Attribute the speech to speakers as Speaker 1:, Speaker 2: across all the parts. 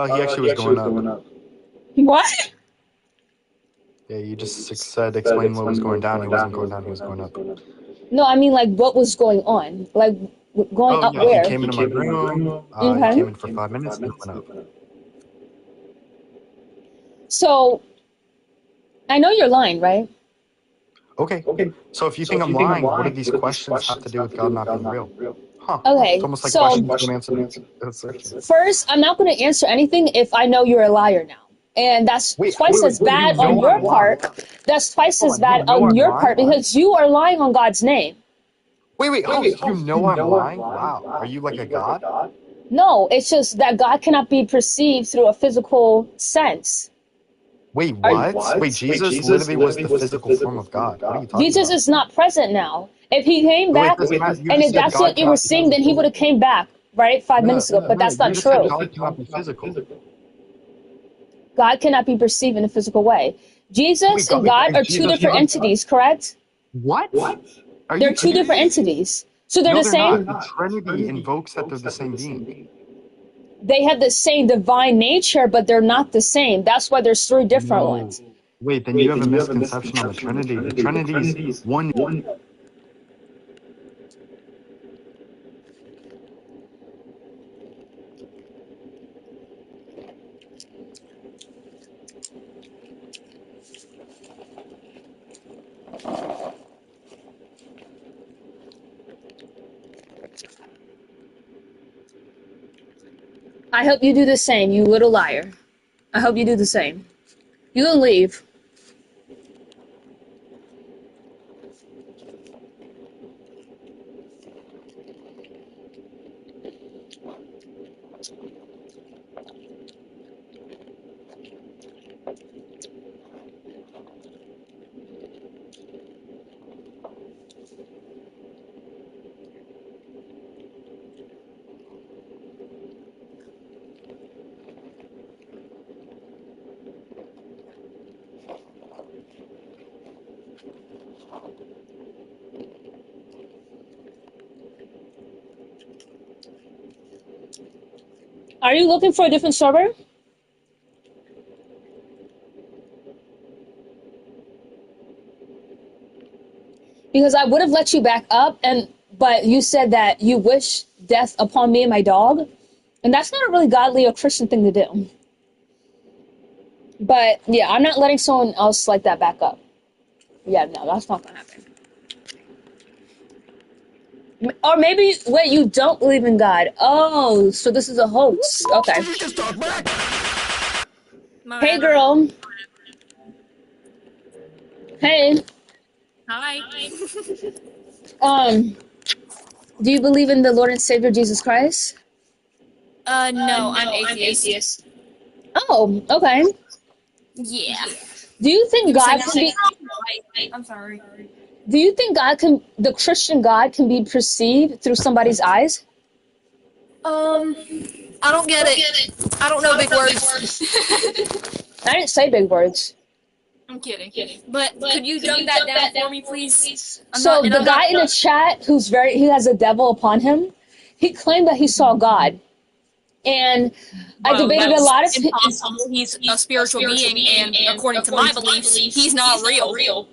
Speaker 1: He actually was going up.
Speaker 2: What?
Speaker 1: Yeah, you just said explain what was going down. He wasn't going down. He was going up.
Speaker 2: No, I mean like what was going on? Like going
Speaker 1: Oh
Speaker 2: up
Speaker 1: yeah, he
Speaker 2: where?
Speaker 1: came into my room. He
Speaker 2: Okay.
Speaker 1: came in for 5 minutes and then went up.
Speaker 2: So I know you're lying, right?
Speaker 1: Okay. So if you think I'm lying, what do these questions have to do with God not being real? Huh. It's
Speaker 2: Okay.
Speaker 1: almost like
Speaker 2: So
Speaker 1: questions don't answer the assertion.
Speaker 2: first, I'm not going to answer anything if I know you're a liar now. And that's twice as
Speaker 1: You
Speaker 2: bad on
Speaker 1: know
Speaker 2: your
Speaker 1: I'm lying.
Speaker 2: part. That's twice
Speaker 1: Hold
Speaker 2: as
Speaker 1: on, you
Speaker 2: bad
Speaker 1: know
Speaker 2: on
Speaker 1: I'm
Speaker 2: your part
Speaker 1: lying?
Speaker 2: because you are lying on God's name.
Speaker 1: Wait, hold on. You know I'm lying? Wow. Are you like a god?
Speaker 2: No, it's just that God cannot be perceived through a physical sense.
Speaker 1: Wait,
Speaker 2: Are you,
Speaker 1: what? Wait, Jesus literally was the physical form of God. What are you talking
Speaker 2: Jesus
Speaker 1: about?
Speaker 2: is not present now. If he came
Speaker 1: Wait,
Speaker 2: back,
Speaker 1: doesn't matter. You
Speaker 2: and
Speaker 1: just
Speaker 2: if
Speaker 1: said
Speaker 2: that's
Speaker 1: God
Speaker 2: what you were
Speaker 1: cannot be
Speaker 2: seeing, then he would
Speaker 1: physical.
Speaker 2: have came back, right? 5 minutes ago. But
Speaker 1: No,
Speaker 2: that's
Speaker 1: you
Speaker 2: not
Speaker 1: just said
Speaker 2: true.
Speaker 1: God cannot be physical.
Speaker 2: God cannot be perceived in a physical way. Jesus
Speaker 1: Wait,
Speaker 2: and God
Speaker 1: is
Speaker 2: are two
Speaker 1: Jesus
Speaker 2: different
Speaker 1: not?
Speaker 2: entities, correct?
Speaker 1: What? Are
Speaker 2: They're
Speaker 1: you
Speaker 2: two
Speaker 1: kidding
Speaker 2: different
Speaker 1: me?
Speaker 2: entities. So they're
Speaker 1: No,
Speaker 2: the
Speaker 1: they're not.
Speaker 2: same.
Speaker 1: The Trinity invokes that they're the same being.
Speaker 2: They have the same divine nature, but they're not the same. That's why there's three different
Speaker 1: No.
Speaker 2: ones.
Speaker 1: Wait, then you have a misconception on the Trinity. The Trinity's one.
Speaker 2: I hope you do the same, you little liar. I hope you do the same. You can leave. Are you looking for a different server? Because I would have let you back up, but you said that you wish death upon me and my dog, and that's not a really godly or Christian thing to do. But yeah, I'm not letting someone else like that back up. Yeah, no, that's not gonna happen. Or maybe wait, you don't believe in God. Oh, so this is a hoax. Okay.
Speaker 1: Did you just talk back?
Speaker 2: Hey, girl. Hey.
Speaker 3: Hi.
Speaker 2: Um, do you believe in the Lord and Savior Jesus Christ?
Speaker 3: No, I'm atheist.
Speaker 2: Oh, okay.
Speaker 3: Yeah.
Speaker 2: Do you think
Speaker 3: You were saying
Speaker 2: God can
Speaker 3: something?
Speaker 2: be?
Speaker 3: I'm sorry.
Speaker 2: Do you think the Christian God can be perceived through somebody's eyes?
Speaker 3: I don't get it. I don't know big words.
Speaker 2: I didn't say big words.
Speaker 3: I'm kidding. But could you dumb that down for me, please?
Speaker 2: So the guy in the chat he has a devil upon him, he claimed that he saw God. And I
Speaker 3: Bro,
Speaker 2: debated a
Speaker 3: that's
Speaker 2: lot of
Speaker 3: impossible. He's a spiritual being, and according to my beliefs, he's not real.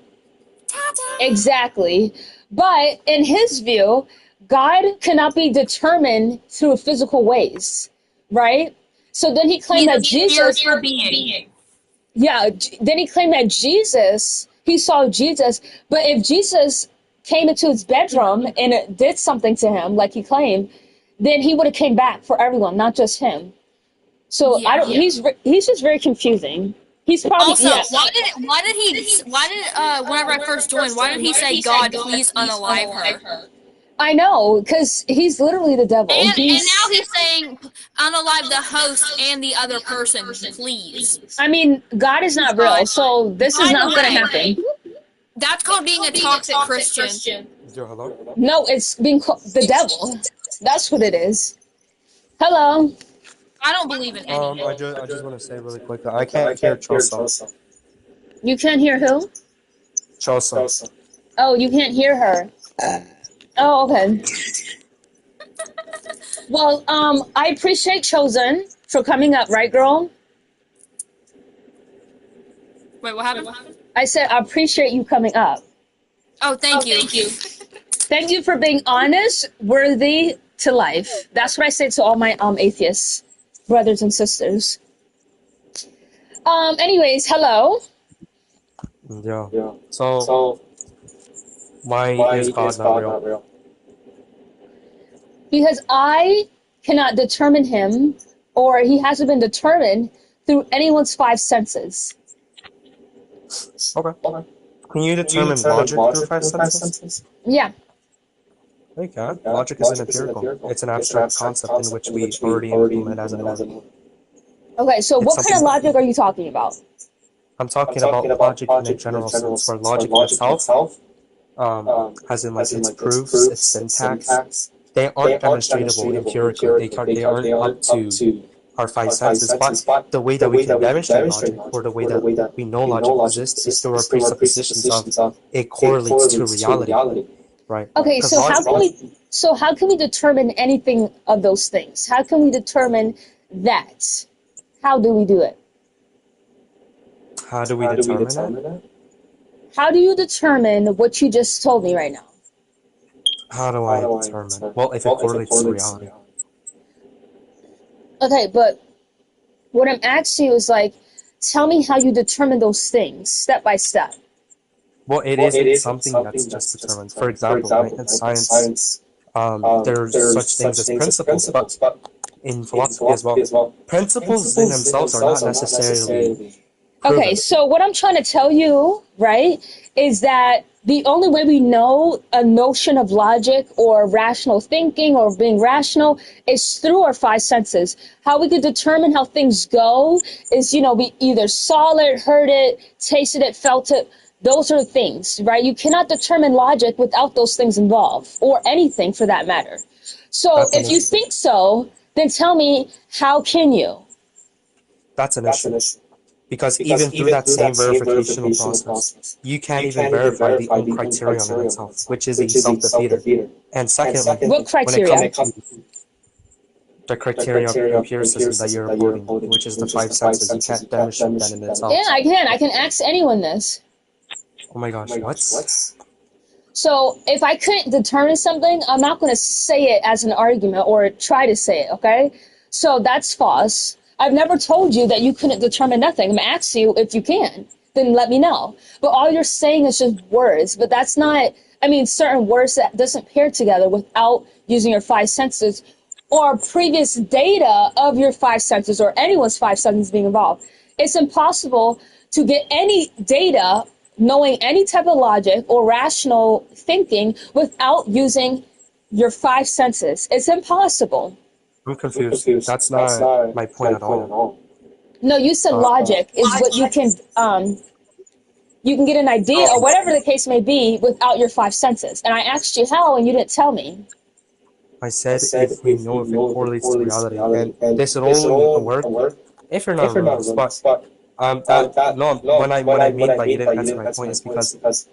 Speaker 2: exactly. But in his view, God cannot be determined through physical ways, right? So then he claimed
Speaker 3: He's
Speaker 2: that
Speaker 3: a
Speaker 2: Jesus,
Speaker 3: spiritual being.
Speaker 2: yeah, then he claimed that he saw Jesus, but if Jesus came into his bedroom and it did something to him, like he claimed, then he would have came back for everyone, not just him. So I
Speaker 3: Yeah.
Speaker 2: don't. He's just very confusing. He's probably
Speaker 3: Also, whenever I first joined, why did he say, God, please unalive her?
Speaker 2: I know, because he's literally the devil.
Speaker 3: And now he's saying, unalive the host and the other person, please.
Speaker 2: I mean, God is not real, so this is
Speaker 3: By
Speaker 2: not
Speaker 3: the
Speaker 2: going to
Speaker 3: way,
Speaker 2: happen.
Speaker 3: that's called being a toxic Christian.
Speaker 1: Yo, hello?
Speaker 2: No, it's being the devil. That's what it is. Hello.
Speaker 3: I don't believe in any.
Speaker 1: I just want to say really quick that I can't hear Chosa.
Speaker 2: You can't hear who?
Speaker 1: Chosa.
Speaker 2: Oh, you can't hear her. Oh, okay. Well, I appreciate Chosen. for coming up, right, girl?
Speaker 3: Wait, what happened?
Speaker 2: I said I appreciate you coming up.
Speaker 3: Oh, thank you.
Speaker 2: Thank you for being honest, worthy to life. That's what I say to all my atheist brothers and sisters. Anyways, hello.
Speaker 4: Yeah. So, why is God not real?
Speaker 2: Because I cannot determine him, or he hasn't been determined through anyone's five senses.
Speaker 4: Okay. Can you determine logic through five senses?
Speaker 2: Yeah.
Speaker 4: Okay. Logic isn't empirical. It's an abstract concept in which we already implement as a norm.
Speaker 2: Okay, so what kind of logic are you talking about?
Speaker 4: I'm talking about logic in a general sense, where logic in itself, as in like its proofs, its syntax, they aren't demonstratable empirically. They aren't up to our five senses, but the way that we can demonstrate logic, or the way that we know logic exists, is through our presuppositions of it correlates to reality, right?
Speaker 2: Okay,
Speaker 4: 'Cause
Speaker 2: so
Speaker 4: logic-
Speaker 2: how can we determine anything of those things? How can we determine that? How do we do it?
Speaker 4: How do we determine it?
Speaker 2: How do you determine what you just told me right now?
Speaker 4: How do I determine? Well, if it correlates to reality.
Speaker 2: Okay, but what I'm asking you is like, tell me how you determine those things step by step.
Speaker 4: Well, it isn't something that's just determined. For example, right, in science, there's such things as principles, but in philosophy as well, principles in themselves are not necessarily proven.
Speaker 2: Okay, so what I'm trying to tell you, right, is that the only way we know a notion of logic or rational thinking or being rational is through our five senses. How we could determine how things go is, we either saw it, heard it, tasted it, felt it. Those are things, right? You cannot determine logic without those things involved, or anything for that matter. So if you think so, then tell me, how can you?
Speaker 4: That's an issue. Because even through that same verificational process, you can't even verify the own criterion in itself, which is a self-defeater. And secondly,
Speaker 2: What criteria?
Speaker 4: when it comes to the criterion of empiricism that you're quoting, which is the five senses, you can't demonstrate that in itself.
Speaker 2: Yeah, I can. I can ask anyone this.
Speaker 4: Oh my gosh, what?
Speaker 2: So if I couldn't determine something, I'm not going to say it as an argument or try to say it, okay? So that's false. I've never told you that you couldn't determine nothing. I'm asking you if you can. Then let me know. But all you're saying is just words. But that's not, certain words that doesn't pair together without using your five senses or previous data of your five senses or anyone's five senses being involved. It's impossible to get any data knowing any type of logic or rational thinking without using your five senses. It's impossible.
Speaker 4: I'm confused. That's not my point at all.
Speaker 2: No, you said logic is what you can get an idea or whatever the case may be without your five senses. And I asked you how, and you didn't tell me.
Speaker 4: I said if we know if it correlates to reality, and this would only work if you're not a realist. But when I mean by you didn't answer my point is because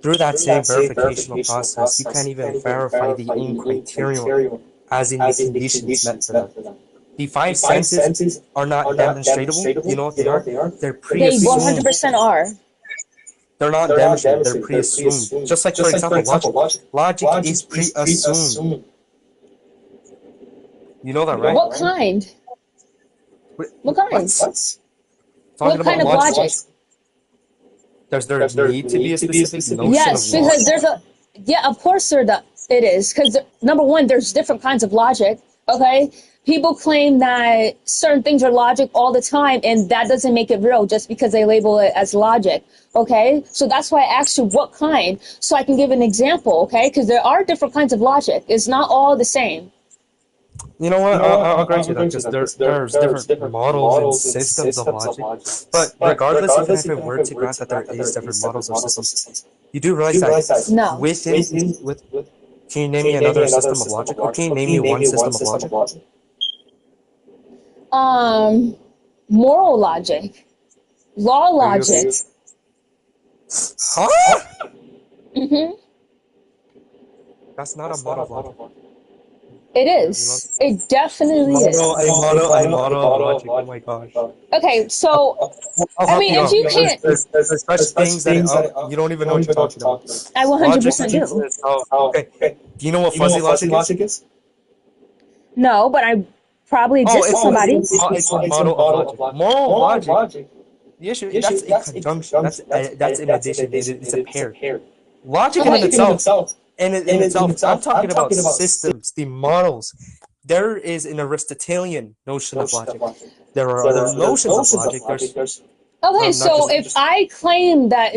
Speaker 4: through that same verificational process, you can't even verify the own criterion as in the conditions met for them. The five senses are not demonstratable. You know what they are? They're pre-assumed.
Speaker 2: They 100% are.
Speaker 4: They're not demonstrated. They're pre-assumed. Just like, for example, logic. Logic is pre-assumed. You know that, right?
Speaker 2: What kind? What kind? What kind of logic?
Speaker 4: Does there need to be a specific notion
Speaker 2: yes,
Speaker 4: of
Speaker 2: because there's a... Yeah, of course it is. Because, number one, there's different kinds of logic, okay? People claim that certain things are logic all the time, and that doesn't make it real just because they label it as logic, okay? So that's why I asked you what kind, so I can give an example, okay? Because there are different kinds of logic. It's not all the same.
Speaker 4: You know what? I'll grant you that because there's different models and systems of logic. But regardless, even if it were to grant that there is different models or systems, you do realize that
Speaker 2: no.
Speaker 4: Can you name me another system of logic? Or can you name me one system of logic?
Speaker 2: Moral logic, law logic.
Speaker 4: Huh?
Speaker 2: Mm-hmm.
Speaker 4: That's not a model of logic.
Speaker 2: It is. It definitely is.
Speaker 4: A model of logic. Oh my gosh.
Speaker 2: Okay, so
Speaker 4: I'll
Speaker 2: I
Speaker 4: help
Speaker 2: mean,
Speaker 4: you
Speaker 2: if
Speaker 4: out.
Speaker 2: you can't,
Speaker 4: There's such things that you don't even know what you're talking about.
Speaker 2: I
Speaker 4: Logic
Speaker 2: 100%
Speaker 4: is
Speaker 2: do.
Speaker 4: okay. Do you know what fuzzy logic is?
Speaker 2: No, but I probably
Speaker 4: Oh,
Speaker 2: dissed somebody.
Speaker 4: it's a model of logic. Moral of logic. The issue that's in conjunction. That's in addition. It's a pair. Logic in itself. In itself, I'm talking about systems, the models. There is an Aristotelian notion of logic. There are other notions of logic. There's
Speaker 2: Okay,
Speaker 4: not
Speaker 2: so
Speaker 4: just
Speaker 2: if I claim that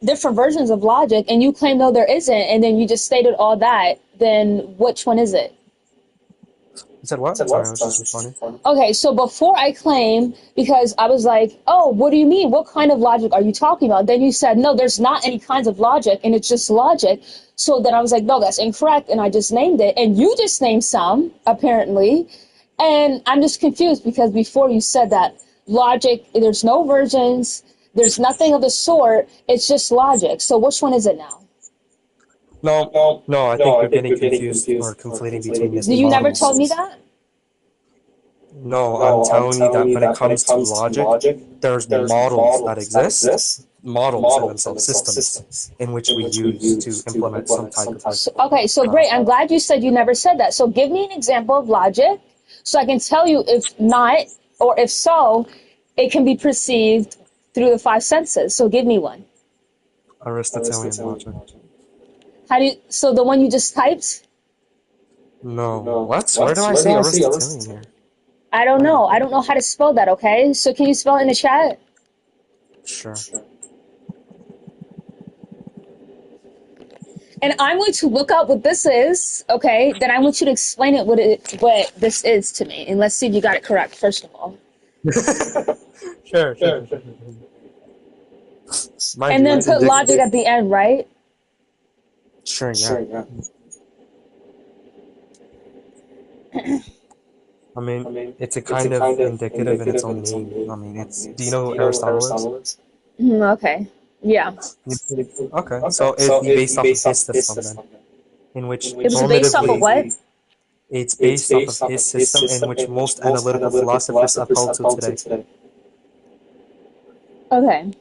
Speaker 2: different versions of logic, and you claim no, there isn't, and then you just stated all that, then which one is it?
Speaker 4: you said what? Sorry, I was just responding.
Speaker 2: Okay, so before I claim, because I was like, oh, what do you mean? What kind of logic are you talking about? Then you said, no, there's not any kinds of logic, and it's just logic. So then I was like, no, that's incorrect, and I just named it, and you just named some, apparently, and I'm just confused because before you said that logic, there's no versions, there's nothing of the sort, it's just logic. So which one is it now?
Speaker 4: No, I think you're getting confused or conflating between these
Speaker 2: You never
Speaker 4: models.
Speaker 2: told me that?
Speaker 4: No, I'm telling you that when it comes to logic, there's models that exist, models in themselves, systems in which we use to implement some type of like.
Speaker 2: Okay, so great. I'm glad you said you never said that. So give me an example of logic so I can tell you if not, or if so, it can be perceived through the five senses. So give me one.
Speaker 4: Aristotelian logic.
Speaker 2: How do you, so the one you just typed?
Speaker 4: No, what? Where do I see Aristotelian here?
Speaker 2: I don't know. I don't know how to spell that, okay? So can you spell it in the chat?
Speaker 4: Sure.
Speaker 2: And I'm going to look up what this is, okay? Then I want you to explain it what this is to me. And let's see if you got it correct, first of all.
Speaker 4: Sure.
Speaker 2: And then put logic at the end, right?
Speaker 4: Sure, yeah. I mean, it's a kind of indicative in its own name. I mean, it's. Do you know who Aristotle is?
Speaker 2: Okay. Yeah.
Speaker 4: Okay, so it'd be based off of his system then, in which
Speaker 2: It was based off of what?
Speaker 4: it's based off of his system in which most analytical philosophers uphold to today.
Speaker 2: Okay.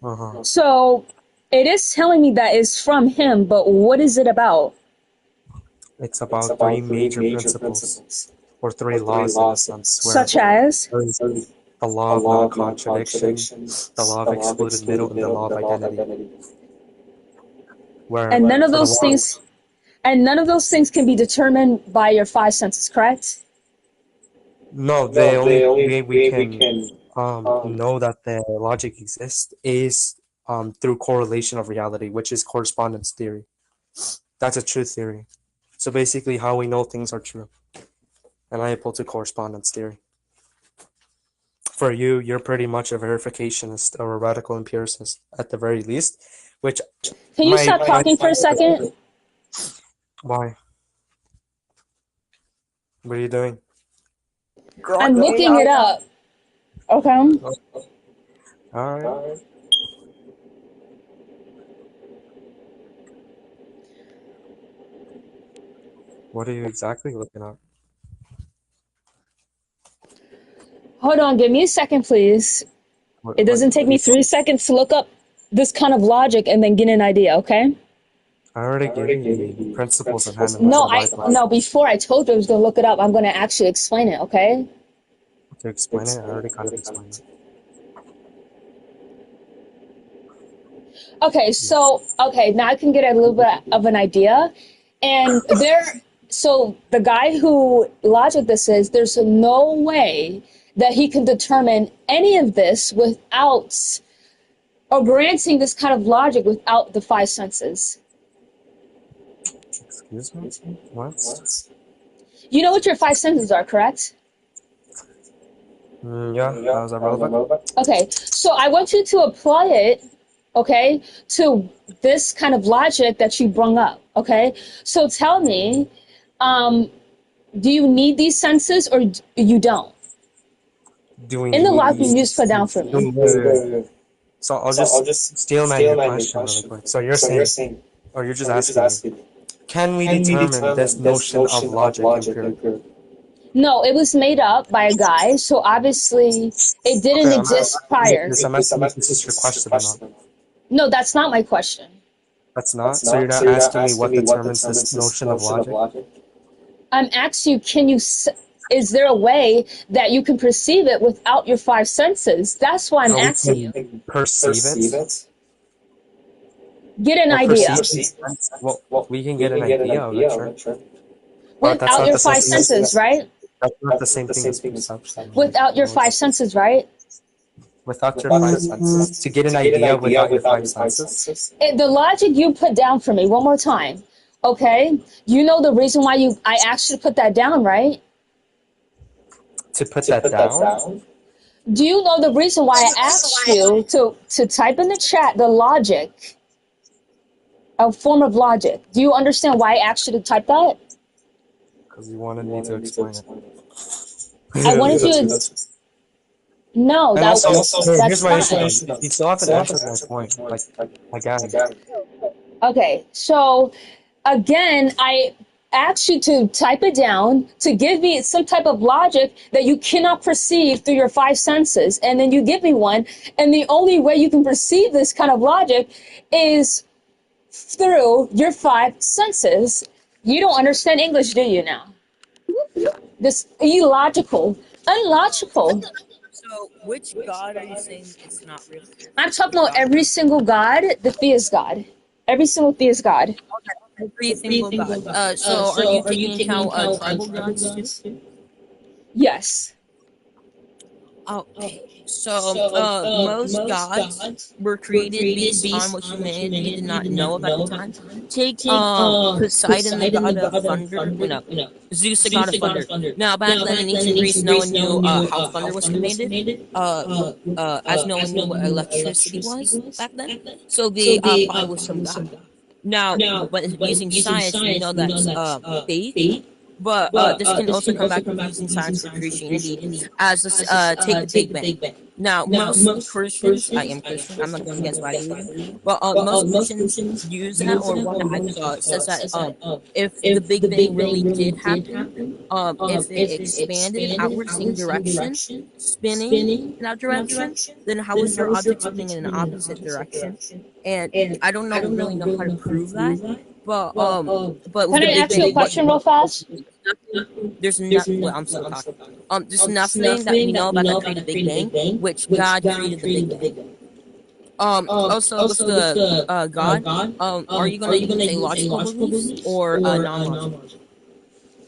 Speaker 4: Uh-huh.
Speaker 2: So it is telling me that it's from him, but what is it about?
Speaker 4: It's about three major principles, or three laws in a sense, where
Speaker 2: Such as?
Speaker 4: the law of non-contradiction, the law of excluded middle, and the law of identity. Where
Speaker 2: And none of
Speaker 4: for the
Speaker 2: those
Speaker 4: law-
Speaker 2: things and none of those things can be determined by your five senses, correct?
Speaker 4: No, the only way we can know that the logic exists is through correlation of reality, which is correspondence theory. That's a truth theory. So basically, how we know things are true. And I hold to correspondence theory. For you, you're pretty much a verificationist or a radical empiricist at the very least. Which
Speaker 2: Can you stop talking for a second?
Speaker 4: Why? What are you doing?
Speaker 2: I'm looking it up. Okay.
Speaker 4: All right. What are you exactly looking at?
Speaker 2: Hold on, give me a second, please. It doesn't take me 3 seconds to look up this kind of logic and then get an idea, okay?
Speaker 4: I already gave you the principles of hand.
Speaker 2: No, before I told you I was going to look it up, I'm going to actually explain it, okay?
Speaker 4: To explain it, I already kind of explained it.
Speaker 2: Okay, now I can get a little bit of an idea. And so the guy who logic this is, there's no way that he can determine any of this without, or granting this kind of logic without the five senses.
Speaker 4: Excuse me? What?
Speaker 2: You know what your five senses are, correct?
Speaker 4: Yeah, how is that relevant?
Speaker 2: Okay, so I want you to apply it, okay, to this kind of logic that you brung up, okay? So tell me, do you need these senses or you don't? In the logic you just put down for me.
Speaker 4: So I'll just steel man your question really quick. So you're saying, or you're just asking me, can we determine this notion of logic empirically?
Speaker 2: No, it was made up by a guy, so obviously it didn't
Speaker 4: Okay,
Speaker 2: exist prior.
Speaker 4: I'm asking if this is your question or not.
Speaker 2: No, that's not my question.
Speaker 4: That's not? So you're not asking me what determines this notion of logic?
Speaker 2: I'm asking you, is there a way that you can perceive it without your five senses? That's why I'm
Speaker 4: So we
Speaker 2: asking you.
Speaker 4: can perceive it?
Speaker 2: Get an
Speaker 4: Or
Speaker 2: idea.
Speaker 4: perceive it? Well, we can get an idea of it, sure. But that's
Speaker 2: Without
Speaker 4: not
Speaker 2: your
Speaker 4: the same
Speaker 2: five
Speaker 4: thing.
Speaker 2: senses, right?
Speaker 4: That's not the same thing as perception.
Speaker 2: Without your five senses, right?
Speaker 4: Without your five senses? To get an idea without your five senses?
Speaker 2: The logic you put down for me one more time, okay? You know the reason why I asked you to put that down, right?
Speaker 4: To put that down?
Speaker 2: Do you know the reason why I asked you to type in the chat the logic, a form of logic? Do you understand why I asked you to type that?
Speaker 4: Because you wanted me to explain it.
Speaker 2: I wanted you to... No,
Speaker 4: And
Speaker 2: that's
Speaker 4: here's my
Speaker 2: not.
Speaker 4: issue. You still haven't answered my point. Like, again.
Speaker 2: Okay, so again, I asked you to type it down to give me some type of logic that you cannot perceive through your five senses. And then you give me one. And the only way you can perceive this kind of logic is through your five senses. You don't understand English, do you now? This illogical, unlogical.
Speaker 5: So, which god are you saying is not real?
Speaker 2: I'm talking about every single god, the theist god. Every single theist god.
Speaker 5: Every single god. So, are you taking into account tribal gods too?
Speaker 2: Yes.
Speaker 5: Okay. So, most gods were created based on what humanity did not know about the time. Take Poseidon, the god of thunder. No, Zeus, the god of thunder. Now, back then in ancient Greece, no one knew how thunder was created. As no one knew what electricity was back then. So they thought it was some god. Now, but using science, we know that's fake. But this can also come back to using science for Christianity as take the Big Bang. Now, most Christians, I am Christian, I'm not going against my religion, but most Christians use that, or one that says that if the Big Bang really did happen, if it expanded outwards in direction, spinning in that direction, then how was your object spinning in an opposite direction? And I don't really know how to prove that. But
Speaker 2: Can I ask you a question real fast?
Speaker 5: There's nothing. Well, I'm still talking. There's nothing that we know about the created Big Bang, which God created the Big Bang. Also, with the God, are you going to say logical beliefs or non-logical?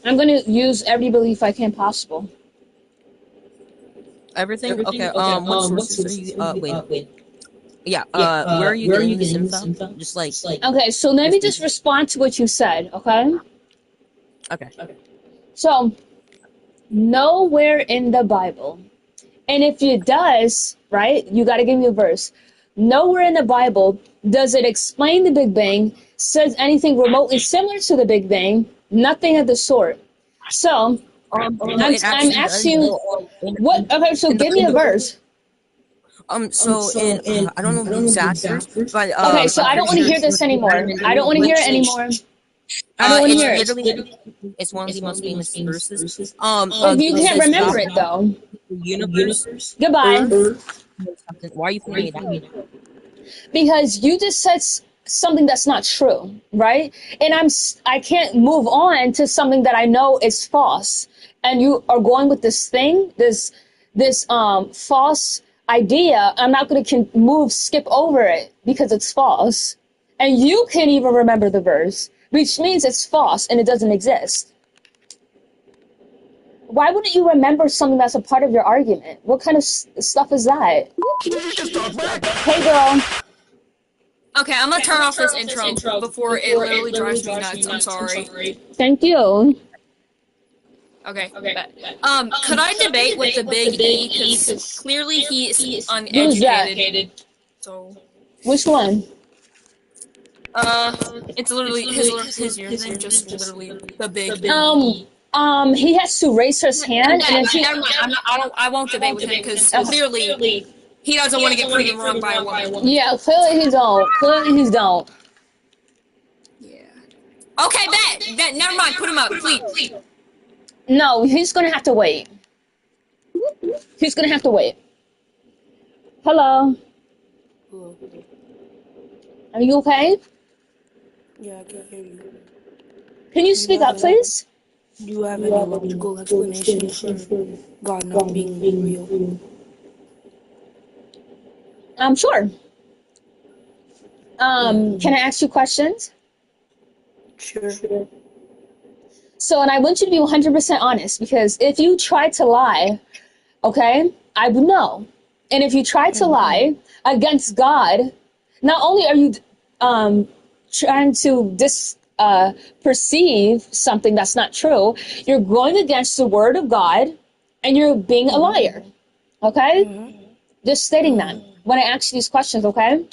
Speaker 2: I'm going to use every belief I can possible.
Speaker 5: Everything? Okay. What sources are you? Wait. Yeah. Where are you getting this info? Just like.
Speaker 2: Okay, so let me just respond to what you said. Okay.
Speaker 5: Okay.
Speaker 2: So, nowhere in the Bible, and if it does, right, you got to give me a verse. Nowhere in the Bible does it explain the Big Bang, says anything remotely similar to the Big Bang, nothing of the sort. So, I'm asking you, what? Okay, so give me a verse.
Speaker 5: So in I don't know the exact verse, but
Speaker 2: okay, so I don't want to hear this anymore. I don't want to hear it anymore. I don't want to hear it.
Speaker 5: It's one of the most famous verses.
Speaker 2: If you can't remember it though.
Speaker 5: Universe.
Speaker 2: Goodbye.
Speaker 5: Why are you putting it out?
Speaker 2: Because you just said something that's not true, right? And I can't move on to something that I know is false. And you are going with this thing, this false idea. I'm not going to skip over it because it's false. And you can't even remember the verse, which means it's false and it doesn't exist. Why wouldn't you remember something that's a part of your argument? What kind of stuff is that? Hey, girl.
Speaker 3: Okay, I'm gonna turn off this intro before it literally drives me nuts. I'm sorry.
Speaker 2: Thank you.
Speaker 3: Okay. Could I debate with the Big E? Because clearly he is uneducated. So.
Speaker 2: Which one?
Speaker 3: It's literally his username, just literally the Big E.
Speaker 2: He has to raise his hand, and if
Speaker 3: never mind. I won't debate with him because clearly he doesn't want to get proven wrong by a woman.
Speaker 2: Yeah, clearly he don't. Yeah.
Speaker 3: Okay, bet. Never mind. Put him up, please.
Speaker 2: No, he's gonna have to wait. He's gonna have to wait. Hello,
Speaker 6: Hello.
Speaker 2: are you okay?
Speaker 6: Yeah, I can hear you.
Speaker 2: Can you speak up, please?
Speaker 6: Do you have any logical explanation for God not being real?
Speaker 2: Sure. Can I ask you questions?
Speaker 6: Sure.
Speaker 2: So, and I want you to be 100% honest, because if you try to lie, okay, I would know. And if you try to lie against God, not only are you trying to perceive something that's not true, you're going against the word of God and you're being a liar. Okay? Just stating that when I ask you these questions, okay?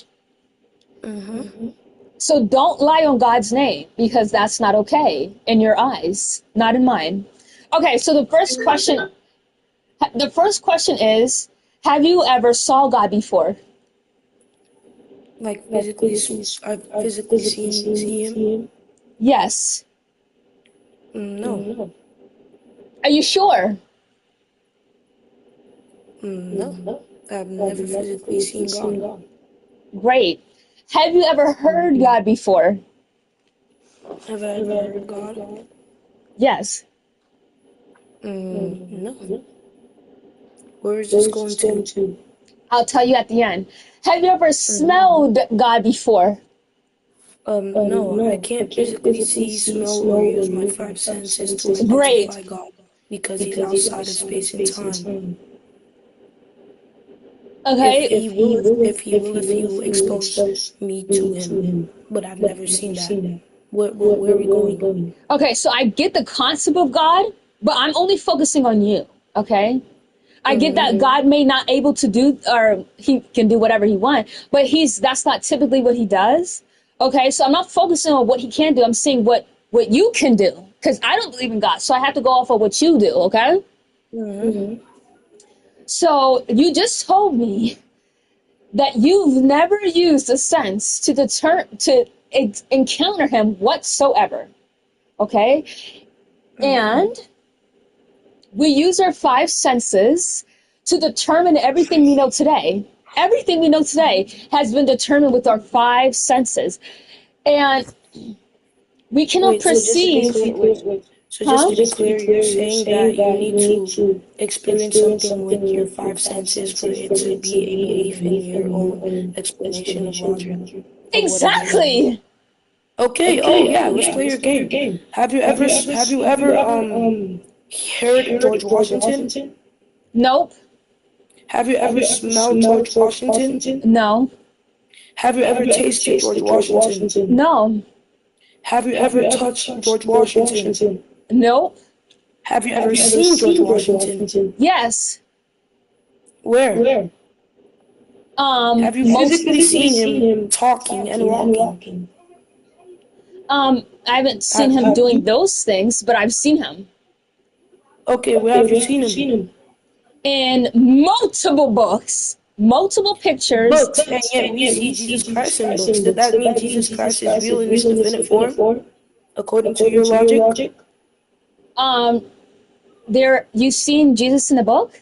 Speaker 2: So don't lie on God's name, because that's not okay in your eyes, not in mine. Okay, so the first question is, have you ever saw God before?
Speaker 6: Like physically, I've physically see him?
Speaker 2: Yes.
Speaker 6: No.
Speaker 2: Are you sure?
Speaker 6: No. I've never physically seen God.
Speaker 2: Great. Have you ever heard God before?
Speaker 6: Have I ever heard God?
Speaker 2: Yes.
Speaker 6: No. Where is this going to?
Speaker 2: I'll tell you at the end. Have you ever smelled God before?
Speaker 6: No, I can't physically see, smell, or use my five senses to
Speaker 2: Great.
Speaker 6: identify God because he's outside of space and time.
Speaker 2: Okay.
Speaker 6: If he will expose me to him, but I've never seen that. Where are we going?
Speaker 2: Okay, so I get the concept of God, but I'm only focusing on you, okay? I get that God may not able to do, or he can do whatever he wants, but that's not typically what he does. Okay, so I'm not focusing on what he can do. I'm seeing what you can do, because I don't believe in God, so I have to go off of what you do, okay? So you just told me that you've never used a sense to encounter him whatsoever, okay? And we use our five senses to determine everything we know today. Everything we know today has been determined with our five senses. And we cannot perceive.
Speaker 6: So just to be clear, you're saying that you need to experience something with your five senses for it to be a belief in your own explanation of logic.
Speaker 2: Exactly.
Speaker 6: Okay. Oh yeah. Let's play your game. Have you ever heard George Washington?
Speaker 2: Nope.
Speaker 6: Have you ever smelled George Washington?
Speaker 2: No.
Speaker 6: Have you ever tasted George Washington?
Speaker 2: No.
Speaker 6: Have you ever touched George Washington?
Speaker 2: Nope.
Speaker 6: Have you ever seen George Washington?
Speaker 2: Yes.
Speaker 6: Where? Have you
Speaker 2: Most
Speaker 6: physically seen him talking and walking?
Speaker 2: I haven't seen him doing those things, but I've seen him
Speaker 6: Okay, where have you seen him?
Speaker 2: in multiple books, multiple pictures.
Speaker 6: Books, and yet we see Jesus Christ in books. Does that mean Jesus Christ is real in his definite form, according to your logic?
Speaker 2: You've seen Jesus in the book?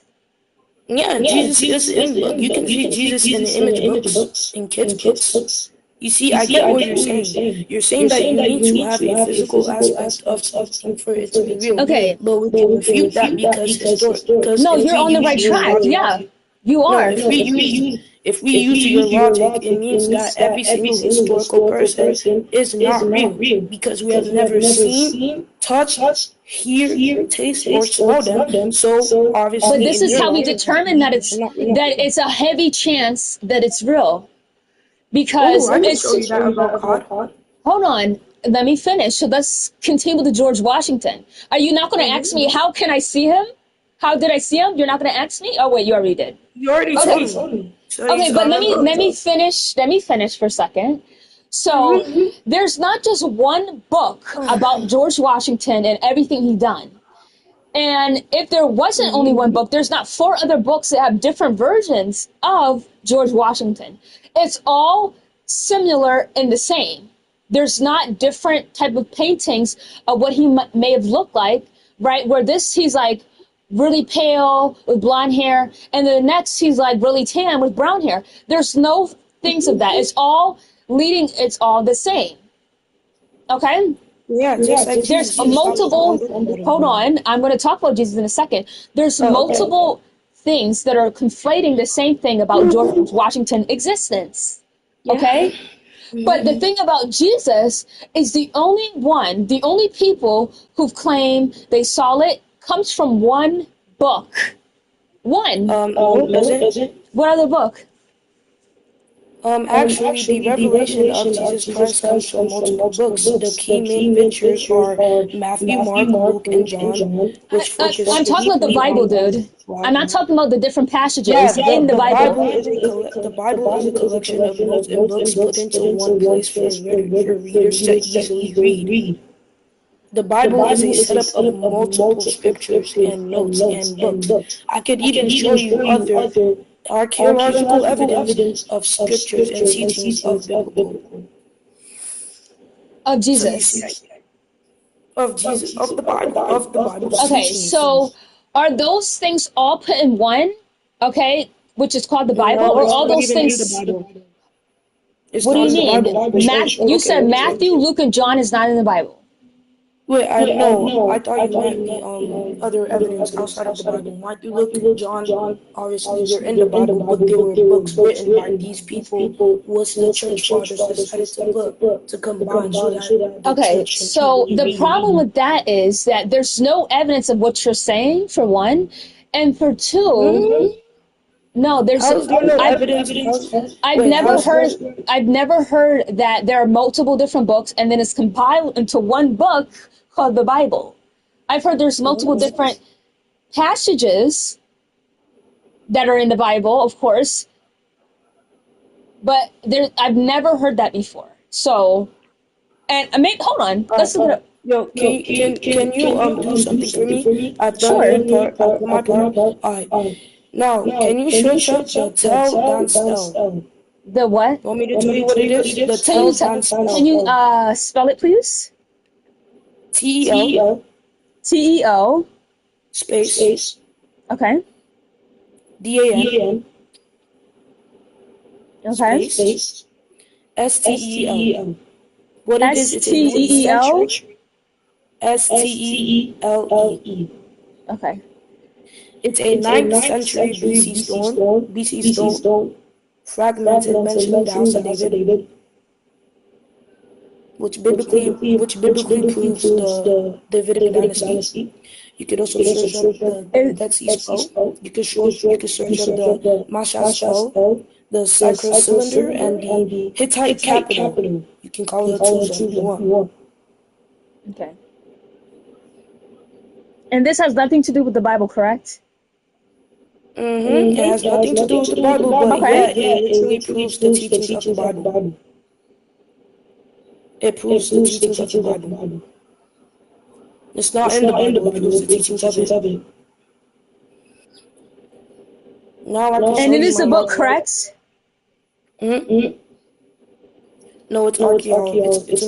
Speaker 6: Yeah, Jesus is in the book. You can see Jesus in the image books, in kids' books. You see, I get what you're saying. You're saying that you need to have a physical aspect of something for it to be real.
Speaker 2: Okay.
Speaker 6: But we can refute that because
Speaker 2: No, you're on the right track. Yeah, you are.
Speaker 6: No, if we use your logic, it means that every single historical person is not real because we have never seen, touched, hear, taste, or smell them. So obviously,
Speaker 2: But this is how we determine that it's a heavy chance that it's real. Because
Speaker 6: I can show you that about God.
Speaker 2: Hold on, let me finish. So let's continue with the George Washington. Are you not going to ask me how can I see him? How did I see him? You're not going to ask me? Oh wait, you already did.
Speaker 6: You already told me.
Speaker 2: Okay, but let me finish. Let me finish for a second. So there's not just one book about George Washington and everything he done. And if there wasn't only one book, there's not four other books that have different versions of George Washington. It's all similar and the same. There's not different type of paintings of what he may have looked like, right? Where this, he's like really pale with blonde hair, and then the next he's like really tan with brown hair. There's no things of that. It's all the same. Okay?
Speaker 6: Yeah, just like
Speaker 2: There's
Speaker 6: Jesus.
Speaker 2: multiple, hold on, I'm going to talk about Jesus in a second. There's multiple things that are conflating the same thing about George Washington's existence. Okay? But the thing about Jesus is the only people who've claimed they saw it comes from one book. One.
Speaker 6: Is it?
Speaker 2: What other book?
Speaker 6: Actually, the revelation of Jesus Christ comes from multiple books. The key main pictures are Matthew, Mark, Luke, and John, which focus
Speaker 2: I'm talking about the Bible, dude. I'm not talking about the different passages in the Bible.
Speaker 6: The Bible is a collection of notes and books put into one place for readers to easily read. The Bible is a setup of multiple scriptures and notes and books. I could even show you other archaeological evidence of scriptures and teachings of biblical.
Speaker 2: Of Jesus.
Speaker 6: Of Jesus, of the Bible.
Speaker 2: Okay, so are those things all put in one? Okay, which is called the Bible, or all those things? What do you mean? You said Matthew, Luke, and John is not in the Bible.
Speaker 6: Wait, I know. I thought you meant the other evidence outside of the Bible. Matthew, Luke, and John, obviously they're in the Bible, but they were books written by these people who was the church fathers decided to combine.
Speaker 2: Okay, so the problem with that is that there's no evidence of what you're saying, for one, and for two, no, there's I've never heard that there are multiple different books and then it's compiled into one book called the Bible. I've heard there's multiple different passages that are in the Bible, of course, but I've never heard that before. So, and hold on, let's look it up.
Speaker 6: Yo, can you do something for me? I've done my part. Alright. Now, can you search up the Tel Dan Stel?
Speaker 2: The what?
Speaker 6: Want me to tell you what it is? The Tel Dan Stel.
Speaker 2: Can you spell it, please?
Speaker 6: TEL.
Speaker 2: TEO.
Speaker 6: Space.
Speaker 2: Okay.
Speaker 6: DAN.
Speaker 2: Okay.
Speaker 6: Space. STEL. What it is?
Speaker 2: STEL.
Speaker 6: STELE.
Speaker 2: Okay.
Speaker 6: It's a 9th century BC stone, fragmented, mentioned the House of David, which biblically proves the Davidic dynasty. You could also search up the Dead Sea Scroll. You could search up the Mashal Scroll, the Sacred Cylinder, and the Hittite capital. You can call it a Tusa if you want.
Speaker 2: Okay. And this has nothing to do with the Bible, correct?
Speaker 6: It has nothing to do with the Bible, but it literally proves the teachings of the Bible. It proves the teachings of the Bible. It's not in the Bible, it proves the teachings of it. Now I can show
Speaker 2: And it
Speaker 6: you
Speaker 2: is
Speaker 6: my
Speaker 2: a book,
Speaker 6: Bible.
Speaker 2: correct?
Speaker 6: No, it's archaeology. It's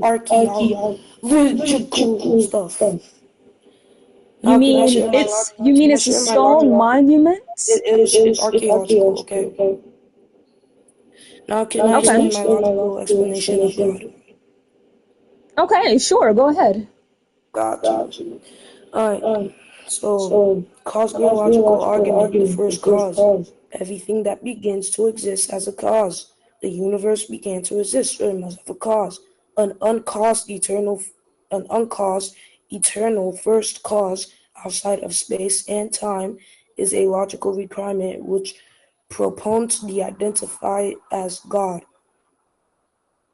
Speaker 6: archaeological stuff.
Speaker 2: You mean it's a stone monument?
Speaker 6: It's archaeological, okay. Now can I explain my logical explanation of God?
Speaker 2: Okay, sure, go ahead.
Speaker 6: Gotcha. Alright. So cosmological argument, the first cause. Everything that begins to exist has a cause. The universe began to exist, so it must have a cause. An uncaused eternal first cause outside of space and time is a logical requirement which proponents identify as God.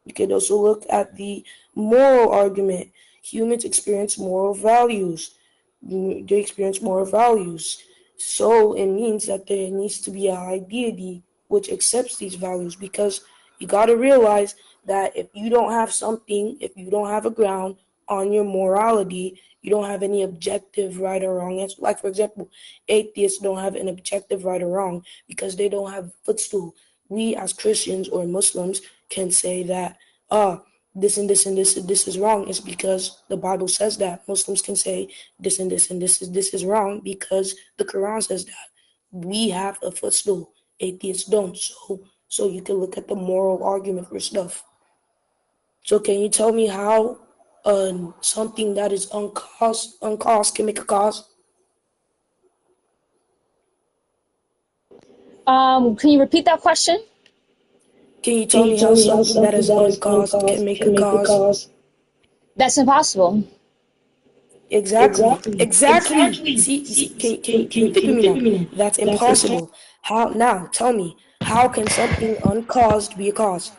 Speaker 6: You can also look at the moral argument. Humans experience moral values. They experience moral values. So it means that there needs to be a high deity which accepts these values, because you got to realize that if you don't have something, if you don't have a ground on your morality, you don't have any objective right or wrong answer. Like, for example, atheists don't have an objective right or wrong because they don't have a footstool. we as Christians or Muslims can say that this and this and this is wrong is because the Bible says that. Muslims can say this and this and this is wrong because the Quran says that. We have a footstool. Atheists don't. So you can look at the moral argument for stuff. So can you tell me how something that is uncaused can make a cause?
Speaker 2: Can you repeat that question?
Speaker 6: Can you tell me how something that is uncaused can make a cause?
Speaker 2: That's impossible.
Speaker 6: Exactly. See, can you think with me now? That's impossible. How now? Tell me, how can something uncaused be a cause?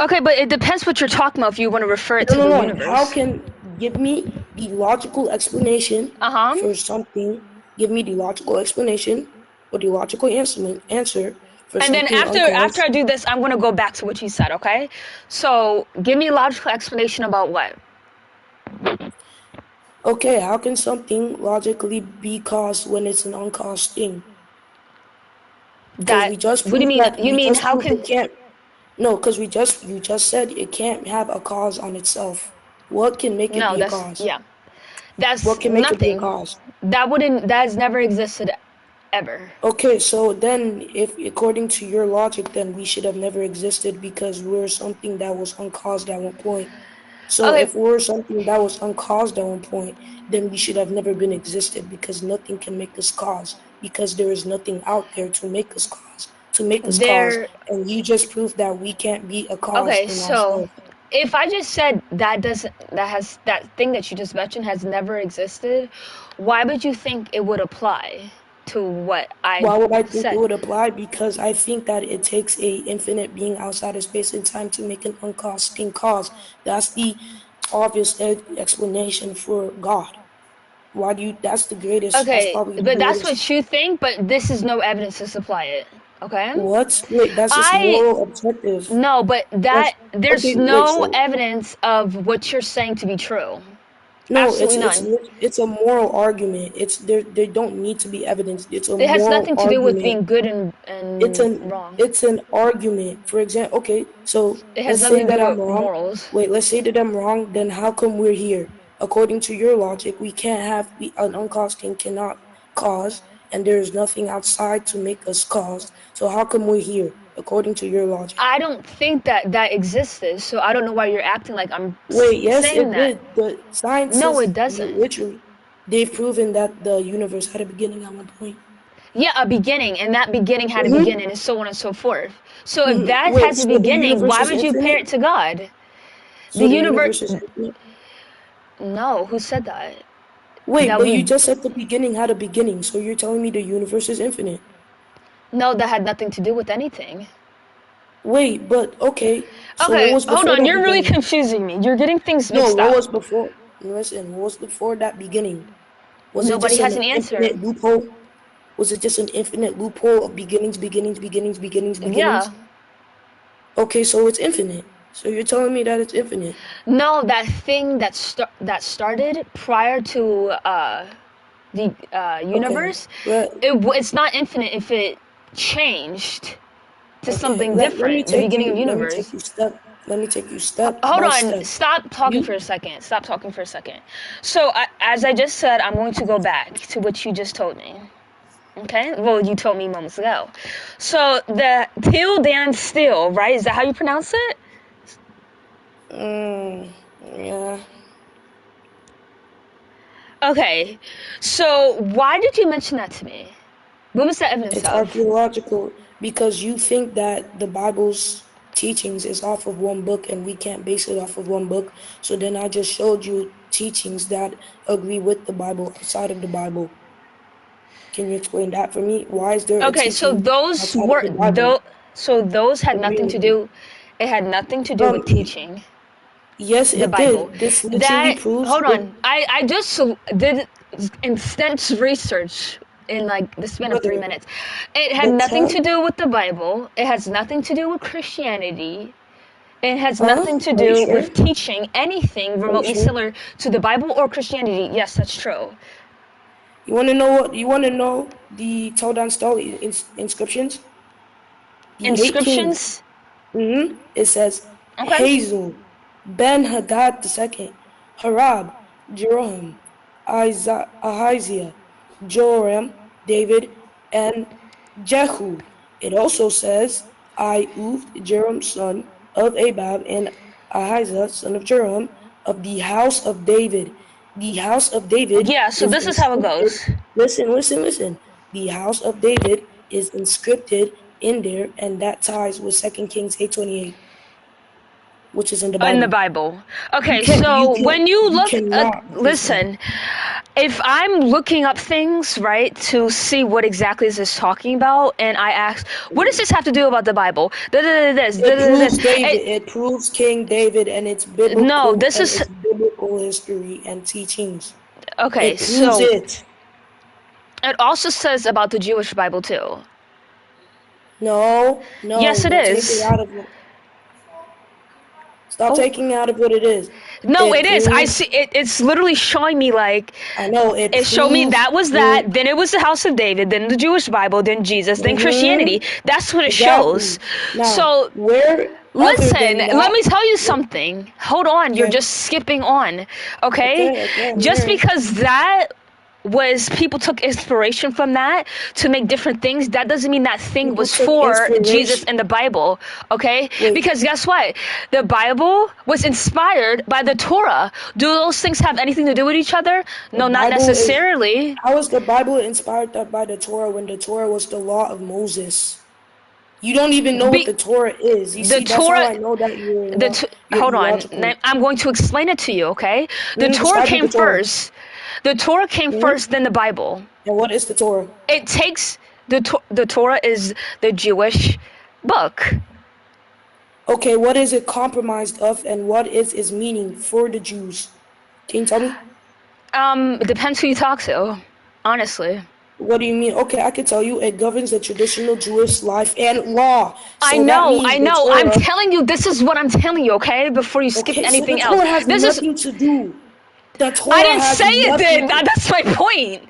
Speaker 2: Okay, but it depends what you're talking about if you want to refer it to the
Speaker 6: No.
Speaker 2: universe.
Speaker 6: How can give me the logical explanation for something? Give me the logical explanation or the logical answer for
Speaker 2: And then
Speaker 6: something
Speaker 2: after I do this, I'm going to go back to what you said, okay? So give me a logical explanation about what?
Speaker 6: Okay, how can something logically be caused when it's an uncaused thing? Because we just
Speaker 2: what do you mean?
Speaker 6: proved that
Speaker 2: You mean how can?
Speaker 6: it can't. No, because you just said it can't have a cause on itself. What can make it be a cause?
Speaker 2: That's
Speaker 6: What can make it be a
Speaker 2: nothing.
Speaker 6: cause?
Speaker 2: That has never existed ever.
Speaker 6: Okay, so then if according to your logic, then we should have never existed because we're something that was uncaused at one point. So
Speaker 2: Okay.
Speaker 6: if we're something that was uncaused at one point, then we should have never been existed because nothing can make us cause because there is nothing out there to make us cause. And you just proved that we can't be a cause.
Speaker 2: Okay, so if I just said that thing that you just mentioned has never existed, why would you think it would apply to what I said?
Speaker 6: Why would I think it would apply? Because I think that it takes a infinite being outside of space and time to make an uncaused thing cause. That's the obvious explanation for God. Why do you? That's the greatest.
Speaker 2: Okay, but that's what you think. But this is no evidence to supply it. Okay.
Speaker 6: What? Wait, that's just moral objective.
Speaker 2: No, but there's no evidence of what you're saying to be true.
Speaker 6: No, it's a moral argument. They don't need to be evidence. It
Speaker 2: has nothing to do with being good and wrong.
Speaker 6: It's an argument. For example, okay, so
Speaker 2: it has nothing to do with morals.
Speaker 6: Wait, let's say that I'm wrong. Then how come we're here? According to your logic, we can't have an uncaused thing cannot cause, and there is nothing outside to make us cause. So how come we're here? According to your logic,
Speaker 2: I don't think that existed. So I don't know why you're acting like I'm.
Speaker 6: Wait, yes,
Speaker 2: saying
Speaker 6: it did. The science.
Speaker 2: No, it doesn't.
Speaker 6: Literally, they've proven that the universe had a beginning at one point.
Speaker 2: Yeah, a beginning, and that beginning had a beginning, and so on and so forth. So if that has a beginning, why would you compare it to God?
Speaker 6: So the universe is infinite?
Speaker 2: No, who said that?
Speaker 6: Wait, but you just said the beginning had a beginning, so you're telling me the universe is infinite?
Speaker 2: No, that had nothing to do with anything.
Speaker 6: Wait, but okay. So
Speaker 2: okay, hold on. You're really confusing me. You're getting things mixed up.
Speaker 6: No, what was before? Listen, what was before that beginning? Was
Speaker 2: Nobody
Speaker 6: it just
Speaker 2: has an answer.
Speaker 6: Infinite loophole? Was it just an infinite loophole of beginnings?
Speaker 2: Yeah.
Speaker 6: Okay, so it's infinite. So you're telling me that it's infinite?
Speaker 2: No, that thing that started prior to the universe, it's not infinite if it changed to something different. The beginning of universe.
Speaker 6: Let me take you step.
Speaker 2: Hold on. Stop talking for a second. So as I just said, I'm going to go back to what you just told me. Okay. Well, you told me moments ago. So the till dan still, right? Is that how you pronounce it?
Speaker 6: Yeah.
Speaker 2: Okay, so why did you mention that to me? What was the evidence
Speaker 6: It's archaeological because you think that the Bible's teachings is off of one book and we can't base it off of one book. So then I just showed you teachings that agree with the Bible outside of the Bible. Can you explain that for me? Why is there
Speaker 2: so those had nothing to do. It had nothing to do with teaching.
Speaker 6: Yes,
Speaker 2: the
Speaker 6: it
Speaker 2: Bible.
Speaker 6: did. This literally proves.
Speaker 2: Hold on. I just did intense research in like the span of 3 minutes. It had nothing to do with the Bible. It has nothing to do with Christianity. It has nothing to do with teaching anything remotely similar to the Bible or Christianity. Yes, that's true.
Speaker 6: You want to know what? You want to know the Todan Stele inscriptions? The 8 kings.
Speaker 2: Inscriptions.
Speaker 6: It says
Speaker 2: Okay.
Speaker 6: Hazel, Ben Hadad II, Harab, Jeroham, Ahaziah, Joram, David, and Jehu. It also says Iuth, Jeroham son of Abab, and Ahaziah son of Jeroham, of the house of David. The house of David.
Speaker 2: Yeah, so this is how it goes.
Speaker 6: Listen. The house of David is inscripted in there, and that ties with 2 Kings 8:28, which is in the Bible.
Speaker 2: In the Bible. Okay,
Speaker 6: You can't-
Speaker 2: so
Speaker 6: you can't-
Speaker 2: when you look
Speaker 6: cannot
Speaker 2: listen, if I'm looking up things, right, to see what exactly is this talking about, and I ask, what does this have to do about the Bible? This.
Speaker 6: It proves David. It proves King David, and it's biblical.
Speaker 2: No, this
Speaker 6: and
Speaker 2: is-
Speaker 6: it's biblical history and teachings.
Speaker 2: Okay,
Speaker 6: It proves
Speaker 2: so
Speaker 6: it.
Speaker 2: it also says about the Jewish Bible too.
Speaker 6: No.
Speaker 2: Yes, it
Speaker 6: don't take
Speaker 2: is.
Speaker 6: it out of it. Stop
Speaker 2: Oh.
Speaker 6: taking it out of what it is.
Speaker 2: No, it is. I
Speaker 6: proves-
Speaker 2: see it. It's literally showing me like
Speaker 6: I know it.
Speaker 2: it showed me
Speaker 6: proves
Speaker 2: that was that. Then it was the House of David. Then the Jewish Bible. Then Jesus. Then Christianity. That's what it
Speaker 6: Exactly.
Speaker 2: shows.
Speaker 6: Now,
Speaker 2: So
Speaker 6: where?
Speaker 2: listen.
Speaker 6: other than that-
Speaker 2: Let me tell you something. Hold on. You're
Speaker 6: Okay.
Speaker 2: just skipping on. Okay.
Speaker 6: Okay,
Speaker 2: Just
Speaker 6: alright.
Speaker 2: because that was people took inspiration from that to make different things, that doesn't mean that thing
Speaker 6: People
Speaker 2: was
Speaker 6: took
Speaker 2: for
Speaker 6: inspiration.
Speaker 2: Jesus and the Bible. Okay.
Speaker 6: Wait.
Speaker 2: Because guess what? The Bible was inspired by the Torah. Do those things have anything to do with each other? No, not
Speaker 6: Bible is-
Speaker 2: necessarily.
Speaker 6: How is the Bible inspired by the Torah when the Torah was the law of Moses? You don't even know
Speaker 2: Be-
Speaker 6: what the Torah is. You
Speaker 2: the
Speaker 6: see,
Speaker 2: Torah-
Speaker 6: that's how I know that you're
Speaker 2: Hold on.
Speaker 6: theological.
Speaker 2: I'm going to explain it to you, okay? The
Speaker 6: Mm,
Speaker 2: Torah
Speaker 6: describe
Speaker 2: came
Speaker 6: the Torah.
Speaker 2: first. The Torah came first, then the Bible.
Speaker 6: And what is the Torah?
Speaker 2: It takes the Torah is the Jewish book.
Speaker 6: Okay, what is it compromised of, and what is its meaning for the Jews? Can you tell me?
Speaker 2: It depends who you talk to, honestly.
Speaker 6: What do you mean? Okay, I can tell you. It governs the traditional Jewish life and law.
Speaker 2: I
Speaker 6: So that
Speaker 2: know,
Speaker 6: means
Speaker 2: I
Speaker 6: the
Speaker 2: know. I'm
Speaker 6: Torah-
Speaker 2: telling you, this is what I'm telling you, okay? Before you skip
Speaker 6: Okay,
Speaker 2: anything
Speaker 6: so the Torah
Speaker 2: else.
Speaker 6: has
Speaker 2: This is
Speaker 6: nothing to do. The Torah
Speaker 2: I didn't
Speaker 6: has
Speaker 2: say it
Speaker 6: nothing
Speaker 2: did.
Speaker 6: to-
Speaker 2: That's my point.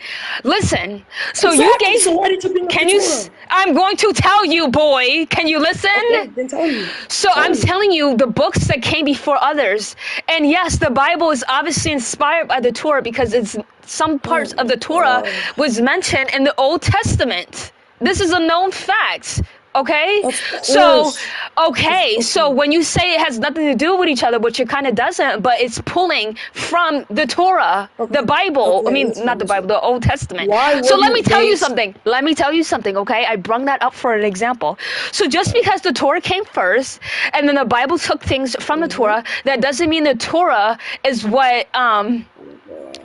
Speaker 2: Listen. So you
Speaker 6: Exactly,
Speaker 2: gave
Speaker 6: so why did you bring up
Speaker 2: Can
Speaker 6: the
Speaker 2: you
Speaker 6: Torah?
Speaker 2: I'm going to tell you, boy. Can you listen?
Speaker 6: Okay, then tell me.
Speaker 2: So I'm telling you the books that came before others. And yes, the Bible is obviously inspired by the Torah because it's some parts of the Torah was mentioned in the Old Testament. This is a known fact. Okay?
Speaker 6: Of
Speaker 2: So,
Speaker 6: course.
Speaker 2: okay. So when you say it has nothing to do with each other, which it kind of doesn't, but it's pulling from the Torah,
Speaker 6: Okay.
Speaker 2: the Bible.
Speaker 6: Okay,
Speaker 2: I mean,
Speaker 6: listen,
Speaker 2: not the Bible, the Old Testament.
Speaker 6: Why
Speaker 2: So let me
Speaker 6: wouldn't
Speaker 2: tell you
Speaker 6: they-
Speaker 2: something. Let me tell you something, okay? I brung that up for an example. So just because the Torah came first and then the Bible took things from the Torah, that doesn't mean the Torah is what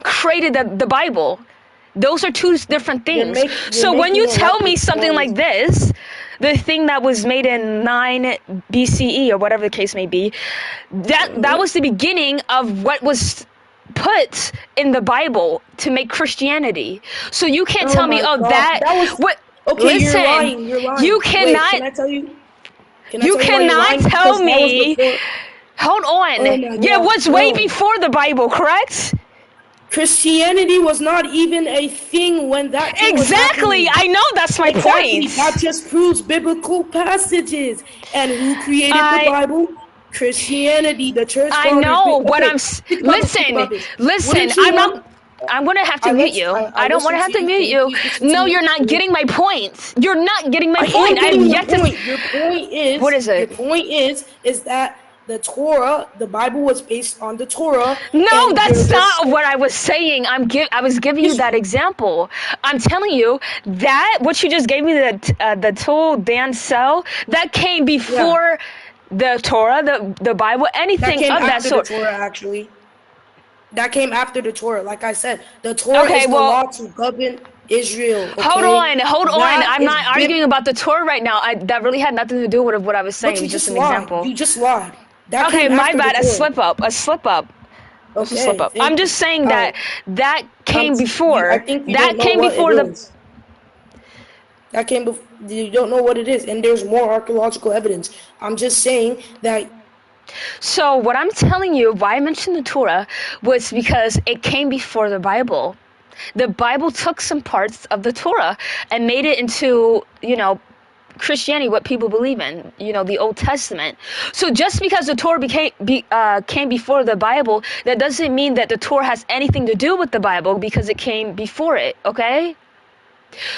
Speaker 2: created the Bible. Those are two different things.
Speaker 6: you're
Speaker 2: So when you
Speaker 6: making a
Speaker 2: tell
Speaker 6: lot
Speaker 2: me
Speaker 6: of
Speaker 2: something like this, the thing that was made in 9 BCE or whatever the case may be, that was the beginning of what was put in the Bible to make Christianity. So you can't
Speaker 6: Oh
Speaker 2: tell me,
Speaker 6: my
Speaker 2: oh,
Speaker 6: God,
Speaker 2: that
Speaker 6: was-
Speaker 2: what?
Speaker 6: Okay,
Speaker 2: Listen,
Speaker 6: you're lying. You're lying.
Speaker 2: you
Speaker 6: Wait,
Speaker 2: cannot.
Speaker 6: can I tell you? Can I
Speaker 2: You
Speaker 6: tell why you're
Speaker 2: cannot
Speaker 6: lying?
Speaker 2: tell
Speaker 6: Because that was
Speaker 2: me.
Speaker 6: before-
Speaker 2: Hold on.
Speaker 6: Oh my
Speaker 2: Yeah, it
Speaker 6: God,
Speaker 2: was way
Speaker 6: no.
Speaker 2: before the Bible, correct?
Speaker 6: Christianity was not even a thing when that thing was
Speaker 2: Exactly.
Speaker 6: happening.
Speaker 2: I know that's my
Speaker 6: Exactly.
Speaker 2: point.
Speaker 6: That just proves biblical passages. And who created
Speaker 2: I-
Speaker 6: the Bible? Christianity, the church.
Speaker 2: I
Speaker 6: fathers.
Speaker 2: know
Speaker 6: Okay,
Speaker 2: what I'm.
Speaker 6: think about this, think about this.
Speaker 2: Listen.
Speaker 6: Wouldn't you
Speaker 2: I'm
Speaker 6: want-
Speaker 2: not. I'm gonna have to
Speaker 6: I
Speaker 2: mute
Speaker 6: lis-
Speaker 2: you.
Speaker 6: I
Speaker 2: I don't want to have
Speaker 6: listen
Speaker 2: to
Speaker 6: to you.
Speaker 2: mute
Speaker 6: Can you
Speaker 2: you.
Speaker 6: please listen to
Speaker 2: No,
Speaker 6: me?
Speaker 2: you're not getting my point. You're not getting my
Speaker 6: I
Speaker 2: point.
Speaker 6: am
Speaker 2: I've
Speaker 6: getting
Speaker 2: yet
Speaker 6: your
Speaker 2: to.
Speaker 6: point. Your point is.
Speaker 2: What is it?
Speaker 6: Your point is that the Torah, the Bible was based on the Torah.
Speaker 2: No,
Speaker 6: and
Speaker 2: that's
Speaker 6: you're
Speaker 2: not
Speaker 6: just-
Speaker 2: what I was saying. I was giving you that example. I'm telling you that what you just gave me the tool Dan Cell that came before the Torah, the Bible,
Speaker 6: That
Speaker 2: anything
Speaker 6: came
Speaker 2: of that
Speaker 6: after
Speaker 2: sort.
Speaker 6: the Torah, actually. That came after the Torah. Like I said, the Torah
Speaker 2: Okay,
Speaker 6: is the
Speaker 2: well-
Speaker 6: law to govern Israel.
Speaker 2: Hold
Speaker 6: okay?
Speaker 2: on.
Speaker 6: That
Speaker 2: I'm
Speaker 6: is
Speaker 2: not arguing about the Torah right now. That really had nothing to do with what I was saying.
Speaker 6: But
Speaker 2: It
Speaker 6: you
Speaker 2: was just
Speaker 6: just
Speaker 2: an
Speaker 6: lied.
Speaker 2: example.
Speaker 6: You just lied. That
Speaker 2: Okay,
Speaker 6: came
Speaker 2: my
Speaker 6: after
Speaker 2: bad.
Speaker 6: the
Speaker 2: A
Speaker 6: Torah.
Speaker 2: slip up. A slip up.
Speaker 6: Okay,
Speaker 2: Slip up.
Speaker 6: thank
Speaker 2: I'm
Speaker 6: you.
Speaker 2: just saying
Speaker 6: All
Speaker 2: that
Speaker 6: right.
Speaker 2: came
Speaker 6: I
Speaker 2: before.
Speaker 6: think you
Speaker 2: That
Speaker 6: don't know
Speaker 2: came
Speaker 6: what
Speaker 2: before
Speaker 6: it
Speaker 2: the.
Speaker 6: is. That came before. You don't know what it is, and there's more archaeological evidence. I'm just saying that.
Speaker 2: So what I'm telling you, why I mentioned the Torah, was because it came before the Bible. The Bible took some parts of the Torah and made it into, Christianity, what people believe in, the Old Testament. So just because the Torah came before the Bible, that doesn't mean that the Torah has anything to do with the Bible because it came before it, okay?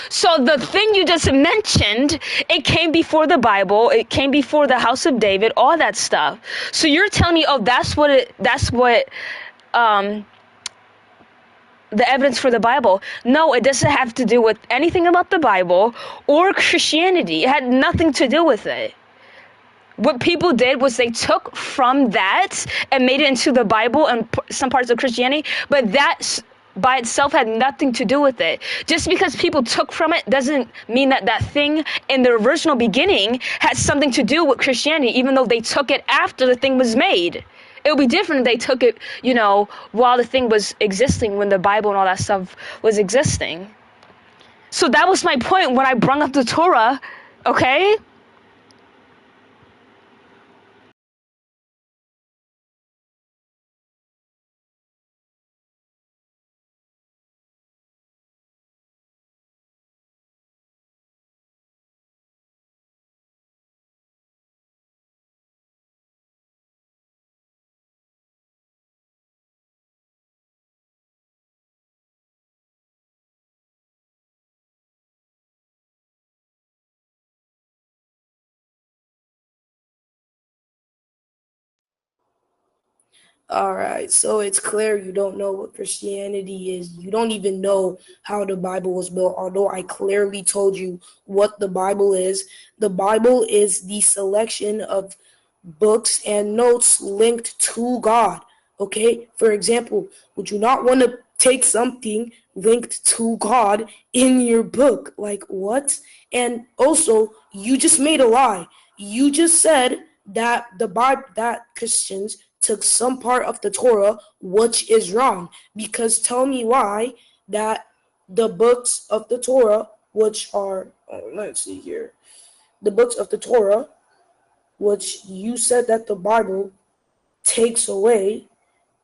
Speaker 2: So the thing you just mentioned, it came before the Bible, it came before the house of David, all that stuff. So you're telling me, oh, that's what the evidence for the Bible. No, it doesn't have to do with anything about the Bible or Christianity. It had nothing to do with it. What people did was they took from that and made it into the Bible and some parts of Christianity, but that by itself had nothing to do with it. Just because people took from it doesn't mean that that thing in the original beginning had something to do with Christianity, even though they took it after the thing was made. It would be different if they took it, while the thing was existing, when the Bible and all that stuff was existing. So that was my point when I brought up the Torah, okay?
Speaker 6: All right, so it's clear you don't know what Christianity is. You don't even know how the Bible was built, although I clearly told you what the Bible is. The Bible is the selection of books and notes linked to God. Okay, for example, would you not want to take something linked to God in your book? Like what? And also, you just made a lie. You just said that the Bible, that Christians took some part of the Torah, which is wrong. Because tell me why that the books of the Torah, which are, let's see here, the books of the Torah, which you said that the Bible takes away,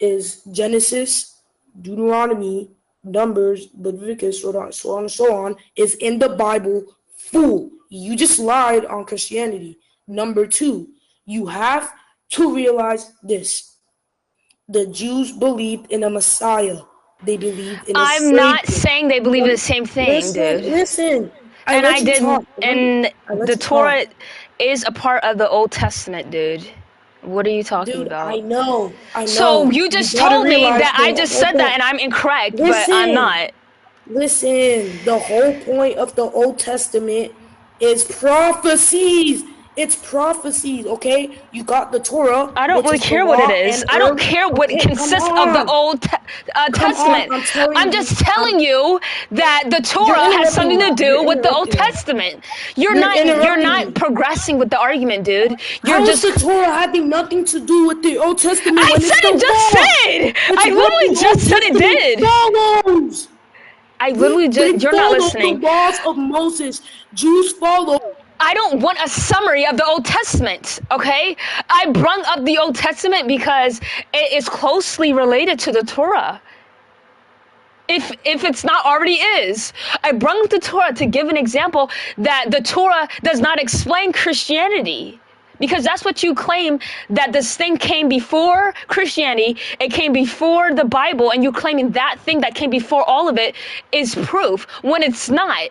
Speaker 6: is Genesis, Deuteronomy, Numbers, Leviticus, so on and so on, is in the Bible full. You just lied on Christianity. Number two, you have to realize this. The Jews believed in a Messiah. They believed in a
Speaker 2: I'm
Speaker 6: Savior.
Speaker 2: not saying they believe in the same thing, dude.
Speaker 6: Listen.
Speaker 2: And I didn't. And the Torah is a part of the Old Testament, dude. What are you talking about?
Speaker 6: I know.
Speaker 2: So you just told me that I just said that and I'm incorrect, but I'm not.
Speaker 6: Listen, the whole point of the Old Testament is prophecies. It's prophecies, okay? You got the Torah.
Speaker 2: I don't really care what it is. I don't care what consists of the Old Testament. I'm just telling you that the Torah has something to do with the Old Testament. You're not progressing with the argument, dude.
Speaker 6: How is the Torah having nothing to do with the Old Testament?
Speaker 2: I literally just said it did.
Speaker 6: Follows.
Speaker 2: I literally just, you're not listening.
Speaker 6: The laws of Moses, Jews follow.
Speaker 2: I don't want a summary of the Old Testament, okay? I brung up the Old Testament because it is closely related to the Torah. If it's not already is. I brung up the Torah to give an example that the Torah does not explain Christianity. Because that's what you claim, that this thing came before Christianity, it came before the Bible, and you claiming that thing that came before all of it is proof, when it's not.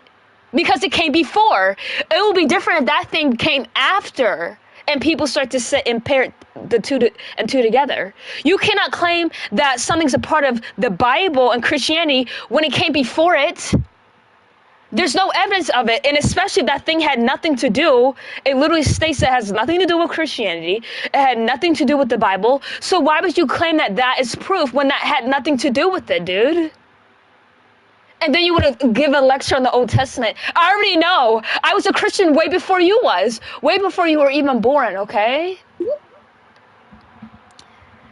Speaker 2: Because it came before. It will be different if that thing came after and people start to sit and pair the two together. You cannot claim that something's a part of the Bible and Christianity when it came before it. There's no evidence of it, and especially if that thing had nothing to do, it literally states that it has nothing to do with Christianity, it had nothing to do with the Bible, so why would you claim that that is proof when that had nothing to do with it, dude? And then you would give a lecture on the Old Testament. I already know. I was a Christian way before you was. Way before you were even born, okay?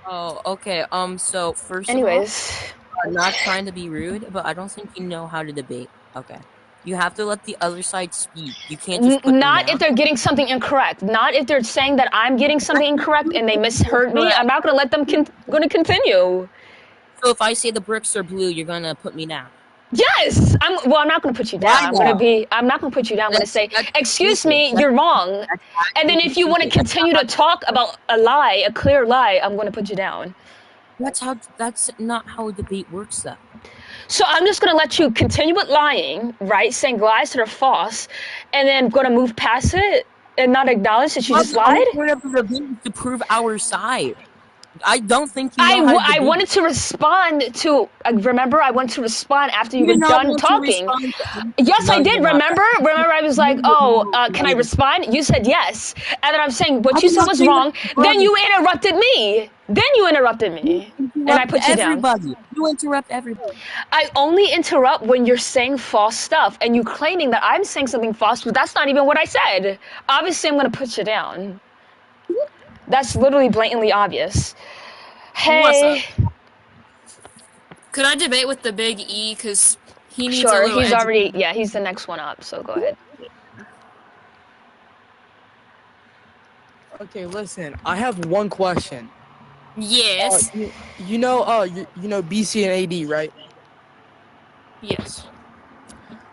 Speaker 5: Oh, okay. So first
Speaker 2: Anyways.
Speaker 5: of all, I'm not trying to be rude, but I don't think you know how to debate. Okay. You have to let the other side speak. You can't just put
Speaker 2: Not if they're getting something incorrect. Not if they're saying that I'm getting something incorrect and they misheard me. I'm not going to let them going to continue.
Speaker 5: So if I say the bricks are blue, you're going to put me down.
Speaker 2: Yes, I'm not going to put you down.
Speaker 5: Why now?
Speaker 2: I'm not going to put you down. I'm going to say,
Speaker 5: That's
Speaker 2: excuse me,
Speaker 5: stupid.
Speaker 2: you're wrong.
Speaker 5: That's
Speaker 2: And then if you want to
Speaker 5: stupid.
Speaker 2: continue to talk about a lie, a clear lie, I'm going to put you down.
Speaker 5: That's not how a debate works, though.
Speaker 2: So I'm just going to let you continue with lying, right? Saying lies that are false, and then going to move past it and not acknowledge that you just lied.
Speaker 5: Point of the debate to prove our side. I don't think you know how to
Speaker 2: I
Speaker 5: debate.
Speaker 2: wanted to respond to. Remember, I wanted to respond after you were
Speaker 5: did not
Speaker 2: done
Speaker 5: want to
Speaker 2: talking.
Speaker 5: respond to-
Speaker 2: Yes,
Speaker 5: No,
Speaker 2: I
Speaker 5: you
Speaker 2: did.
Speaker 5: did not.
Speaker 2: Remember, I was like, "Oh, can I respond?" You said yes, and then I'm saying what you
Speaker 5: did
Speaker 2: said
Speaker 5: not
Speaker 2: was
Speaker 5: say
Speaker 2: wrong.
Speaker 5: respond.
Speaker 2: Then you interrupted me. And I put you down.
Speaker 5: Everybody. You interrupt everybody.
Speaker 2: I only interrupt when you're saying false stuff and you claiming that I'm saying something false, but that's not even what I said. Obviously, I'm going to put you down. That's literally blatantly obvious. Hey,
Speaker 3: Could I debate with the big E? Because he needs a
Speaker 2: sure,
Speaker 3: little
Speaker 2: he's
Speaker 3: edge.
Speaker 2: already, yeah, he's the next one up, so go ahead.
Speaker 7: Okay, listen. I have one question.
Speaker 3: Yes.
Speaker 7: You know BC and AD, right?
Speaker 3: Yes.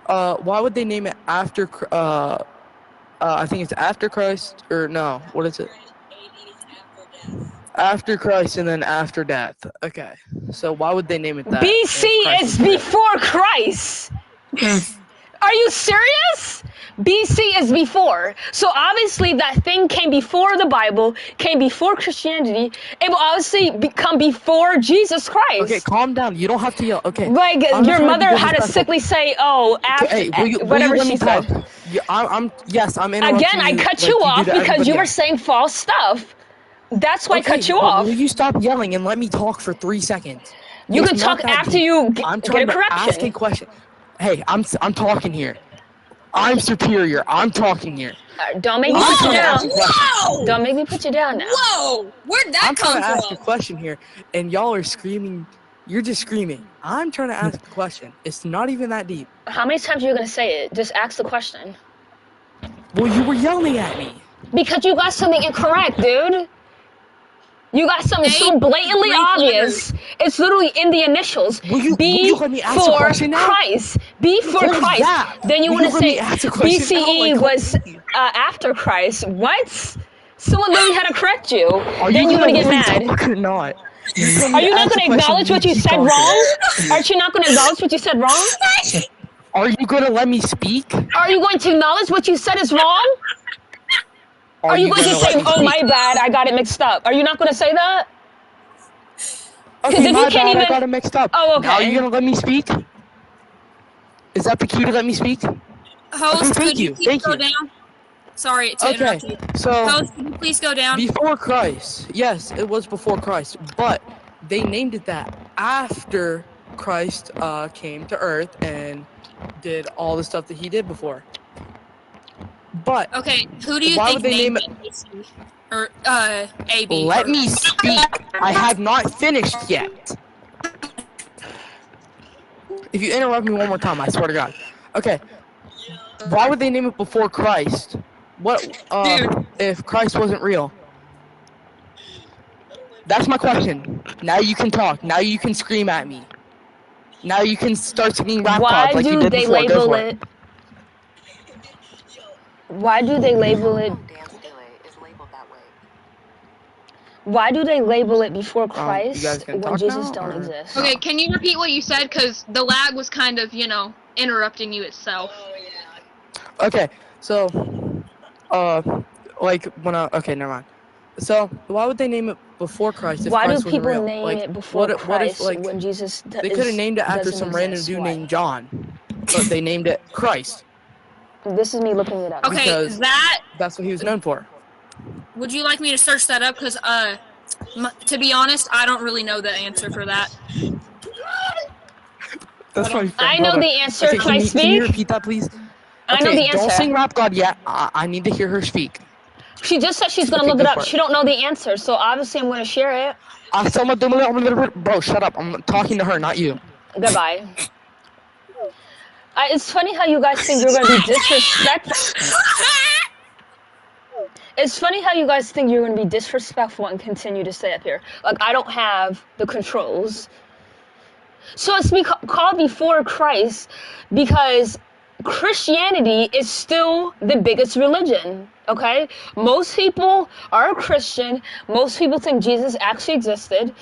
Speaker 7: Why would they name it after? I think it's after Christ, or no? What is it? After Christ and then after death. Okay, so why would they name it that?
Speaker 2: BC
Speaker 7: if Christ
Speaker 2: is
Speaker 7: was real?
Speaker 2: before Christ. Are you serious? BC is before. So obviously that thing came before the Bible, came before Christianity. It will obviously come before Jesus Christ.
Speaker 7: Okay, calm down. You don't have to yell. Okay.
Speaker 2: Like
Speaker 7: I'm not
Speaker 2: your
Speaker 7: trying to be
Speaker 2: mother had to
Speaker 7: disrespectful.
Speaker 2: sickly say, "Oh, after
Speaker 7: Hey, will you
Speaker 2: whatever
Speaker 7: let
Speaker 2: she
Speaker 7: me
Speaker 2: said."
Speaker 7: talk? Yeah, I'm interrupting
Speaker 2: Again, I cut you
Speaker 7: do
Speaker 2: off
Speaker 7: to
Speaker 2: because
Speaker 7: everybody
Speaker 2: you were
Speaker 7: else.
Speaker 2: saying false stuff. That's why I cut you
Speaker 7: but
Speaker 2: off.
Speaker 7: Will you stop yelling and let me talk for 3 seconds?
Speaker 2: You
Speaker 7: It's
Speaker 2: can
Speaker 7: not
Speaker 2: talk
Speaker 7: that
Speaker 2: after
Speaker 7: deep.
Speaker 2: you
Speaker 7: I'm
Speaker 2: get
Speaker 7: trying
Speaker 2: a
Speaker 7: to ask a
Speaker 2: correction.
Speaker 7: question. Hey, I'm talking here. I'm superior. I'm talking here.
Speaker 2: Don't make me
Speaker 7: I'm
Speaker 2: put you
Speaker 7: trying to
Speaker 2: down.
Speaker 7: ask a question.
Speaker 2: Don't make me put you down now.
Speaker 3: Whoa! Where'd that
Speaker 7: I'm trying
Speaker 3: come
Speaker 7: to ask a
Speaker 3: from?
Speaker 7: question here, and y'all are screaming. You're just screaming. I'm trying to ask a question. It's not even that deep.
Speaker 2: How many times are you gonna say it? Just ask the question.
Speaker 7: Well, you were yelling at me.
Speaker 2: Because you got something incorrect, dude. You got something so blatantly obvious. It's literally in the initials.
Speaker 7: Will you let me ask a
Speaker 2: for
Speaker 7: question now?
Speaker 2: Christ. B for
Speaker 7: What is
Speaker 2: Christ.
Speaker 7: that?
Speaker 2: Then you
Speaker 7: Will
Speaker 2: want to
Speaker 7: you let me
Speaker 2: say
Speaker 7: ask a question now?
Speaker 2: BCE
Speaker 7: Like,
Speaker 2: was
Speaker 7: please.
Speaker 2: after Christ. What? Someone literally had to correct you.
Speaker 7: Are
Speaker 2: Then you
Speaker 7: gonna
Speaker 2: want to get
Speaker 7: let me
Speaker 2: mad.
Speaker 7: talk or not?
Speaker 2: Are you not going to acknowledge what you said wrong? Aren't you not going to acknowledge what you said wrong?
Speaker 7: Are you gonna let me speak?
Speaker 2: Are you going to acknowledge what you said is wrong? Are you going to
Speaker 7: gonna
Speaker 2: say,
Speaker 7: let me
Speaker 2: "Oh,
Speaker 7: speak?
Speaker 2: my bad, I got it mixed up"? Are you not going to say that?
Speaker 7: Okay,
Speaker 2: if
Speaker 7: my
Speaker 2: you can't
Speaker 7: bad. I
Speaker 2: even-
Speaker 7: got it mixed up.
Speaker 2: Oh, okay.
Speaker 7: Now are you gonna let me speak? Is that the cue to let me speak?
Speaker 3: Host,
Speaker 7: thank
Speaker 3: could you
Speaker 7: you,
Speaker 3: please
Speaker 7: thank
Speaker 3: go
Speaker 7: you.
Speaker 3: down? Sorry to
Speaker 7: Okay,
Speaker 3: interrupt you.
Speaker 7: so
Speaker 3: Host, could you please go down?
Speaker 7: before Christ, yes, it was before Christ, but they named it that after Christ came to Earth and did all the stuff that he did before. But
Speaker 3: Okay, who do you
Speaker 7: why
Speaker 3: think
Speaker 7: would they
Speaker 3: named
Speaker 7: name
Speaker 3: it BC? Or AB?
Speaker 7: let me speak. I have not finished yet. If you interrupt me one more time, I swear to God. Okay. Why would they name it before Christ? What
Speaker 3: Dude.
Speaker 7: if Christ wasn't real? That's my question. Now you can talk. Now you can scream at me. Now you can start singing rap
Speaker 2: Why
Speaker 7: cards like you
Speaker 2: do
Speaker 7: did
Speaker 2: they
Speaker 7: before. Go
Speaker 2: label
Speaker 7: for
Speaker 2: it? Why do they label it? Why do they label it before
Speaker 7: you guys
Speaker 2: Christ
Speaker 7: gonna
Speaker 2: when
Speaker 7: talk
Speaker 2: Jesus
Speaker 7: now,
Speaker 2: don't
Speaker 7: or-
Speaker 2: exist?
Speaker 3: Okay, can you repeat what you said? Because the lag was kind of, interrupting you itself.
Speaker 7: Okay, so, like when okay, never mind. So why would they name it before Christ if
Speaker 2: Why do
Speaker 7: Christ wasn't
Speaker 2: people
Speaker 7: real?
Speaker 2: name
Speaker 7: Like,
Speaker 2: it before
Speaker 7: what if
Speaker 2: Christ
Speaker 7: like
Speaker 2: when Jesus
Speaker 7: they could have named it after
Speaker 2: doesn't
Speaker 7: some random
Speaker 2: exist?
Speaker 7: dude
Speaker 2: Why?
Speaker 7: named John, but they named it Christ.
Speaker 2: This is me looking it up.
Speaker 3: Okay,
Speaker 7: Because-
Speaker 3: that,
Speaker 7: That's what he was known for.
Speaker 3: would you like me to search that up? Because, to be honest, I don't really know the answer for that.
Speaker 7: That's my friend.
Speaker 2: I know
Speaker 7: Hold on.
Speaker 2: the answer.
Speaker 7: Okay,
Speaker 2: Can I
Speaker 7: Can you
Speaker 2: speak?
Speaker 7: repeat that, please?
Speaker 2: I know the
Speaker 7: Don't
Speaker 2: answer.
Speaker 7: sing Rap God yet. I need to hear her speak.
Speaker 2: She just said she's gonna
Speaker 7: Okay,
Speaker 2: look
Speaker 7: go
Speaker 2: it
Speaker 7: for
Speaker 2: up.
Speaker 7: it.
Speaker 2: She don't know the answer, so obviously I'm gonna share it.
Speaker 7: Bro, shut up. I'm talking to her, not you.
Speaker 2: Goodbye. It's funny how you guys think you're gonna be disrespectful. It's funny how you guys think you're gonna be disrespectful and continue to stay up here. Like I don't have the controls. So it's called before Christ because Christianity is still the biggest religion. Okay, most people are Christian. Most people think Jesus actually existed.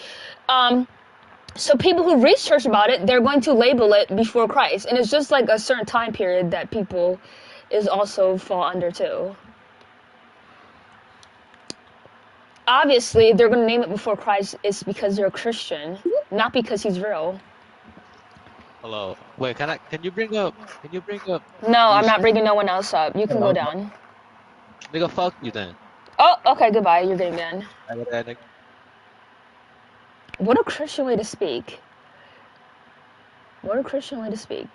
Speaker 2: So people who research about it, they're going to label it before Christ, and it's just like a certain time period that people is also fall under too. Obviously, they're going to name it before Christ is because they're a Christian, not because he's real.
Speaker 8: Hello. Wait, can you bring up?
Speaker 2: No, I'm not bringing no one else up. You can go down.
Speaker 8: Nigga, fuck you then.
Speaker 2: Oh, okay, goodbye. You're getting banned.
Speaker 8: Nigga.
Speaker 2: What a Christian way to speak. What a Christian way to speak.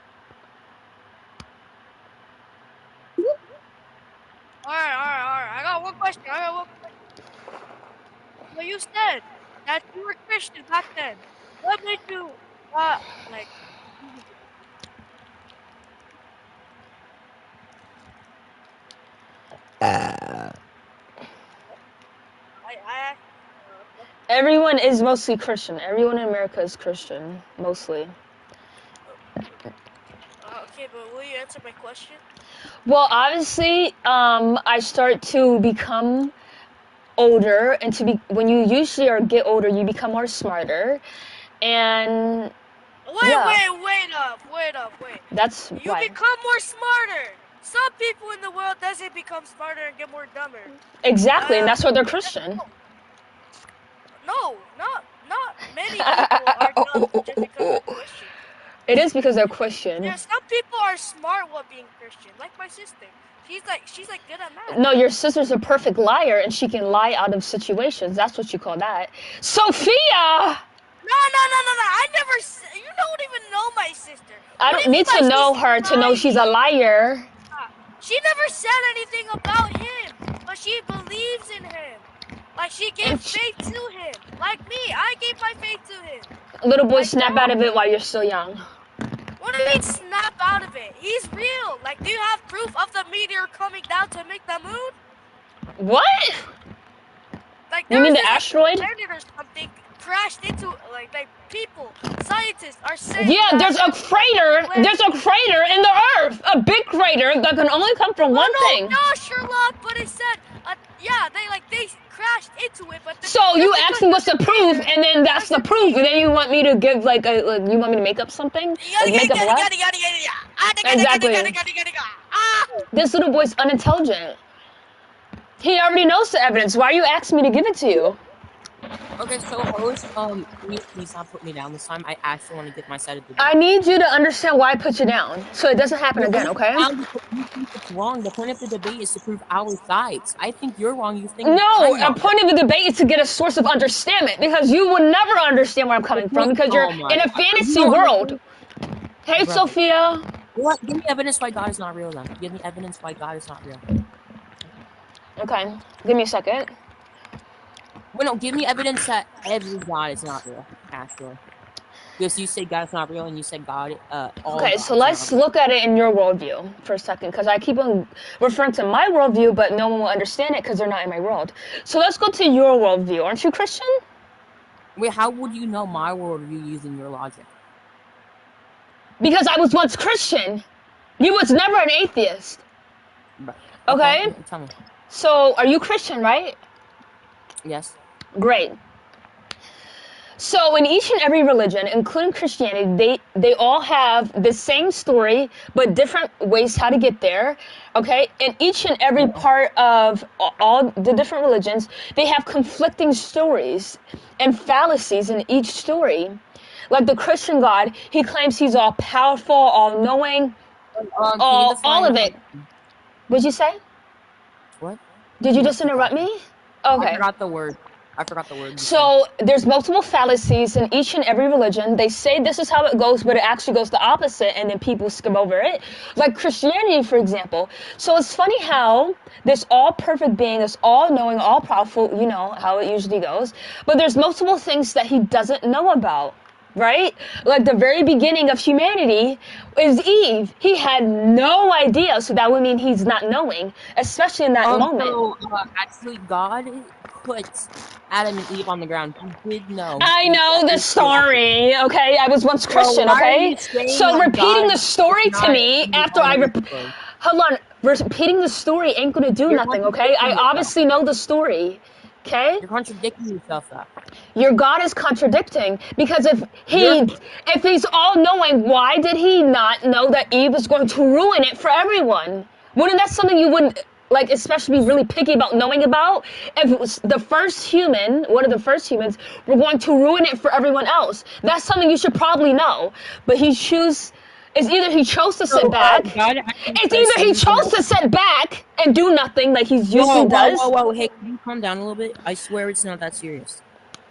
Speaker 9: Alright. I got one question. Well, you said that you were Christian back then. What made you, like... I
Speaker 2: Everyone is mostly Christian. Everyone in America is Christian, mostly.
Speaker 9: okay, but will you answer my question?
Speaker 2: Well, obviously, I start to become older, and when you usually get older, you become more smarter, and
Speaker 9: Wait up.
Speaker 2: that's
Speaker 9: You
Speaker 2: why.
Speaker 9: become more smarter. Some people in the world doesn't become smarter and get more dumber.
Speaker 2: Exactly, and that's why they're Christian.
Speaker 9: No, not many people are dumb just because they're Christian.
Speaker 2: It is because they're Christian.
Speaker 9: Yeah, some people are smart while being Christian, like my sister. She's like good at math.
Speaker 2: No, your sister's a perfect liar, and she can lie out of situations. That's what you call that. Sophia!
Speaker 9: No. I never. You don't even know my sister.
Speaker 2: I don't need to know her to know she's a liar.
Speaker 9: She never said anything about him, but she believes in him. Like she gave faith to him. Like me, I gave my faith to him.
Speaker 2: Little boy, snap out of it while you're still young.
Speaker 9: What do you mean snap out of it? He's real. Like, do you have proof of the meteor coming down to make the moon?
Speaker 2: What?
Speaker 9: Like,
Speaker 2: You mean the
Speaker 9: there's
Speaker 2: asteroid?
Speaker 9: Planet or something crashed into like people, scientists are saying.
Speaker 2: Yeah,
Speaker 9: that
Speaker 2: there's a crater. There's a crater in the Earth, a big crater that can only come from one thing.
Speaker 9: No, Sherlock, but it said, yeah, they crashed into it, but.
Speaker 2: So you asked me what's the proof, and then that's the proof, and then you want me to give like you want me to make up something? Like make up what? Exactly. This little boy's unintelligent. He already knows the evidence. Why are you asking me to give it to you?
Speaker 5: Okay, so host, can you please not put me down this time? I actually want to get my side of the
Speaker 2: I need you to understand why I put you down, so it doesn't happen again, okay?
Speaker 5: You think it's wrong. The point of the debate is to prove our sides. I think you're wrong. You think
Speaker 2: No,
Speaker 5: I'm
Speaker 2: a
Speaker 5: wrong.
Speaker 2: point of the debate is to get a source of understanding, because you will never understand where I'm coming from, because you're
Speaker 5: Oh my
Speaker 2: in a
Speaker 5: God.
Speaker 2: fantasy
Speaker 5: No.
Speaker 2: world. Hey,
Speaker 5: Bro.
Speaker 2: Sophia.
Speaker 5: What? Give me evidence why God is not real then. Give me evidence why God is not real.
Speaker 2: Okay, give me a second.
Speaker 5: Well, no, give me evidence that every God is not real, actually. Because you say God is not real and you said God, all
Speaker 2: Okay,
Speaker 5: gods
Speaker 2: so
Speaker 5: are
Speaker 2: let's
Speaker 5: not real.
Speaker 2: look at it in your worldview for a second, because I keep on referring to my worldview, but no one will understand it because they're not in my world. So let's go to your worldview. Aren't you Christian?
Speaker 5: Wait, how would you know my worldview using your logic?
Speaker 2: Because I was once Christian. You was never an atheist.
Speaker 5: But-
Speaker 2: Okay?
Speaker 5: Tell me.
Speaker 2: So are you Christian, right?
Speaker 5: Yes.
Speaker 2: Great. So in each and every religion, including Christianity, they all have the same story, but different ways how to get there. Okay? In each and every part of all the different religions, they have conflicting stories and fallacies in each story. Like the Christian God, he claims he's all powerful, all knowing,
Speaker 5: Can you
Speaker 2: all
Speaker 5: define-
Speaker 2: of it. What'd you say?
Speaker 5: What?
Speaker 2: Did you just interrupt me?
Speaker 5: I
Speaker 2: Okay.
Speaker 5: forgot the word. you said.
Speaker 2: So there's multiple fallacies in each and every religion. They say this is how it goes, but it actually goes the opposite, and then people skim over it. Like Christianity, for example. So it's funny how this all perfect being is all knowing, all powerful, you know how it usually goes. But there's multiple things that he doesn't know about. Right? Like the very beginning of humanity is Eve. He had no idea, so that would mean he's not knowing, especially in that moment.
Speaker 5: So, actually, God put Adam and Eve on the ground, he did know.
Speaker 2: I know the story, okay? I was once Christian, okay? So repeating the story to me after hold on, repeating the say ain't gonna do nothing, okay? I obviously know the story, okay?
Speaker 5: You're contradicting yourself, though.
Speaker 2: Your God is contradicting because if he's all knowing, why did he not know that Eve was going to ruin it for everyone? Wouldn't that something you wouldn't like, especially be really picky about knowing about? If it was the first human, one of the first humans, were going to ruin it for everyone else. That's something you should probably know. But it's either he chose to sit back. It's either he chose to sit back and do nothing like he usually does.
Speaker 5: Whoa, hey, can you calm down a little bit? I swear it's not that serious.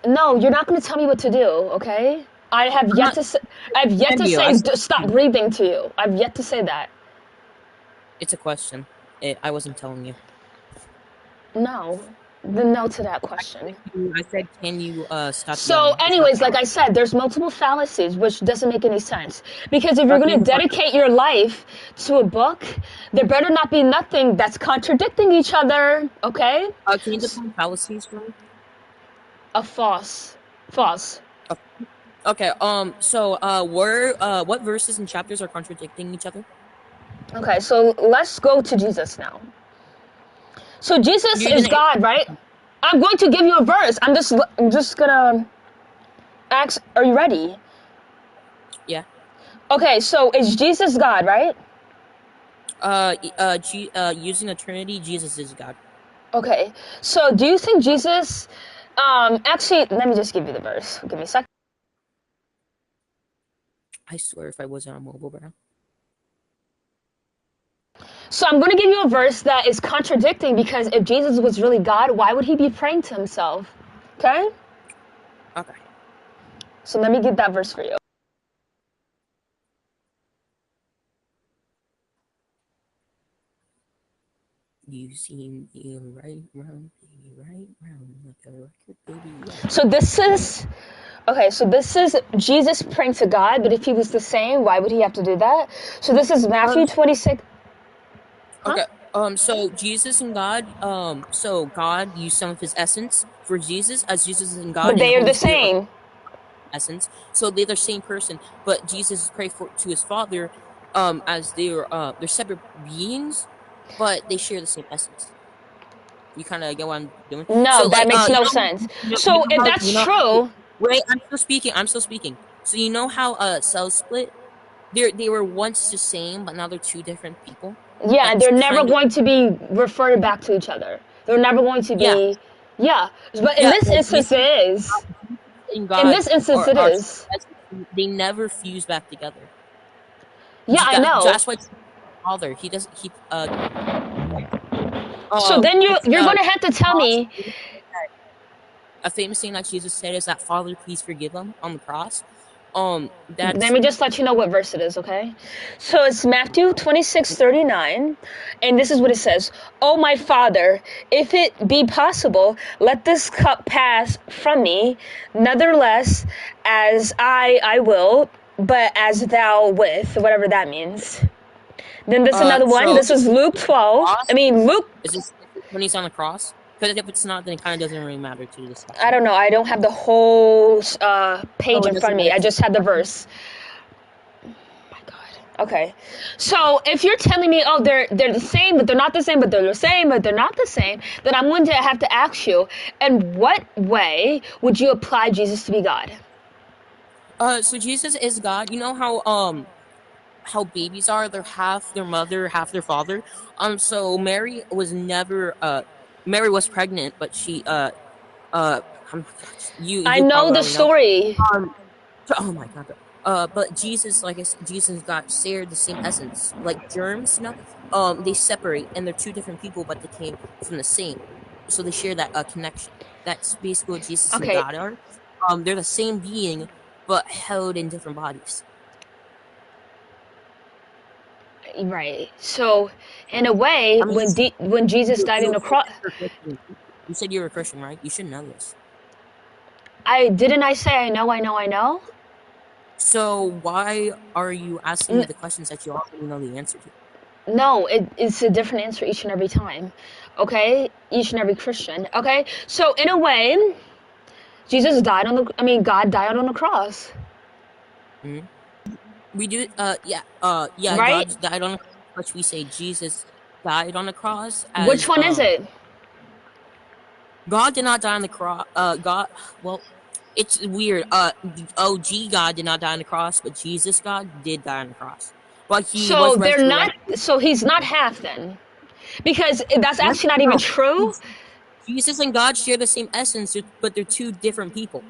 Speaker 2: No, you're not going to tell me what to do, okay? I have yet to say stop breathing to you. I've yet to say that.
Speaker 5: It's a question. I wasn't telling you.
Speaker 2: No. The no to that question.
Speaker 5: I said, can you stop?
Speaker 2: So anyways, like I said, there's multiple fallacies, which doesn't make any sense. Because if you're going to dedicate your life to a book, there better not be nothing that's contradicting each other, okay?
Speaker 5: Can you define fallacies for me?
Speaker 2: False.
Speaker 5: Okay, so, what verses and chapters are contradicting each other?
Speaker 2: Okay, so let's go to Jesus now. So Jesus is God, right? I'm going to give you a verse. I'm just gonna ask, are you ready?
Speaker 5: Yeah.
Speaker 2: Okay, so is Jesus God, right?
Speaker 5: Using the Trinity, Jesus is God.
Speaker 2: Okay, so do you think Jesus, actually, let me just give you the verse. Give me a second.
Speaker 5: I swear if I wasn't on mobile, bro.
Speaker 2: So I'm going to give you a verse that is contradicting, because if Jesus was really God, why would he be praying to himself? Okay?
Speaker 5: Okay.
Speaker 2: So let me get that verse for you.
Speaker 5: You seem right round like a record, baby.
Speaker 2: So this is Jesus praying to God, but if he was the same, why would he have to do that? So this is Matthew 26. Huh?
Speaker 5: Okay. So Jesus and God. So God used some of his essence for Jesus, as Jesus and God.
Speaker 2: But they are the same.
Speaker 5: Essence. So they're the same person. But Jesus prayed to his Father, as they're separate beings, but they share the same essence. You kind of get what I'm doing?
Speaker 2: No,
Speaker 5: so,
Speaker 2: that makes no sense. So if that's true,
Speaker 5: wait, I'm still speaking. So you know how cells split? They were once the same, but now they're two different people.
Speaker 2: Yeah, they're never going to be referred back to each other. They're never going to be. Yeah, but in this instance, it is. In this instance, it is.
Speaker 5: They never fuse back together.
Speaker 2: Yeah, I know.
Speaker 5: That's why Father, he doesn't keep.
Speaker 2: So then you're going to have to tell me.
Speaker 5: A famous thing that Jesus said is that, "Father, please forgive them," on the cross.
Speaker 2: Let me just let you know what verse it is, okay? So it's Matthew 26:39, and this is what it says. "Oh, my Father, if it be possible, let this cup pass from me. Nevertheless, as I will, but as thou with," whatever that means. Then there's another one.
Speaker 5: So
Speaker 2: this is Luke 12. Luke.
Speaker 5: Is this when he's on the cross? Because if it's not, then it kind of doesn't really matter to this.
Speaker 2: I don't know. I don't have the whole page in front of me. I just have the verse. Oh my God. Okay. So if you're telling me, oh, they're the same, but they're not the same, but they're the same, but they're not the same, then I'm going to have to ask you, in what way would you apply Jesus to be God?
Speaker 5: So Jesus is God. You know how babies are? They're half their mother, half their father. So Mary was never Mary was pregnant, but she I
Speaker 2: know the story.
Speaker 5: Oh my God. But Jesus, like I said, Jesus and God share the same essence. Like germs, you know, they separate and they're two different people, but they came from the same. So they share that connection. That's basically what Jesus and God are. They're the same being, but held in different bodies.
Speaker 2: Right. So, in a way, when Jesus died on the cross,
Speaker 5: you said you're a Christian, right? You should know this.
Speaker 2: Didn't I say I know?
Speaker 5: So why are you asking me the questions that you already know the answer to?
Speaker 2: No, it's a different answer each and every time. Okay? Each and every Christian. Okay? So in a way, God died on the cross.
Speaker 5: Mhm. We do, yeah,
Speaker 2: Right?
Speaker 5: God died on the cross, but we say Jesus died on the cross
Speaker 2: Which
Speaker 5: as,
Speaker 2: one is it?
Speaker 5: God did not die on the cross, well, it's weird, the OG God did not die on the cross, but Jesus God did die on the cross. But he
Speaker 2: So
Speaker 5: was
Speaker 2: they're not,
Speaker 5: resurrected.
Speaker 2: so he's not half then. Because that's
Speaker 5: What?
Speaker 2: actually not even
Speaker 5: No.
Speaker 2: true.
Speaker 5: Jesus and God share the same essence, but they're two different people.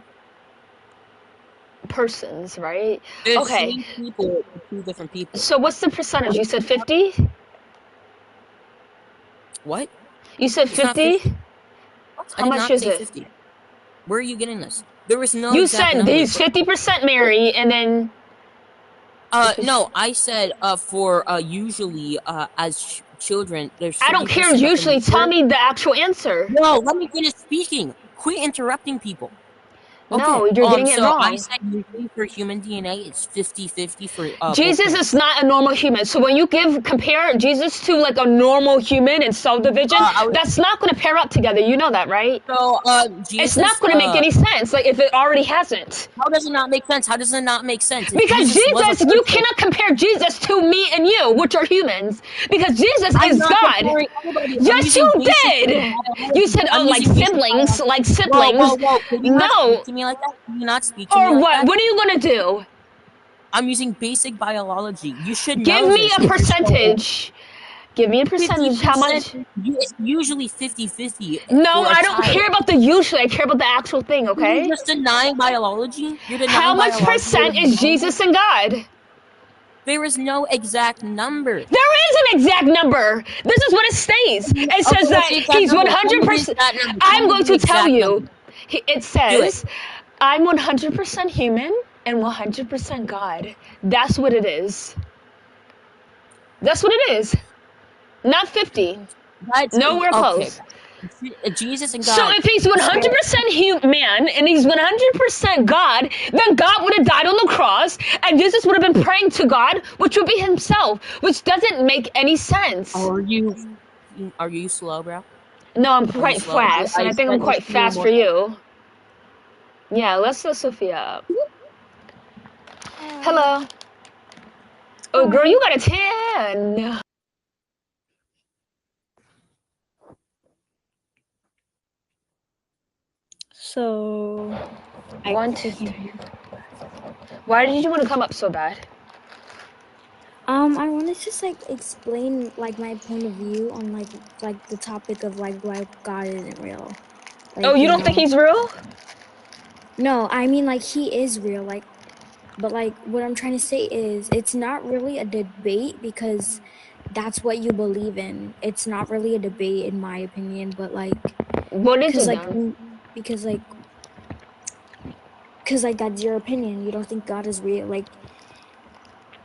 Speaker 2: Persons, right?
Speaker 5: They're the
Speaker 2: Okay.
Speaker 5: same people, but two different people.
Speaker 2: So what's the percentage? You said 50?
Speaker 5: What?
Speaker 2: You said
Speaker 5: It's not
Speaker 2: 50?
Speaker 5: 50. I
Speaker 2: How
Speaker 5: did
Speaker 2: much
Speaker 5: not
Speaker 2: is
Speaker 5: say
Speaker 2: it?
Speaker 5: 50. Where are you getting this? There was no
Speaker 2: You
Speaker 5: exact
Speaker 2: said
Speaker 5: number.
Speaker 2: he's 50% Mary, and then
Speaker 5: No, I said for usually as children, there's
Speaker 2: I don't
Speaker 5: 50%
Speaker 2: care.
Speaker 5: of the
Speaker 2: Usually, tell
Speaker 5: mother.
Speaker 2: me the actual answer.
Speaker 5: No, let me finish speaking. Quit interrupting people. Okay.
Speaker 2: No, you're getting it
Speaker 5: So I
Speaker 2: wrong.
Speaker 5: said usually for human DNA, it's 50-50 for both
Speaker 2: Jesus is
Speaker 5: parents.
Speaker 2: not a normal human. So when you compare Jesus to like a normal human in cell division, that's not going to pair up together. You know that, right?
Speaker 5: So
Speaker 2: It's
Speaker 5: Jesus.
Speaker 2: not going to make any sense. Like if it already hasn't.
Speaker 5: How does it not make sense? How does it not make sense? If
Speaker 2: Because
Speaker 5: Jesus was a
Speaker 2: Jesus, you
Speaker 5: person,
Speaker 2: cannot compare Jesus to me and you, which are humans. Because Jesus
Speaker 5: I'm
Speaker 2: is
Speaker 5: not
Speaker 2: God.
Speaker 5: comparing anybody. I'm
Speaker 2: Yes,
Speaker 5: using
Speaker 2: you
Speaker 5: basic
Speaker 2: did. You
Speaker 5: biology.
Speaker 2: said, oh,
Speaker 5: I'm
Speaker 2: like
Speaker 5: using basic
Speaker 2: siblings,
Speaker 5: biology.
Speaker 2: like
Speaker 5: Whoa,
Speaker 2: siblings.
Speaker 5: whoa, whoa! Can you not speak
Speaker 2: No.
Speaker 5: to me like that? Can you not speak to me
Speaker 2: Or
Speaker 5: like
Speaker 2: what?
Speaker 5: that?
Speaker 2: What are you going to do?
Speaker 5: I'm using basic biology. You should
Speaker 2: Give
Speaker 5: know
Speaker 2: me
Speaker 5: this
Speaker 2: a
Speaker 5: if you're so old.
Speaker 2: percentage. Give me a percentage. How
Speaker 5: 50%.
Speaker 2: much?
Speaker 5: It's usually 50-50
Speaker 2: No,
Speaker 5: for a
Speaker 2: I don't
Speaker 5: child.
Speaker 2: care about the usually. I care about the actual thing,
Speaker 5: You're
Speaker 2: okay?
Speaker 5: just denying biology? You're
Speaker 2: How
Speaker 5: denying
Speaker 2: much
Speaker 5: biology?
Speaker 2: percent is Jesus and God?
Speaker 5: There is no exact number.
Speaker 2: There is an exact number. This is what it states. It
Speaker 5: Okay,
Speaker 2: says
Speaker 5: what's
Speaker 2: that
Speaker 5: the exact
Speaker 2: he's
Speaker 5: number? Tell me the
Speaker 2: 100%.
Speaker 5: exact number.
Speaker 2: I'm
Speaker 5: Tell
Speaker 2: going
Speaker 5: me the
Speaker 2: to tell
Speaker 5: exact
Speaker 2: you.
Speaker 5: number.
Speaker 2: It
Speaker 5: Do it.
Speaker 2: says, I'm 100% human and 100% God. That's what it is. That's what it is. Not 50.
Speaker 5: That's
Speaker 2: Nowhere
Speaker 5: okay.
Speaker 2: close.
Speaker 5: Jesus and
Speaker 2: So
Speaker 5: God.
Speaker 2: if he's 100% man and he's 100% God, then God would have died on the cross and Jesus would have been praying to God, which would be himself, which doesn't make any sense.
Speaker 5: Are you slow, bro?
Speaker 2: No, I'm
Speaker 5: Are you
Speaker 2: quite
Speaker 5: slow?
Speaker 2: fast, and
Speaker 5: I
Speaker 2: I think I'm
Speaker 5: said
Speaker 2: quite
Speaker 5: just a little
Speaker 2: fast
Speaker 5: more.
Speaker 2: for you. Yeah, let's look Sophia up. Hello. Oh, girl, you got a 10.
Speaker 10: So,
Speaker 2: 1, 2, 3. Why did you want to come up so bad?
Speaker 10: I want to just like explain like my point of view on like the topic of like why God isn't real. Like,
Speaker 2: Oh, you don't think he's real?
Speaker 10: No, I mean like he is real. Like, but like what I'm trying to say is it's not really a debate because that's what you believe in. It's not really a debate in my opinion, but like
Speaker 2: What is it
Speaker 10: like
Speaker 2: then?
Speaker 10: because like that's your opinion. You don't think God is real. Like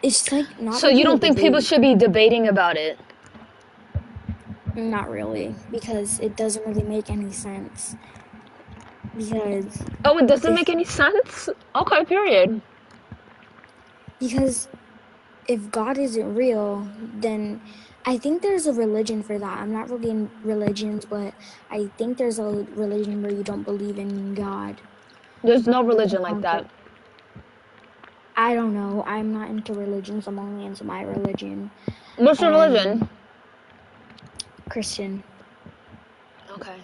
Speaker 10: it's like not
Speaker 2: So
Speaker 10: really
Speaker 2: you don't
Speaker 10: a
Speaker 2: think people
Speaker 10: debate.
Speaker 2: should be debating about it?
Speaker 10: Not really, because it doesn't really make any sense. Because
Speaker 2: Oh, it doesn't make any sense? Okay, period.
Speaker 10: Because if God isn't real, then I think there's a religion for that. I'm not really in religions, but I think there's a religion where you don't believe in God.
Speaker 2: There's no religion like that.
Speaker 10: I don't know. I'm not into religions. I'm only into my religion.
Speaker 2: What's your religion?
Speaker 10: Christian.
Speaker 2: Okay.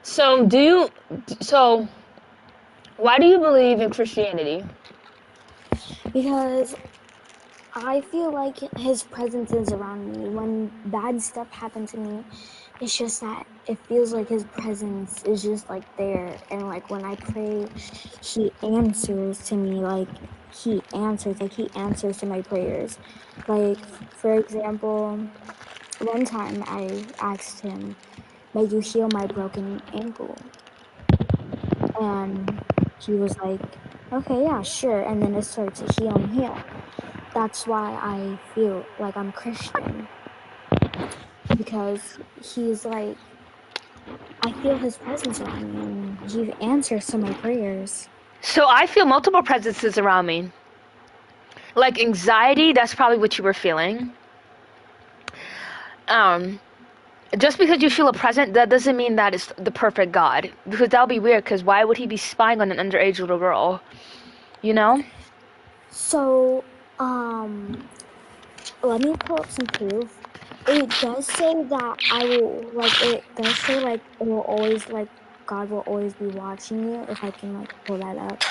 Speaker 2: So why do you believe in Christianity?
Speaker 10: Because I feel like his presence is around me. When bad stuff happens to me, it's just that it feels like his presence is just like there. And like when I pray, he answers to me. Like he answers to my prayers. Like for example, one time I asked him, "May you heal my broken ankle?" And he was like, "Okay, yeah, sure." And then it started to heal and heal. That's why I feel like I'm Christian, because he's like, I feel his presence around me and he answers to my prayers.
Speaker 2: So I feel multiple presences around me. Like anxiety, that's probably what you were feeling. just because you feel a presence, that doesn't mean that it's the perfect God. Because that would be weird, because why would he be spying on an underage little girl? You know?
Speaker 10: So, let me pull up some proof. It does say that it does say, like, it will always, like, God will always be watching you, if I can, like, pull that up.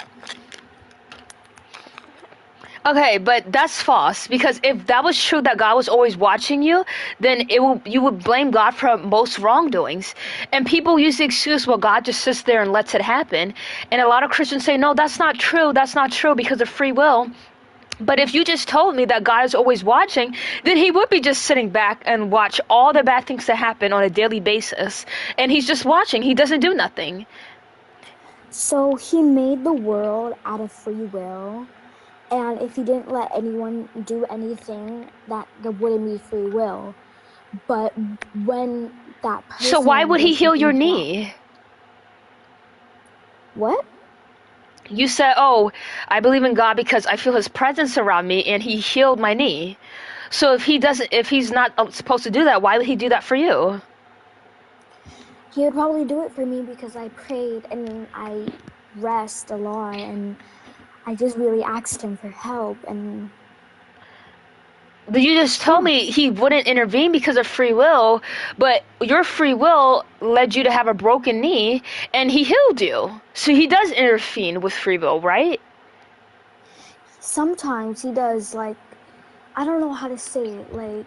Speaker 2: Okay, but that's false, because if that was true that God was always watching you, then you would blame God for most wrongdoings. And people use the excuse, well, God just sits there and lets it happen. And a lot of Christians say, no, that's not true because of free will. But if you just told me that God is always watching, then he would be just sitting back and watch all the bad things that happen on a daily basis. And he's just watching. He doesn't do nothing.
Speaker 10: So he made the world out of free will. And if he didn't let anyone do anything, that there wouldn't be free will. But when that person...
Speaker 2: So why would he heal your knee?
Speaker 10: What?
Speaker 2: You said, oh, I believe in God because I feel his presence around me and he healed my knee. So if he's not supposed to do that, why would he do that for you?
Speaker 10: He would probably do it for me because I prayed and I rest a lot and I just really asked him for help. And
Speaker 2: you just told me he wouldn't intervene because of free will, but your free will led you to have a broken knee and he healed you. So he does intervene with free will, right?
Speaker 10: Sometimes he does, like, I don't know how to say it, like,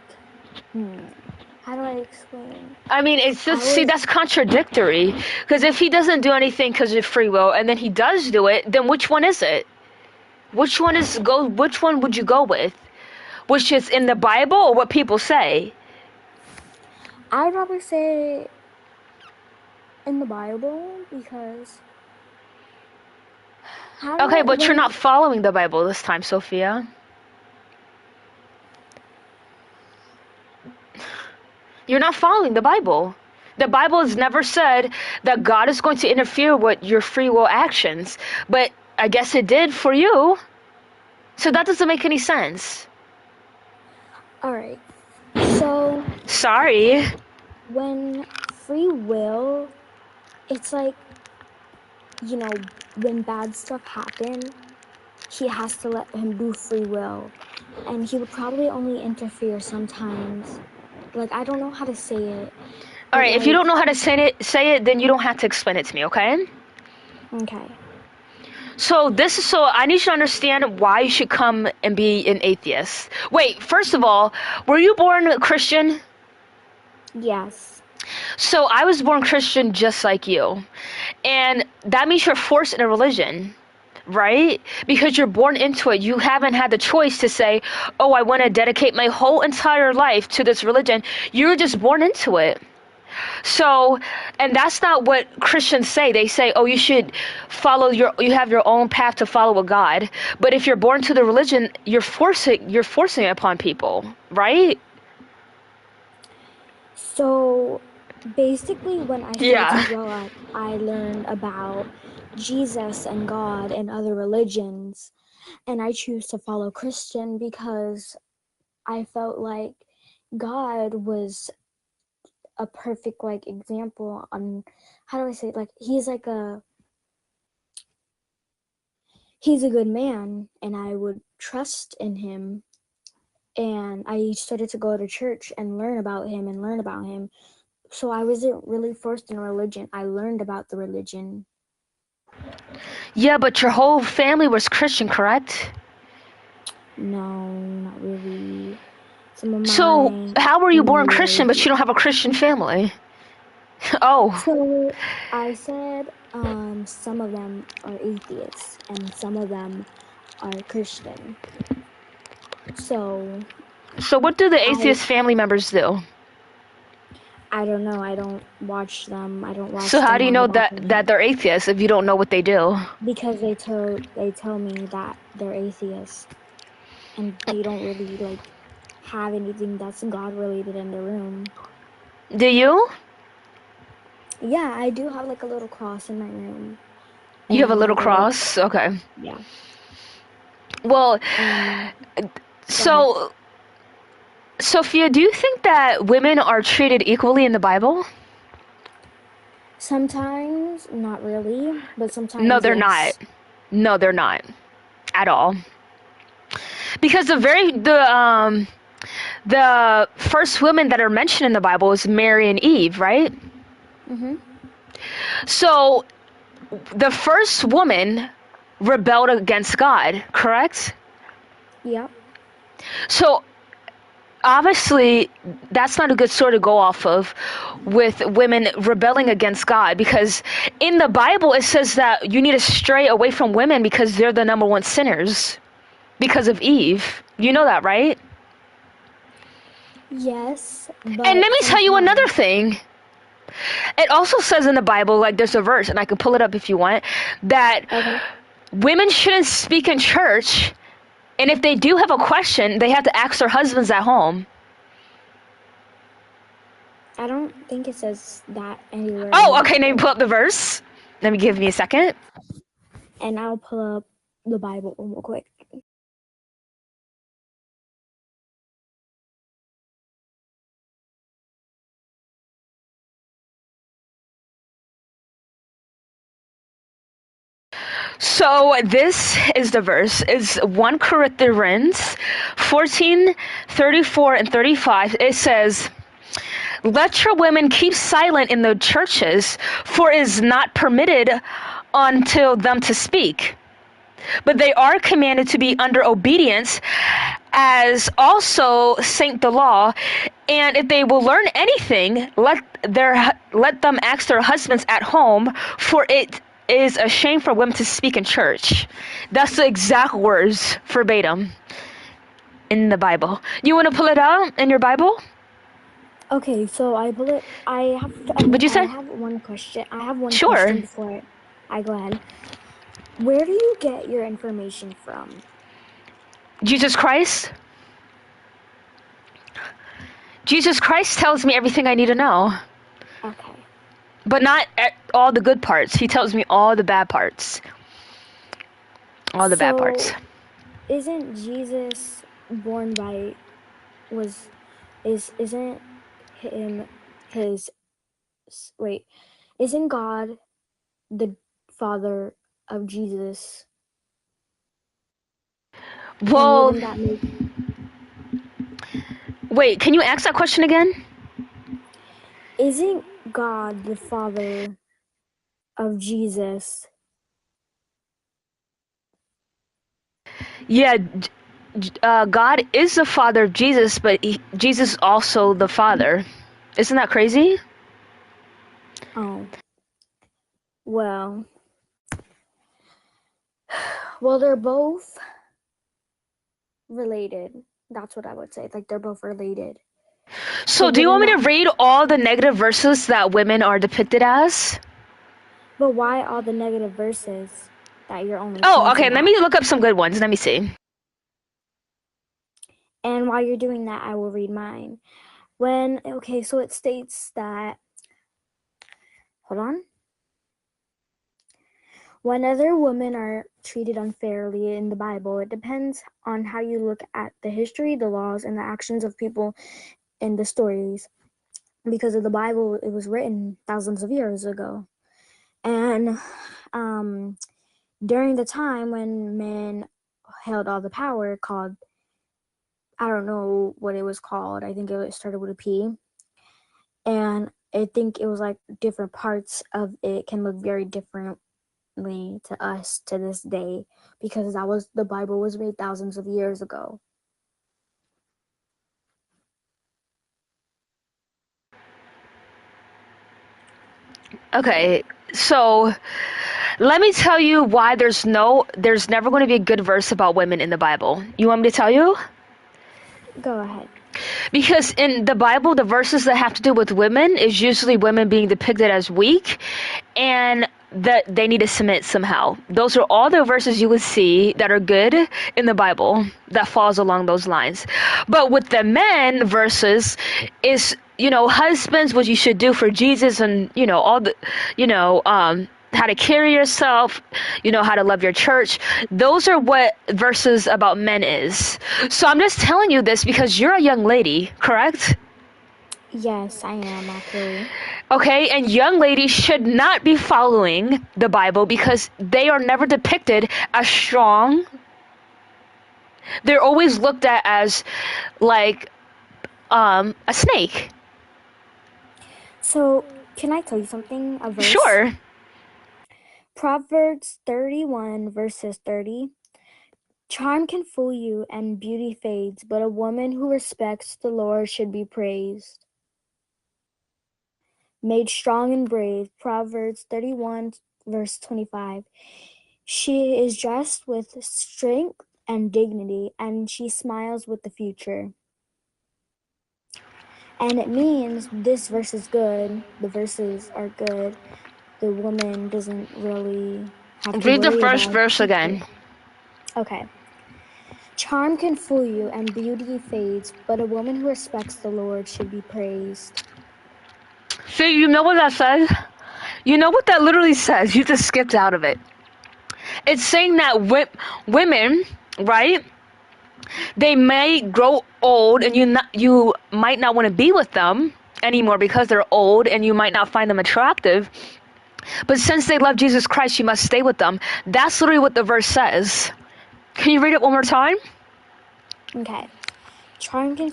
Speaker 10: how do I explain?
Speaker 2: I mean, it's just, see, that's contradictory. Because if he doesn't do anything because of free will and then he does do it, then which one is it? Which one would you go with? Which is in the Bible or what people say?
Speaker 10: I'd probably say in the Bible because...
Speaker 2: Okay, but you're not following the Bible this time, Sophia. You're not following the Bible. The Bible has never said that God is going to interfere with your free will actions, but I guess it did for you. So that doesn't make any sense.
Speaker 10: Alright, so...
Speaker 2: Sorry.
Speaker 10: When free will, it's like, you know, when bad stuff happens, he has to let him do free will. And he would probably only interfere sometimes. Like, I don't know how to say it.
Speaker 2: Alright, like, if you don't know how to say it, then you don't have to explain it to me, okay?
Speaker 10: Okay.
Speaker 2: So I need you to understand why you should come and be an atheist. Wait, first of all, were you born a Christian?
Speaker 10: Yes.
Speaker 2: So I was born Christian just like you. And that means you're forced in a religion, right? Because you're born into it. You haven't had the choice to say, oh, I want to dedicate my whole entire life to this religion. You're just born into it. So, and that's not what Christians say. They say, oh, you should you have your own path to follow a God. But if you're born to the religion, you're forcing it upon people, right?
Speaker 10: So, basically, when I started to grow up, I learned about Jesus and God and other religions. And I choose to follow Christian because I felt like God was a perfect, like, example on, how do I say it? Like, he's a good man and I would trust in him. And I started to go to church and learn about him. So I wasn't really forced in a religion. I learned about the religion.
Speaker 2: Yeah, but your whole family was Christian, correct?
Speaker 10: No, not really.
Speaker 2: So how were you born Christian, but you don't have a Christian family? Oh.
Speaker 10: So I said some of them are atheists and some of them are Christian. So
Speaker 2: what do the atheist family members do?
Speaker 10: I don't know. I don't watch them. I don't watch.
Speaker 2: So how do you know that they're atheists if you don't know what they do?
Speaker 10: Because they tell me that they're atheists, and they don't really like have anything that's God related in their room.
Speaker 2: Do you?
Speaker 10: Yeah, I do have like a little cross in my room.
Speaker 2: You have a little cross? Okay.
Speaker 10: Yeah.
Speaker 2: Well, so Sophia, do you think that women are treated equally in the Bible?
Speaker 10: Sometimes, not really, but sometimes
Speaker 2: No, they're not.
Speaker 10: yes.
Speaker 2: No, they're not at all. Because the first women that are mentioned in the Bible is Mary and Eve, right?
Speaker 10: Mhm.
Speaker 2: So the first woman rebelled against God, correct?
Speaker 10: Yep.
Speaker 2: So obviously that's not a good sword to go off of with women rebelling against God, because in the Bible it says that you need to stray away from women because they're the number one sinners because of Eve. You know that, right?
Speaker 10: Yes,
Speaker 2: And
Speaker 10: but
Speaker 2: let me tell you another
Speaker 10: sometimes.
Speaker 2: thing. It also says in the Bible, like there's a verse, and I can pull it up if you want, that
Speaker 10: Okay.
Speaker 2: women shouldn't speak in church, and if they do have a question, they have to ask their husbands at home.
Speaker 10: I don't think it says that anywhere in the
Speaker 2: Oh, okay, let me
Speaker 10: Bible.
Speaker 2: pull up the verse. Let me give me a second.
Speaker 10: And I'll pull up the Bible real quick.
Speaker 2: So this is the verse. It's 1 Corinthians 14, 34 and 35. It says, "Let your women keep silent in the churches, for it is not permitted until them to speak. But they are commanded to be under obedience, as also saint the law. And if they will learn anything, let them ask their husbands at home, for it is a shame for women to speak in church." That's the exact words verbatim in the Bible. You want to pull it out in your Bible?
Speaker 10: Okay, so I pull it.
Speaker 2: What'd you
Speaker 10: I
Speaker 2: say?
Speaker 10: have one question. I have one
Speaker 2: Sure.
Speaker 10: question before I go ahead. Where do you get your information from?
Speaker 2: Jesus Christ? Jesus Christ tells me everything I need to know.
Speaker 10: Okay.
Speaker 2: But not all the good parts. He tells me all the bad parts. All the bad parts.
Speaker 10: So, isn't Jesus born by isn't him his wait, isn't God the father of Jesus? And
Speaker 2: Well,
Speaker 10: wouldn't that make
Speaker 2: wait, can you ask that question again?
Speaker 10: isn't God the father of Jesus?
Speaker 2: Yeah, God is the father of Jesus, but Jesus is also the father. Isn't that crazy?
Speaker 10: Oh, well, they're both related. That's what I would say. Like they're both related. So
Speaker 2: So do you want
Speaker 10: wouldn't
Speaker 2: me to
Speaker 10: that?
Speaker 2: read all the negative verses that women are depicted as?
Speaker 10: But why all the negative verses that you're only
Speaker 2: Oh, okay,
Speaker 10: pointing
Speaker 2: let
Speaker 10: out?
Speaker 2: me look up some good ones. Let me see.
Speaker 10: And while you're doing that, I will read mine. So it states that, hold on. When other women are treated unfairly in the Bible, it depends on how you look at the history, the laws, and the actions of people in the stories. Because of the Bible, it was written thousands of years ago. And during the time when men held all the power, called, I don't know what it was called. I think it started with a P. And I think it was like different parts of it can look very differently to us to this day, because the Bible was made thousands of years ago.
Speaker 2: Okay, so let me tell you why there's never going to be a good verse about women in the Bible. You want me to tell you?
Speaker 10: Go ahead.
Speaker 2: Because in the Bible, the verses that have to do with women is usually women being depicted as weak and that they need to submit somehow. Those are all the verses you would see that are good in the Bible that falls along those lines. But with the men verses is, husbands, what you should do for Jesus, and, all the, how to carry yourself, you know, how to love your church. Those are what verses about men is. So I'm just telling you this because you're a young lady, correct?
Speaker 10: Yes, I am actually.
Speaker 2: Okay, and young ladies should not be following the Bible because they are never depicted as strong. They're always looked at as like a snake.
Speaker 10: So, can I tell you something? A verse?
Speaker 2: Sure.
Speaker 10: Proverbs 31 verses 30. Charm can fool you and beauty fades, but a woman who respects the Lord should be praised. Made strong and brave. Proverbs 31 verse 25. She is dressed with strength and dignity, and she smiles with the future. And it means this verse is good. The verses are good. The woman doesn't really have to
Speaker 2: Read the
Speaker 10: worry
Speaker 2: first
Speaker 10: about
Speaker 2: verse
Speaker 10: the
Speaker 2: again.
Speaker 10: future. Okay. Charm can fool you and beauty fades, but a woman who respects the Lord should be praised.
Speaker 2: See, you know what that says? You know what that literally says? You just skipped out of it. It's saying that women, right? They may grow old, and you might not want to be with them anymore because they're old, and you might not find them attractive. But since they love Jesus Christ, you must stay with them. That's literally what the verse says. Can you read it one more time?
Speaker 10: Okay. Charm can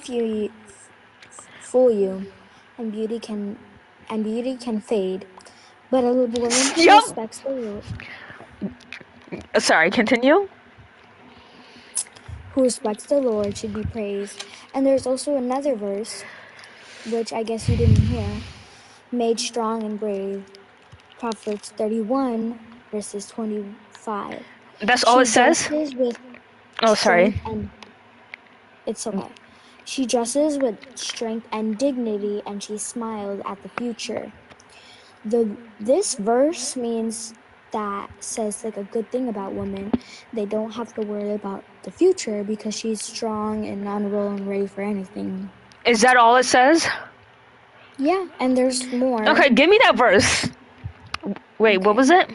Speaker 10: fool you, and beauty can fade, but a woman who
Speaker 2: Yup.
Speaker 10: respects the Lord,
Speaker 2: Sorry, continue.
Speaker 10: should be praised. And there's also another verse, which I guess you didn't hear. Made strong and brave. Proverbs 31 verses 25.
Speaker 2: That's all
Speaker 10: She
Speaker 2: it says?
Speaker 10: dresses with
Speaker 2: Oh, sorry.
Speaker 10: strength and it's okay. She dresses with strength and dignity, and she smiles at the future. This verse means that says like a good thing about women. They don't have to worry about the future because she's strong and unwilling and ready for anything.
Speaker 2: Is that all it says?
Speaker 10: Yeah, and there's more.
Speaker 2: Okay, give me that verse. Wait, what was it?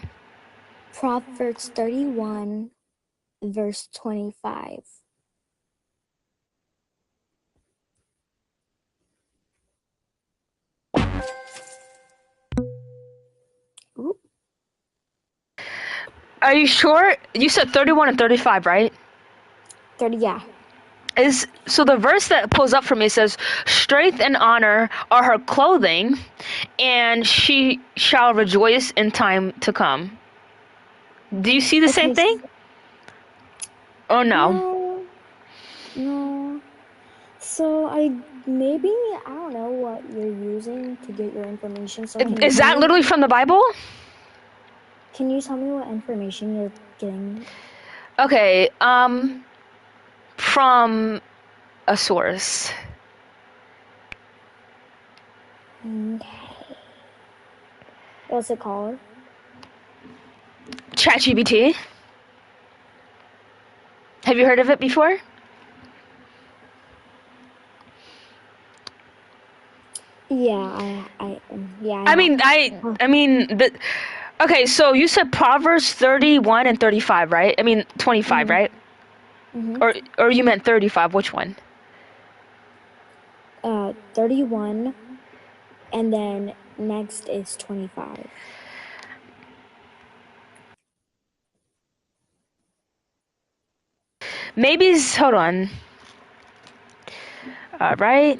Speaker 10: Proverbs 31 verse 25. Ooh.
Speaker 2: Are you sure? You said 31 and 35, right?
Speaker 10: 30, yeah.
Speaker 2: So the verse that pulls up for me says, strength and honor are her clothing, and she shall rejoice in time to come. Do you see the same thing? Oh, no.
Speaker 10: No. So I don't know what you're using to get your information. So
Speaker 2: Is that literally from the Bible?
Speaker 10: Can you tell me what information you're getting?
Speaker 2: Okay, from a source.
Speaker 10: Okay. What's it called?
Speaker 2: ChatGPT. Have you heard of it before?
Speaker 10: Yeah,
Speaker 2: Okay, so you said Proverbs 31 and 35, right? 25, right?
Speaker 10: Mm-hmm.
Speaker 2: Or you meant 35, which one?
Speaker 10: 31, and then next is 25.
Speaker 2: Hold on. All right.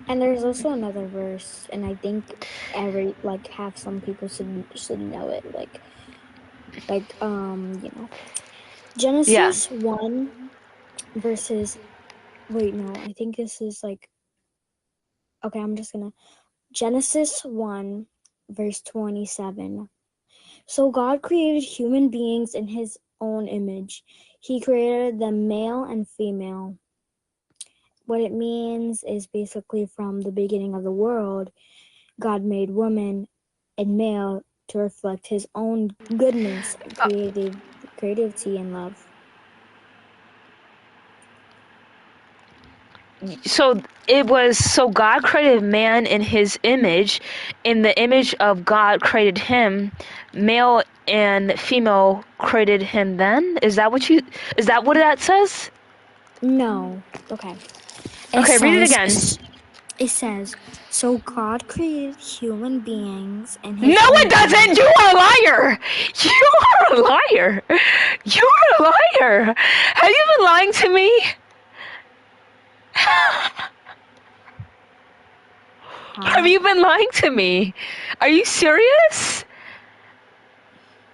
Speaker 10: And there's also another verse, and I think half some people should know it. Genesis 1 verses. Wait, no, I think this is okay, Genesis 1 verse 27. So God created human beings in his own image. He created them male and female. What it means is basically from the beginning of the world, God made woman and male to reflect his own goodness, creativity, and love.
Speaker 2: So God created man in his image. In the image of God created him, male and female created him then? Is that what that says?
Speaker 10: No. Okay.
Speaker 2: Okay, read it again.
Speaker 10: It says, so God created human beings and his
Speaker 2: No,
Speaker 10: own
Speaker 2: it doesn't!
Speaker 10: image.
Speaker 2: You are a liar! You are a liar! You are a liar! Have you been lying to me? Have you been lying to me? Are you serious?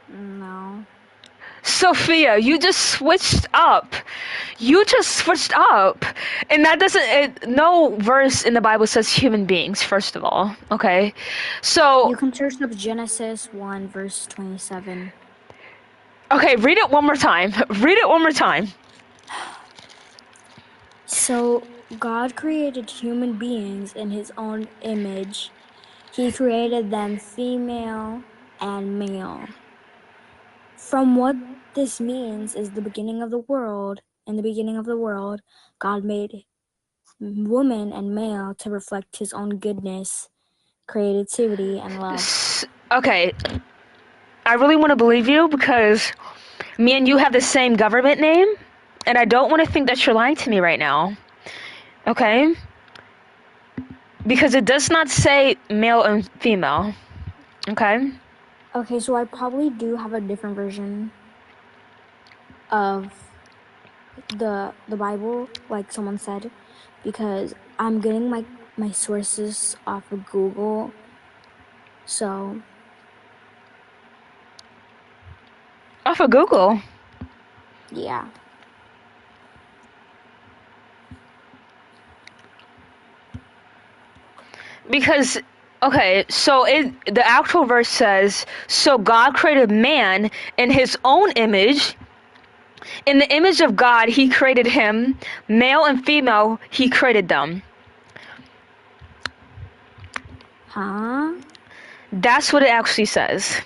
Speaker 10: No.
Speaker 2: Sophia, you just switched up. And that doesn't, no verse in the Bible says human beings, first of all, okay? So,
Speaker 10: You can search up Genesis 1, verse 27.
Speaker 2: okay, read it one more time. Read it one more time.
Speaker 10: So God created human beings in his own image. He created them female and male. From what this means is the beginning of the world. In the beginning of the world, God made woman and male to reflect his own goodness, creativity, and love.
Speaker 2: Okay, I really want to believe you because me and you have the same government name, and I don't want to think that you're lying to me right now. Okay? Because it does not say male and female. Okay?
Speaker 10: Okay, so I probably do have a different version of the Bible, like someone said, because I'm getting my sources off of Google. So
Speaker 2: Off of Google?
Speaker 10: yeah.
Speaker 2: Because, okay, so the actual verse says, so God created man in his own image. In the image of God, he created him. Male and female, he created them.
Speaker 10: Huh?
Speaker 2: That's what it actually says.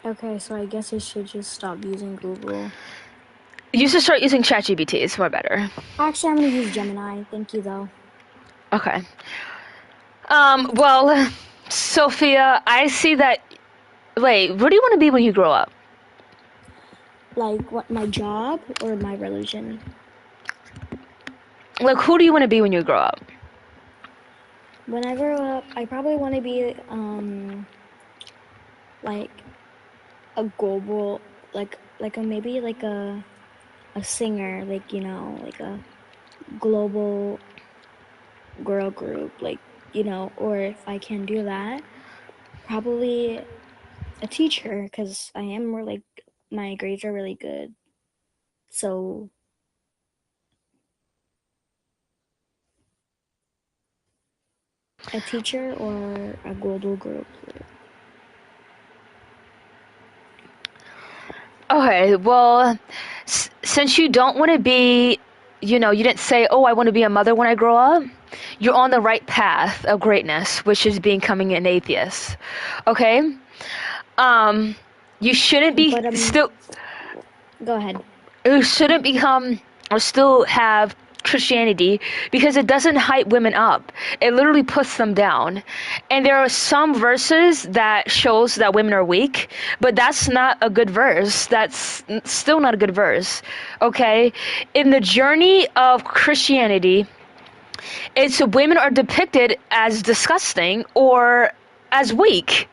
Speaker 10: Okay, so I guess I should just stop using Google.
Speaker 2: You should start using ChatGPT. It's more better.
Speaker 10: Actually, I'm gonna use Gemini. Thank you, though.
Speaker 2: Okay. Well, Sophia, I see that. Wait, what do you want to be when you grow up?
Speaker 10: Like, what, my job or my religion?
Speaker 2: Like, who do you want to be when you grow up?
Speaker 10: When I grow up, I probably want to be, like, a global, maybe like a singer, like, you know, like a global girl group, like, you know, or if I can do that, probably a teacher, because I am really, my grades are really good. So a teacher or a global group.
Speaker 2: Okay, well, since you don't want to be, you didn't say, oh, I want to be a mother when I grow up, you're on the right path of greatness, which is becoming an atheist. Okay? You shouldn't be
Speaker 10: Go ahead.
Speaker 2: You shouldn't become or still have Christianity because it doesn't hype women up. It literally puts them down. And there are some verses that shows that women are weak, but that's not a good verse. That's still not a good verse. Okay? In the journey of Christianity, it's women are depicted as disgusting or as weak.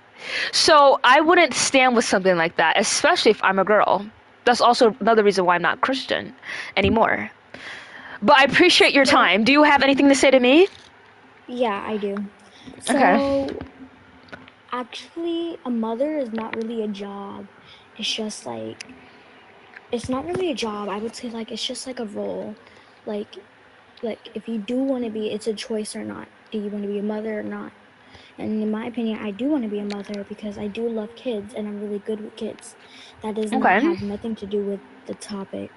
Speaker 2: So I wouldn't stand with something like that, especially if I'm a girl. That's also another reason why I'm not Christian anymore. But I appreciate your time. Do you have anything to say to me?
Speaker 10: Yeah, I do. So,
Speaker 2: Okay.
Speaker 10: actually, a mother is not really a job. It's just like, it's not really a job. I would say, like, it's just like a role. Like if you do want to be, it's a choice or not. Do you want to be a mother or not? And in my opinion, I do want to be a mother because I do love kids and I'm really good with kids. That does not have nothing to do with the topic.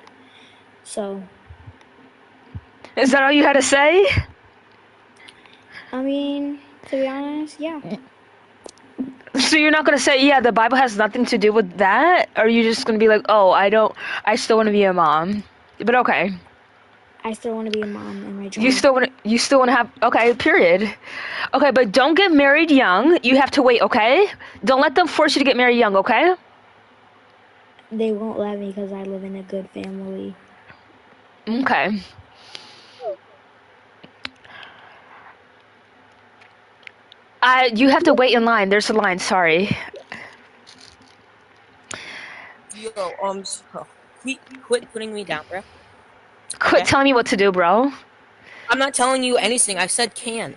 Speaker 10: So.
Speaker 2: Is that all you had to say?
Speaker 10: I mean, to be honest, yeah.
Speaker 2: So you're not gonna say, yeah, the Bible has nothing to do with that? Or are you just gonna be like, oh, I still wanna be a mom. But okay.
Speaker 10: I still want to be a mom in my job.
Speaker 2: You still wanna have, okay, period. Okay, but don't get married young. You have to wait, okay? Don't let them force you to get married young, okay?
Speaker 10: They won't let me because I live in a good family.
Speaker 2: Okay. You have to wait in line. There's a line, sorry.
Speaker 5: Yo, quit putting me down, bro.
Speaker 2: Quit
Speaker 5: Okay.
Speaker 2: telling me what to do, bro.
Speaker 5: I'm not telling you anything. I said can.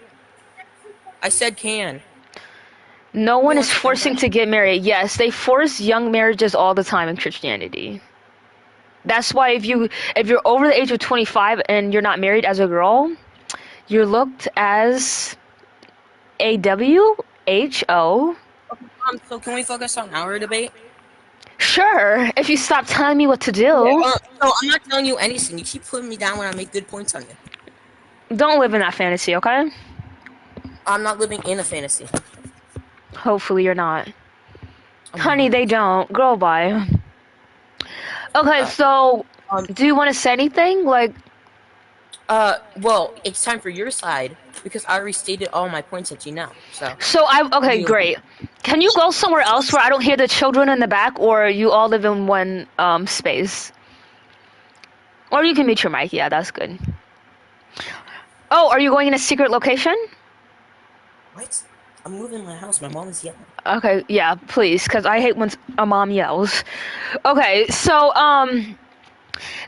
Speaker 5: I said can.
Speaker 2: No one
Speaker 5: You
Speaker 2: is
Speaker 5: want to
Speaker 2: forcing to get married. Yes, they force young marriages all the time in Christianity. That's why if you're over the age of 25 and you're not married as a girl, you're looked as a WHO.
Speaker 5: So can we focus on our debate?
Speaker 2: Sure, if you stop telling me what to do.
Speaker 5: No, I'm not telling you anything. You keep putting me down when I make good points on you.
Speaker 2: Don't live in that fantasy, okay?
Speaker 5: I'm not living in a fantasy.
Speaker 2: Hopefully you're not. Honey, they don't. Girl, bye. Okay, so do you want to say anything? Like,
Speaker 5: well, it's time for your side because I already stated all my points that you know.
Speaker 2: Okay, great. Can you go somewhere else where I don't hear the children in the back, or you all live in one space? Or you can mute your mic. Yeah, that's good. Oh, are you going in a secret location?
Speaker 5: What? I'm moving my house. My mom is yelling.
Speaker 2: Okay, yeah, please, because I hate when a mom yells. Okay, so,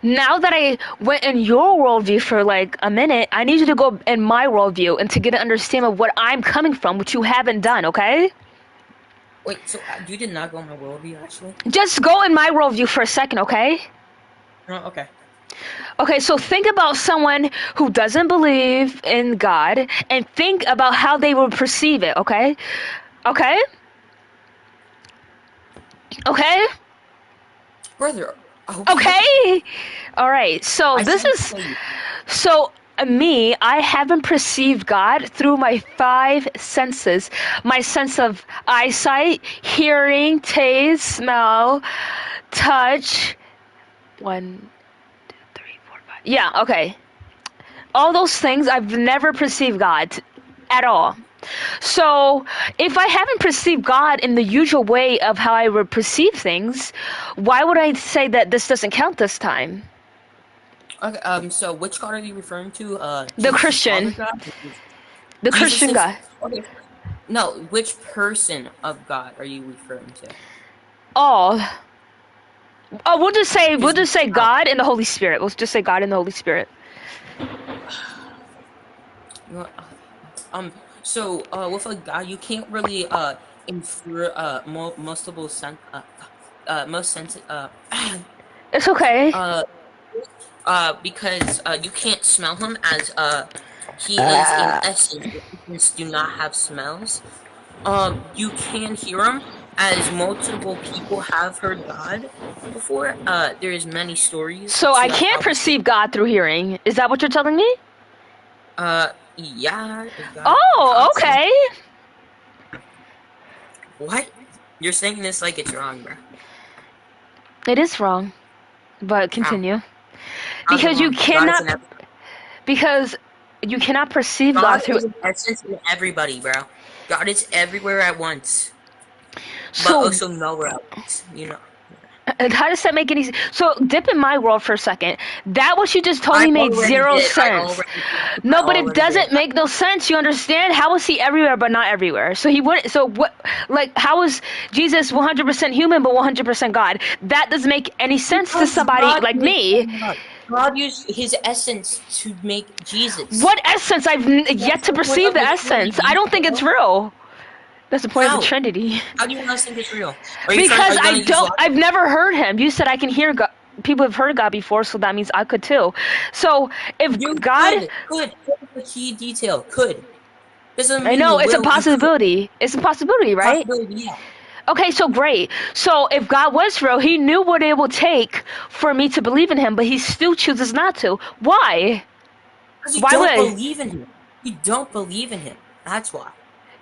Speaker 2: now that I went in your worldview for like a minute, I need you to go in my worldview and to get an understanding of what I'm coming from, which you haven't done, okay?
Speaker 5: Wait, so you did not go in my worldview, actually?
Speaker 2: Just go in my worldview for a second, okay?
Speaker 5: Oh, okay.
Speaker 2: Okay, so think about someone who doesn't believe in God and think about how they will perceive it, okay? Okay? Okay?
Speaker 5: Brother.
Speaker 2: Okay? Alright, so me, I haven't perceived God through my 5 senses. My sense of eyesight, hearing, taste, smell, touch. 1, 2, 3, 4, 5. Yeah, okay. All those things, I've never perceived God at all. So, if I haven't perceived God in the usual way of how I would perceive things, why would I say that this doesn't count this time?
Speaker 5: Okay, so which God are you referring to?
Speaker 2: The Christian. The Christian God.
Speaker 5: Okay. No, which person of God are you referring to?
Speaker 2: Oh, we'll just say God and the Holy Spirit. We'll just say God and the Holy Spirit.
Speaker 5: So with a God, you can't really infer multiple
Speaker 2: It's okay.
Speaker 5: Because you can't smell him as he is in essence do not have smells. You can hear him as multiple people have heard God before. There's many stories.
Speaker 2: So I can't perceive God through hearing. Is that what you're telling me?
Speaker 5: Yeah.
Speaker 2: Oh, okay.
Speaker 5: What? You're saying this like it's wrong, bro.
Speaker 2: It is wrong, but continue. Because you cannot. Because you cannot perceive God through.
Speaker 5: God is essence in everybody, bro. God is everywhere at once,
Speaker 2: So,
Speaker 5: but also nowhere else. You know.
Speaker 2: How does that make any sense? So dip in my world for a second. That what you just told me made 0 sense. No, but it doesn't make no sense. You understand? How is he everywhere but not everywhere? So he wouldn't. So what? Like, how is Jesus 100% human but 100% God? That doesn't make any sense to somebody like me.
Speaker 5: God used his essence to make Jesus.
Speaker 2: What essence? I've yet to perceive the essence. I don't think it's real. That's the point of the Trinity.
Speaker 5: How do you guys think it's real?
Speaker 2: Because I've never heard him. You said I can hear God. People have heard God before, so that means I could too. So if God
Speaker 5: could the key detail could.
Speaker 2: I know it's a possibility. It's a possibility, right?
Speaker 5: Yeah.
Speaker 2: Okay, so great. So if God was real, he knew what it would take for me to believe in him, but he still chooses not to. Why?
Speaker 5: Because you don't believe in him. You don't believe in him. That's why.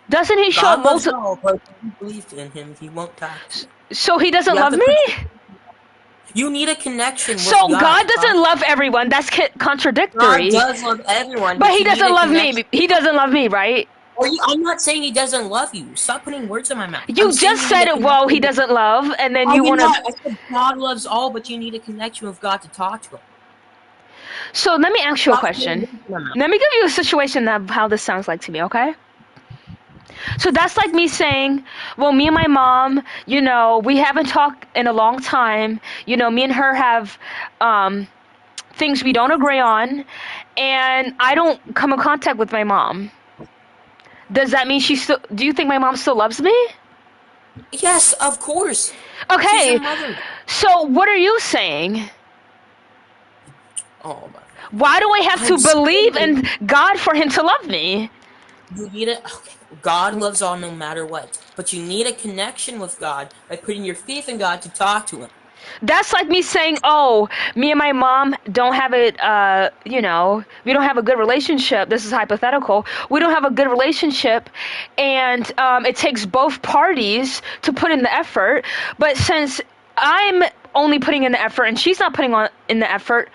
Speaker 2: Doesn't he show
Speaker 5: God loves
Speaker 2: multiple?
Speaker 5: all, but if you believed in him, he won't talk to you.
Speaker 2: So he doesn't
Speaker 5: You have
Speaker 2: love
Speaker 5: to
Speaker 2: me?
Speaker 5: You need a connection with
Speaker 2: So
Speaker 5: God.
Speaker 2: God doesn't love everyone. That's
Speaker 5: God
Speaker 2: contradictory.
Speaker 5: does love everyone,
Speaker 2: But he
Speaker 5: you need
Speaker 2: doesn't
Speaker 5: a
Speaker 2: love
Speaker 5: connection.
Speaker 2: me. He doesn't love me, right?
Speaker 5: I'm not saying he doesn't love you. Stop putting words in my mouth.
Speaker 2: You
Speaker 5: I'm saying
Speaker 2: just
Speaker 5: you
Speaker 2: said
Speaker 5: need a
Speaker 2: it. Well, he
Speaker 5: connection with-
Speaker 2: doesn't love, and then
Speaker 5: I
Speaker 2: you
Speaker 5: did
Speaker 2: want
Speaker 5: not.
Speaker 2: to.
Speaker 5: I said God loves all, but you need a connection with God to talk to him.
Speaker 2: So let me ask you a
Speaker 5: Stop putting
Speaker 2: question.
Speaker 5: words in my mouth.
Speaker 2: Let me give you a situation of how this sounds like to me, okay? So that's like me saying, well, me and my mom, we haven't talked in a long time. Me and her have things we don't agree on, and I don't come in contact with my mom. Does that mean do you think my mom still loves me?
Speaker 5: Yes, of course.
Speaker 2: Okay.
Speaker 5: She's your mother.
Speaker 2: So what are you saying?
Speaker 5: Oh my.
Speaker 2: Why do I have to believe in God for him to love me?
Speaker 5: You need it. Okay. God loves all no matter what, but you need a connection with God by putting your faith in God to talk to him.
Speaker 2: That's like me saying, oh, me and my mom don't have it, we don't have a good relationship. This is hypothetical. We don't have a good relationship, and it takes both parties to put in the effort. But since I'm only putting in the effort and she's not putting in the effort,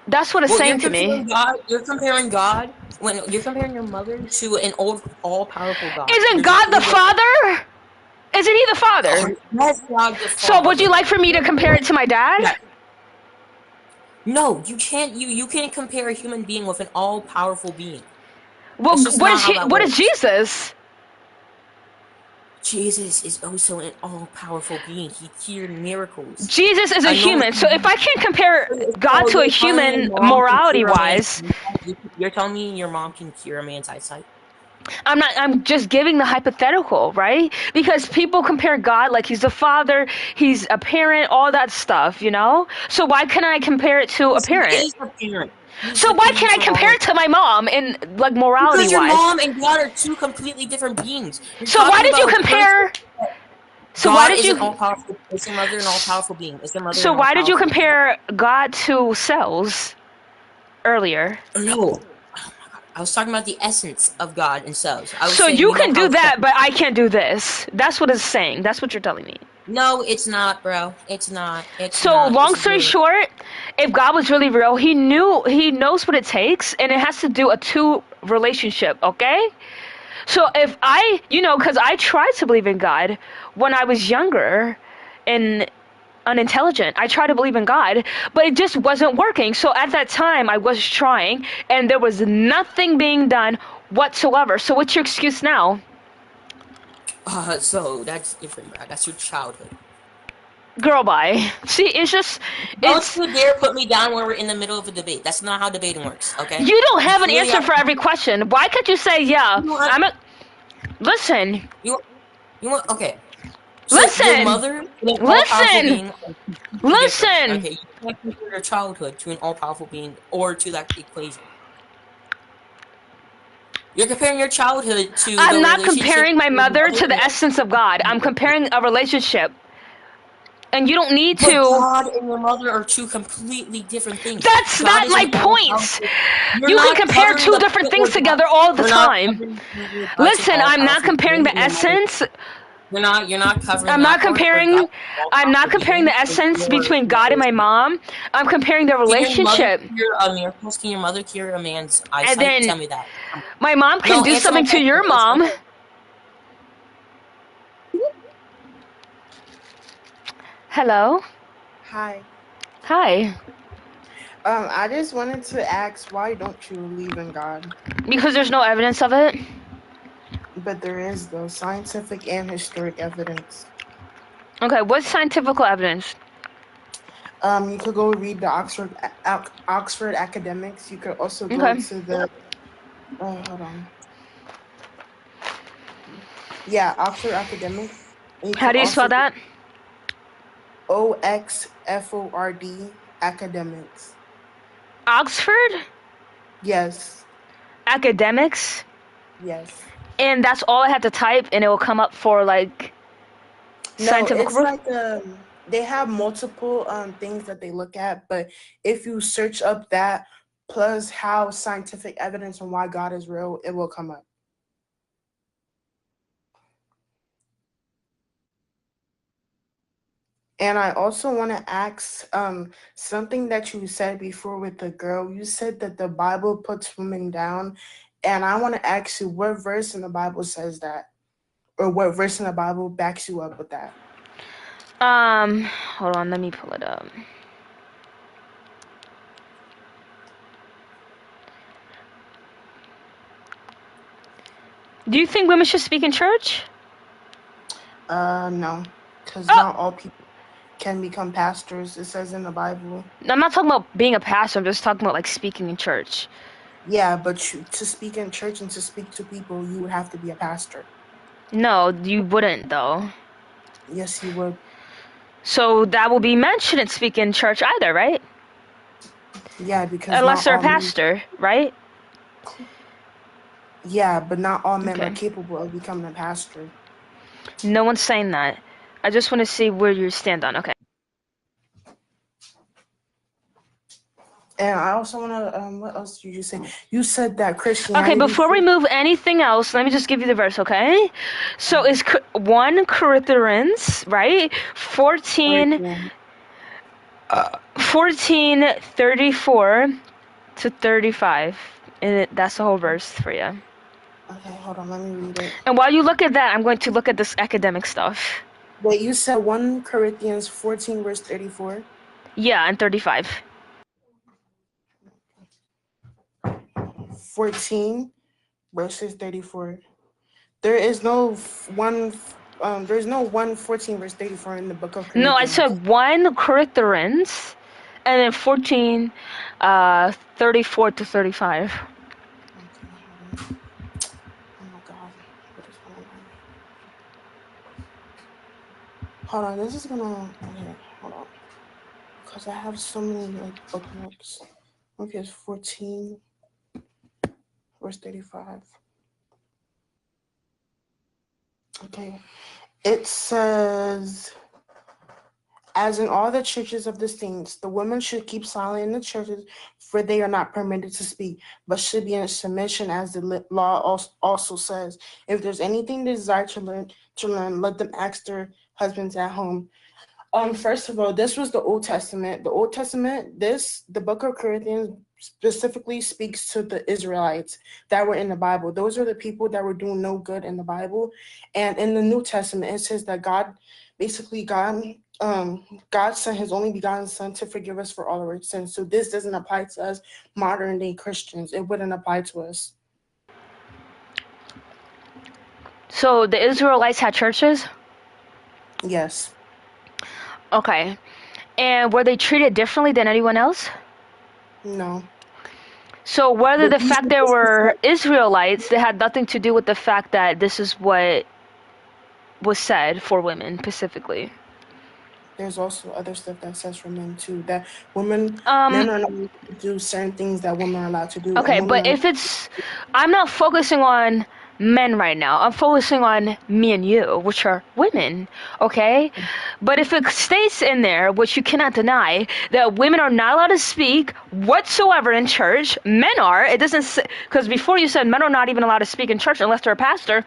Speaker 2: that's what it's saying to me.
Speaker 5: You're comparing God when you're comparing your mother to an all-powerful God.
Speaker 2: Isn't God the Father? Isn't he the Father?
Speaker 5: Yes, God the Father.
Speaker 2: So would you like for me to compare it to my dad?
Speaker 5: Yeah. No, you can't. You can't compare a human being with an all-powerful being.
Speaker 2: Well, what is Jesus?
Speaker 5: Jesus is also an all-powerful being. He cured miracles.
Speaker 2: Jesus is a human, so if I can't compare God to a human morality-wise,
Speaker 5: you're telling me your mom can cure a man's eyesight?
Speaker 2: I'm just giving the hypothetical, right? Because people compare God like he's a father, he's a parent, all that stuff, So why can't I compare it to a parent?
Speaker 5: He is a parent.
Speaker 2: So why can't I compare it to my mom in like morality-wise?
Speaker 5: Because your mom and God are two completely different beings.
Speaker 2: So why did you compare? So why did you?
Speaker 5: Is your mother an all-powerful being? Is your mother?
Speaker 2: So why did you compare God to cells earlier?
Speaker 5: No. I was talking about the essence of God and cells.
Speaker 2: So you can do that, but I can't do this. That's what it's saying. That's what you're telling me.
Speaker 5: No, it's not, bro. It's not.
Speaker 2: Long story short, if God was really real, he knows what it takes, and it has to do a two relationship, okay? So if because I tried to believe in God when I was younger and unintelligent. I tried to believe in God, but it just wasn't working. So at that time, I was trying, and there was nothing being done whatsoever. So what's your excuse now?
Speaker 5: So that's different, bro. That's your childhood.
Speaker 2: Girl, bye. See, it's just...
Speaker 5: Don't you dare put me down when we're in the middle of a debate. That's not how debating works, okay?
Speaker 2: You don't have an answer for every question. Why can't you say, yeah, Listen.
Speaker 5: You want... Okay. So
Speaker 2: listen.
Speaker 5: Your mother...
Speaker 2: Listen. Listen.
Speaker 5: Okay, you can't compare your childhood to an all-powerful being or to that equation. You're comparing your childhood to...
Speaker 2: I'm not comparing my mother to the essence of God. I'm comparing a relationship. And you don't need to...
Speaker 5: But God and your mother are two completely different things.
Speaker 2: That's not my point! You can compare two different things together all the time. Listen, I'm not comparing the essence...
Speaker 5: You're not covering...
Speaker 2: I'm not comparing the essence between God and my mom. I'm comparing the relationship.
Speaker 5: Can your mother cure a man's eyesight?
Speaker 2: And then
Speaker 5: tell me that.
Speaker 2: My mom can do something to your mom. Hello.
Speaker 6: Hi.
Speaker 2: Hi.
Speaker 6: I just wanted to ask, why don't you believe in God?
Speaker 2: Because there's no evidence of it.
Speaker 6: But there is, though, scientific and historic evidence.
Speaker 2: Okay, what's scientific evidence?
Speaker 6: You could go read the Oxford Academics. You could also go to the... hold on. Yeah, Oxford Academics.
Speaker 2: How do you spell that?
Speaker 6: Oxford Academics.
Speaker 2: Oxford?
Speaker 6: Yes.
Speaker 2: Academics?
Speaker 6: Yes.
Speaker 2: And that's all I have to type, and it will come up for like scientific.
Speaker 6: No, it's like they have multiple things that they look at, but if you search up that
Speaker 11: plus how scientific evidence on why God is real, it will come up. And I also want to ask something that you said before with the girl. You said that the Bible puts women down. And I want to ask you, what verse in the Bible says that? Or what verse in the Bible backs you up with that?
Speaker 2: Hold on, let me pull it up. Do you think women should speak in church?
Speaker 11: No, because not all people can become pastors. It says in the Bible.
Speaker 2: I'm not talking about being a pastor. I'm just talking about like speaking in church.
Speaker 11: Yeah, but to speak in church and to speak to people, you would have to be a pastor.
Speaker 2: No, you wouldn't though.
Speaker 11: Yes, you would.
Speaker 2: So that will be mentioned in speaking in church either, right?
Speaker 11: Yeah, because
Speaker 2: unless they're a pastor, right?
Speaker 11: Yeah, but not all men are capable of becoming a pastor.
Speaker 2: No one's saying that. I just want to see where you stand on. Okay.
Speaker 11: And I also want to, what else did you say? You said that Christianity...
Speaker 2: Okay, before we move anything else, let me just give you the verse, okay? So it's 1 Corinthians, right? 14:34 to 35. And that's the whole verse for you.
Speaker 11: Okay, hold on, let me read it.
Speaker 2: And while you look at that, I'm going to look at this academic stuff.
Speaker 11: Wait, you said 1 Corinthians 14, verse 34?
Speaker 2: Yeah, and 35.
Speaker 11: 14 verses 34. There is no there's no 1:14 verse 34 in the book of Corinthians.
Speaker 2: No, I said 1 Corinthians and then 14 34 to 35.
Speaker 11: Oh my god. What is going on? Hold on, this is gonna hold on. Because I have so many like bookmarks. Okay, it's 14 verse 35. Okay. It says, as in all the churches of the saints, the women should keep silent in the churches, for they are not permitted to speak, but should be in submission, as the law also says. If there's anything they desire to learn, let them ask their husbands at home. First of all, this was the Old Testament. The Old Testament, the book of Corinthians specifically speaks to the Israelites that were in the Bible. Those are the people that were doing no good in the Bible. And in the New Testament, it says that God sent his only begotten son to forgive us for all of our sins. So this doesn't apply to us modern day Christians. It wouldn't apply to us.
Speaker 2: So the Israelites had churches?
Speaker 11: Yes.
Speaker 2: Okay. And were they treated differently than anyone else?
Speaker 11: No.
Speaker 2: So whether the fact there were Israelites, they had nothing to do with the fact that this is what was said for women specifically.
Speaker 11: There's also other stuff that says for men too, that men are not allowed to do certain things that women are allowed to do.
Speaker 2: Okay, but if I'm not focusing on men right now. I'm focusing on me and you, which are women, okay? But if it states in there, which you cannot deny, that women are not allowed to speak whatsoever in church, men are. It doesn't say, because before you said men are not even allowed to speak in church unless they're a pastor.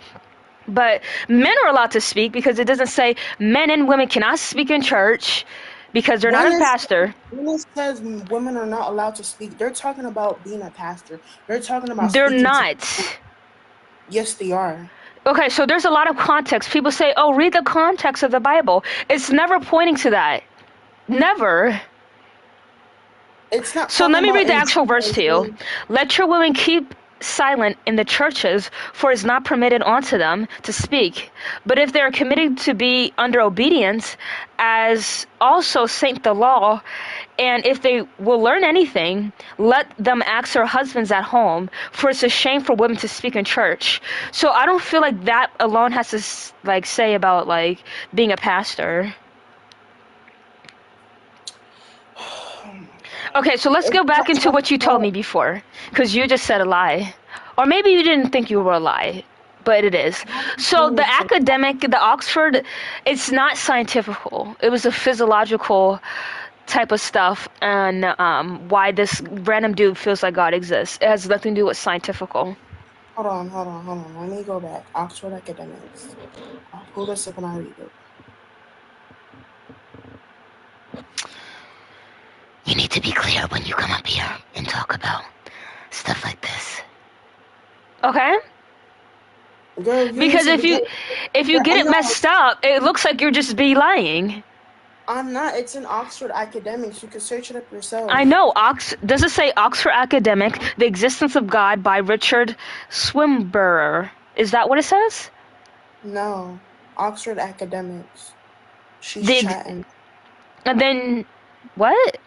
Speaker 2: But men are allowed to speak because it doesn't say men and women cannot speak in church because they're not a pastor.
Speaker 11: When it says women are not allowed to speak, they're talking about being a pastor. They're talking about
Speaker 2: They're not.
Speaker 11: Yes, they are.
Speaker 2: Okay, so there's a lot of context. People say, oh, read the context of the Bible. It's never pointing to that. Never.
Speaker 11: It's not.
Speaker 2: So let me read the actual verse to you. Let your women keep silent in the churches, for it is not permitted unto them to speak. But if they are committed to be under obedience, as also saint the law, and if they will learn anything, let them ask their husbands at home, for it's a shame for women to speak in church. So I don't feel like that alone has to say about being a pastor. Okay, so let's go back into what you told me before, because you just said a lie. Or maybe you didn't think you were a lie, but it is. So the academic, the Oxford, it's not scientific. It was a physiological type of stuff and why this random dude feels like God exists. It has nothing to do with scientifical.
Speaker 11: Hold on. Let me go back. Oxford Academics. I'll pull this up and I'll read it.
Speaker 12: You need to be clear when you come up here and talk about stuff like this.
Speaker 2: Okay?
Speaker 11: Girl,
Speaker 2: because if you get it messed up, it looks like you're just be lying.
Speaker 11: I'm not. It's in Oxford Academics. You can search it up yourself.
Speaker 2: I know. Does it say Oxford Academic, The Existence of God by Richard Swinburne? Is that what it says?
Speaker 11: No. Oxford Academics. She's chatting.
Speaker 2: And then, what?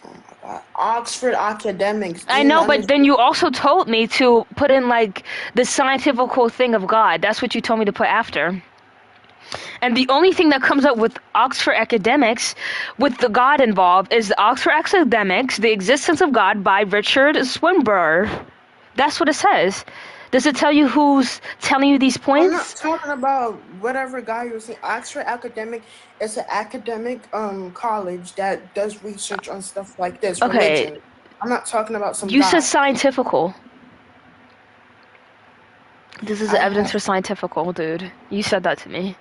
Speaker 11: Oh my God. Oxford Academics.
Speaker 2: I know, but then you also told me to put in, like, the scientifical thing of God. That's what you told me to put after. And the only thing that comes up with Oxford Academics, with the God involved, is the Oxford Academics, The Existence of God by Richard Swinburne. That's what it says. Does it tell you who's telling you these points?
Speaker 11: I'm not talking about whatever guy you're saying. Oxford Academic is an academic college that does research on stuff like this.
Speaker 2: Okay.
Speaker 11: Religion. I'm not talking about some
Speaker 2: You
Speaker 11: guy.
Speaker 2: said scientifical. This is evidence for scientifical, dude. You said that to me.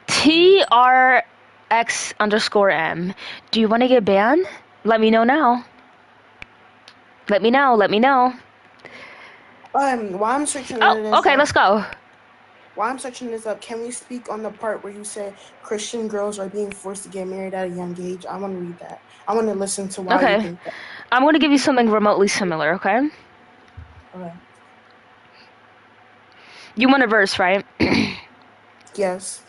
Speaker 2: TRX_M. Do you want to get banned? Let me know now. Let me know.
Speaker 11: While I'm searching
Speaker 2: okay, let's go.
Speaker 11: While I'm searching this up, can we speak on the part where you said Christian girls are being forced to get married at a young age? I want to read that. I want to listen to why you think that.
Speaker 2: I'm going to give you something remotely similar, okay?
Speaker 11: Okay.
Speaker 2: You want a verse, right?
Speaker 11: Yes.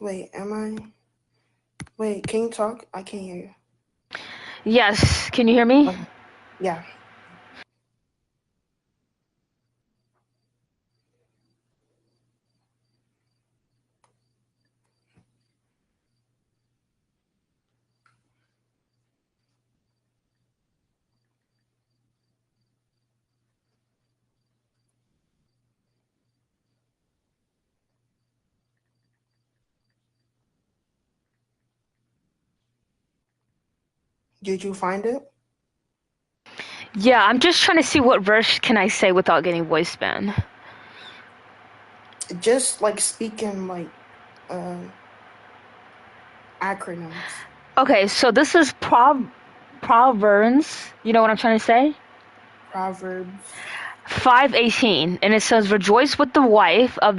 Speaker 11: Wait, Wait, can you talk? I can't hear you.
Speaker 2: Yes. Can you hear me?
Speaker 11: Okay. Yeah. Did you find it?
Speaker 2: Yeah, I'm just trying to see what verse can I say without getting voice ban.
Speaker 11: Just like speaking like acronyms.
Speaker 2: Okay, so this is Proverbs. You know what I'm trying to say?
Speaker 11: Proverbs
Speaker 2: 5:18, and it says, "Rejoice with the wife of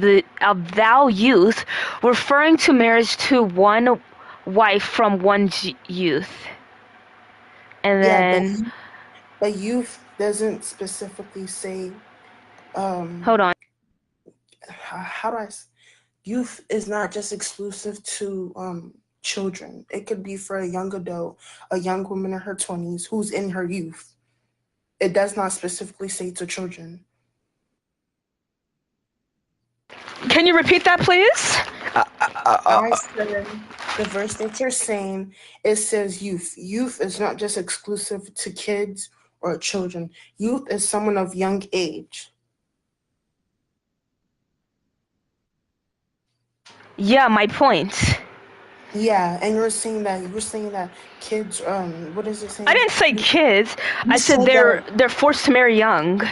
Speaker 2: thou youth," referring to marriage to one wife from one youth. And then,
Speaker 11: but youth doesn't specifically say.
Speaker 2: Hold on.
Speaker 11: How do I? Youth is not just exclusive to children. It could be for a young adult, a young woman in her 20s who's in her youth. It does not specifically say to children.
Speaker 2: Can you repeat that, please?
Speaker 11: I said the verse that you're saying, it says youth. Youth is not just exclusive to kids or children. Youth is someone of young age.
Speaker 2: Yeah, my point.
Speaker 11: Yeah, and you're saying that kids, what is it saying?
Speaker 2: I didn't say kids. I said they're forced to marry young.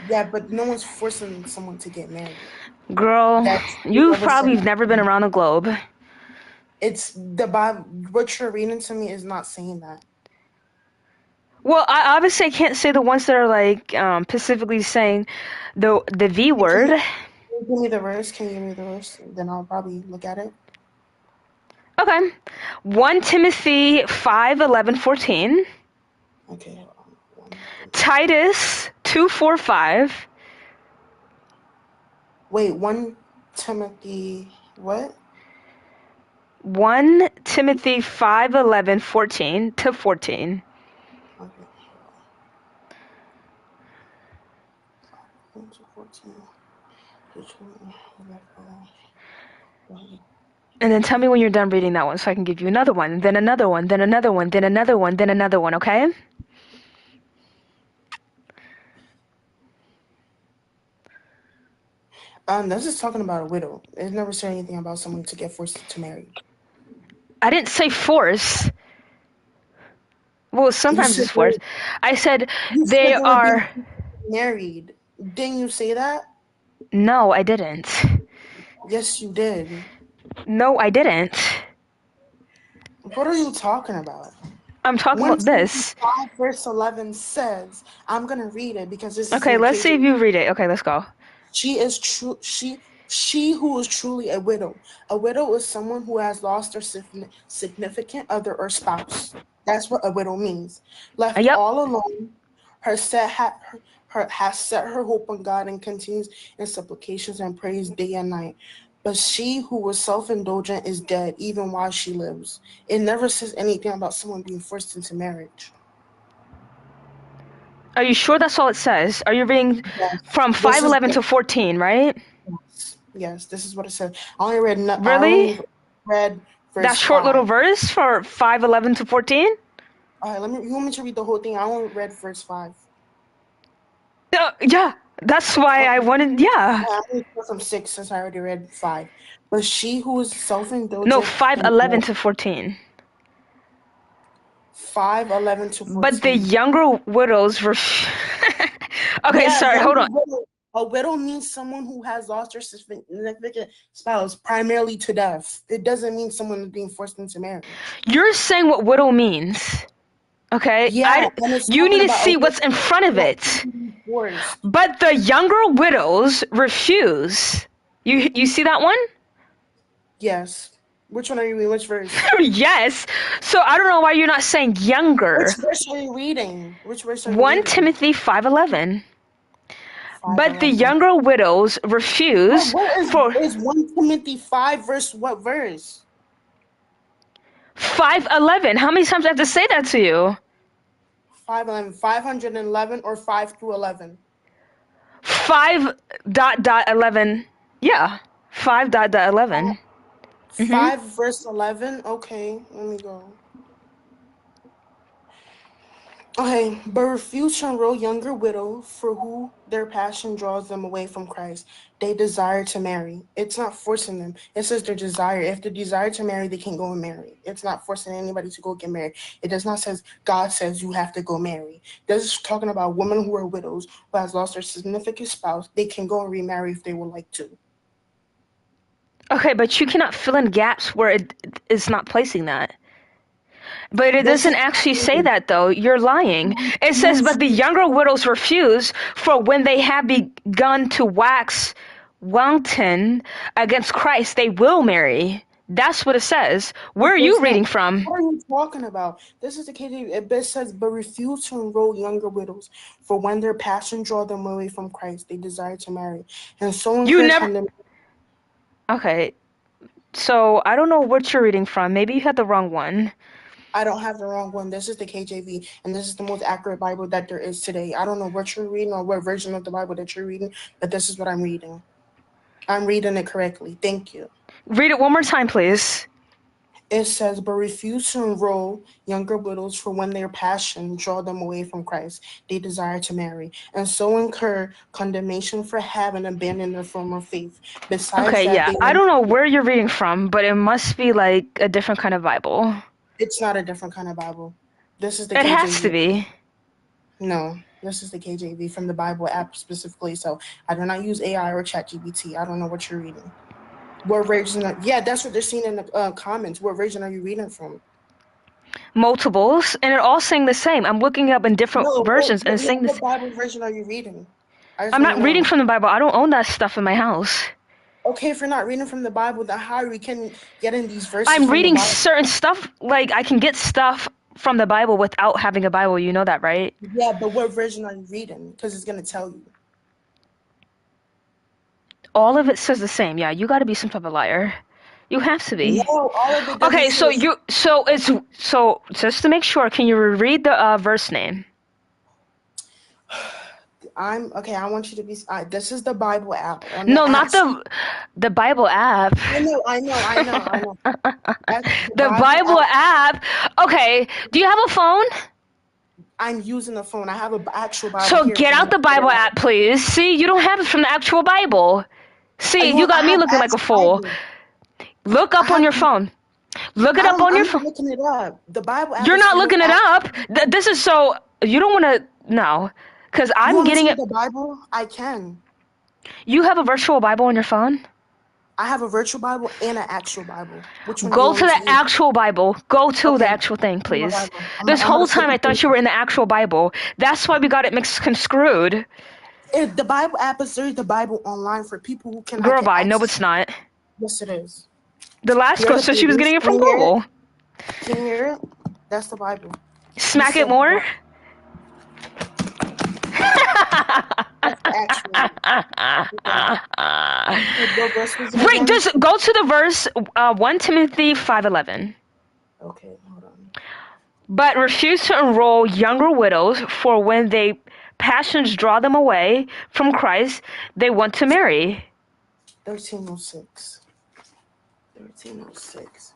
Speaker 11: Yeah, but no one's forcing someone to get married.
Speaker 2: Girl, you've probably never been around the globe.
Speaker 11: It's the Bible. What you're reading to me is not saying that.
Speaker 2: Well, I obviously can't say the ones that are like specifically saying the V word.
Speaker 11: Can you give me the verse? Then I'll probably look at it.
Speaker 2: Okay. 1 Timothy 5:11-14.
Speaker 11: Okay.
Speaker 2: Titus 2:4-5.
Speaker 11: Wait, 1 Timothy what?
Speaker 2: 1 Timothy 5:11-14.
Speaker 11: Okay. 14.
Speaker 2: And then tell me when you're done reading that one so I can give you another one, then another one, then another one, then another one, then another one, okay?
Speaker 11: This is talking about a widow. It never said anything about someone to get forced to marry.
Speaker 13: I didn't say force. Well, sometimes it's force. I said they are
Speaker 11: married. Didn't you say that?
Speaker 13: No, I didn't.
Speaker 11: Yes, you did.
Speaker 13: No, I didn't.
Speaker 11: What are you talking about?
Speaker 13: I'm talking about this.
Speaker 11: 5 verse 11 says, I'm going to read it because this is...
Speaker 13: Okay, let's see if you read it. Okay, let's go.
Speaker 11: She is true. She who is truly a widow. A widow is someone who has lost their significant other or spouse. That's what a widow means. Left all alone, has set her hope on God and continues in supplications and praise day and night. But she who was self-indulgent is dead even while she lives. It never says anything about someone being forced into marriage.
Speaker 13: Are you sure that's all it says? Are you reading from 5:11 to 14, right?
Speaker 11: Yes, this is what it said. I only read...
Speaker 13: Really?
Speaker 11: I read verse
Speaker 13: that short
Speaker 11: 5.
Speaker 13: little verse for 5:11 to 14?
Speaker 11: All right, you want me to read the whole thing? I only read verse 5.
Speaker 13: Yeah, that's why I wanted... Yeah.
Speaker 11: I only read from 6 since I already read 5. But she who is self-indulgent...
Speaker 13: No, 5:11 to 14.
Speaker 11: 5:11 to 14.
Speaker 13: But the younger widows were... Okay,
Speaker 11: Yeah,
Speaker 13: sorry, hold on.
Speaker 11: A widow means someone who has lost their significant spouse, primarily to death. It doesn't mean someone is being forced into marriage.
Speaker 13: You're saying what widow means. Okay?
Speaker 11: Yeah,
Speaker 13: you need to see what's in front of it. But the younger widows refuse. You see that one?
Speaker 11: Yes. Which one are you reading? Which verse?
Speaker 13: Yes. So I don't know why you're not saying younger.
Speaker 11: Which verse are you reading? Which verse are you
Speaker 13: 1
Speaker 11: reading?
Speaker 13: Timothy 5:11. But the younger widows refuse.
Speaker 11: Is 1 Timothy 5 verse what verse?
Speaker 13: 5:11. How many times do I have to say that to you?
Speaker 11: 5:11. 511 or 5 through 11?
Speaker 13: 5:11. Yeah. 5:11.
Speaker 11: 5 verse 11? Okay, let me go. Okay, but refuse to enroll younger widow for who their passion draws them away from Christ. They desire to marry. It's not forcing them. It says their desire. If they desire to marry, they can go and marry. It's not forcing anybody to go get married. It does not say God says you have to go marry. This is talking about women who are widows who has lost their significant spouse. They can go and remarry if they would like to.
Speaker 13: Okay, but you cannot fill in gaps where it is not placing that. But it doesn't actually say that, though. You're lying. It says, but the younger widows refuse, for when they have begun to wax wanton against Christ, they will marry. That's what it says. Where are you reading from?
Speaker 11: What are you talking about? This is the KJV. It says, but refuse to enroll younger widows, for when their passion draw them away from Christ, they desire to marry. And so
Speaker 13: you never... Okay. So, I don't know what you're reading from. Maybe you had the wrong one.
Speaker 11: I don't have the wrong one. This is the KJV, and this is the most accurate Bible that there is today. I don't know what you're reading or what version of the Bible that you're reading, but this is what I'm reading. I'm reading it correctly. Thank you.
Speaker 13: Read it one more time, please.
Speaker 11: It says, but refuse to enroll younger widows, for when their passion draw them away from Christ, they desire to marry, and so incur condemnation for having abandoned their former faith. Besides
Speaker 13: I don't know where you're reading from, but it must be like a different kind of Bible.
Speaker 11: It's not a different kind of Bible. This is the KJV.
Speaker 13: It has to be.
Speaker 11: No, this is the KJV from the Bible app specifically. So I do not use AI or ChatGPT. I don't know what you're reading. What version? Yeah, that's what they're seeing in the comments. What version are you reading from?
Speaker 13: Multiples, and it all saying the same. I'm looking up in different versions and saying this.
Speaker 11: What Bible version are you reading?
Speaker 13: I'm not reading from the Bible. I don't own that stuff in my house.
Speaker 11: Okay, if you're not reading from the Bible, then how we can get in these verses?
Speaker 13: I'm reading certain stuff. Like, I can get stuff from the Bible without having a Bible. You know that, right?
Speaker 11: Yeah, but what version are you reading? Because it's going to tell you.
Speaker 13: All of it says the same. Yeah, you got to be some type of liar. You have to be.
Speaker 11: No, all of it.
Speaker 13: Okay, so just to make sure, can you read the verse name?
Speaker 11: I want you to be. This is the Bible app.
Speaker 13: No, not the Bible app.
Speaker 11: I know.
Speaker 13: The Bible app. Okay, do you have a phone?
Speaker 11: I'm using a phone. I have an actual Bible.
Speaker 13: So get out the Bible app, please. See, you don't have it from the actual Bible. See, you got me
Speaker 11: have
Speaker 13: looking like a
Speaker 11: asked
Speaker 13: fool.
Speaker 11: Bible.
Speaker 13: Look
Speaker 11: I
Speaker 13: up on your
Speaker 11: haven't.
Speaker 13: phone. Look it up on your
Speaker 11: I'm
Speaker 13: phone.
Speaker 11: looking it up. The Bible app
Speaker 13: You're
Speaker 11: is
Speaker 13: not
Speaker 11: for you
Speaker 13: looking
Speaker 11: to
Speaker 13: it
Speaker 11: ask.
Speaker 13: up. This is so. You don't want to. No. Because
Speaker 11: You
Speaker 13: I'm
Speaker 11: want me to
Speaker 13: getting
Speaker 11: read
Speaker 13: it.
Speaker 11: the Bible? I can.
Speaker 13: You have a virtual Bible on your phone?
Speaker 11: I have a virtual Bible and an actual Bible. Which one do you
Speaker 13: Go
Speaker 11: want
Speaker 13: to
Speaker 11: me
Speaker 13: the
Speaker 11: to use?
Speaker 13: actual Bible. Go to the
Speaker 11: Okay.
Speaker 13: actual thing,
Speaker 11: Give me my
Speaker 13: please.
Speaker 11: Bible.
Speaker 13: This
Speaker 11: I'm gonna
Speaker 13: whole
Speaker 11: flip
Speaker 13: time I
Speaker 11: the
Speaker 13: thought you
Speaker 11: pages.
Speaker 13: were in the actual Bible. That's why we got it misconstrued.
Speaker 11: If the Bible app is there, the Bible online for people who cannot
Speaker 13: Girl,
Speaker 11: get
Speaker 13: bye. No,
Speaker 11: access.
Speaker 13: it's not.
Speaker 11: Yes, it is.
Speaker 13: The last
Speaker 11: Here are
Speaker 13: girl
Speaker 11: the
Speaker 13: said she was
Speaker 11: pages.
Speaker 13: getting it
Speaker 11: Can
Speaker 13: from
Speaker 11: you hear it?
Speaker 13: Google.
Speaker 11: Can you hear it? That's the Bible. You
Speaker 13: Smack it
Speaker 11: said
Speaker 13: more.
Speaker 11: that. That's the actual one. Okay. What verse was it
Speaker 13: Right,
Speaker 11: again?
Speaker 13: just go to the verse 1 Timothy 5:11.
Speaker 11: Okay, hold on.
Speaker 13: But refuse to enroll younger widows, for when they passions draw them away from Christ, they want to marry.
Speaker 11: 1306. 1306.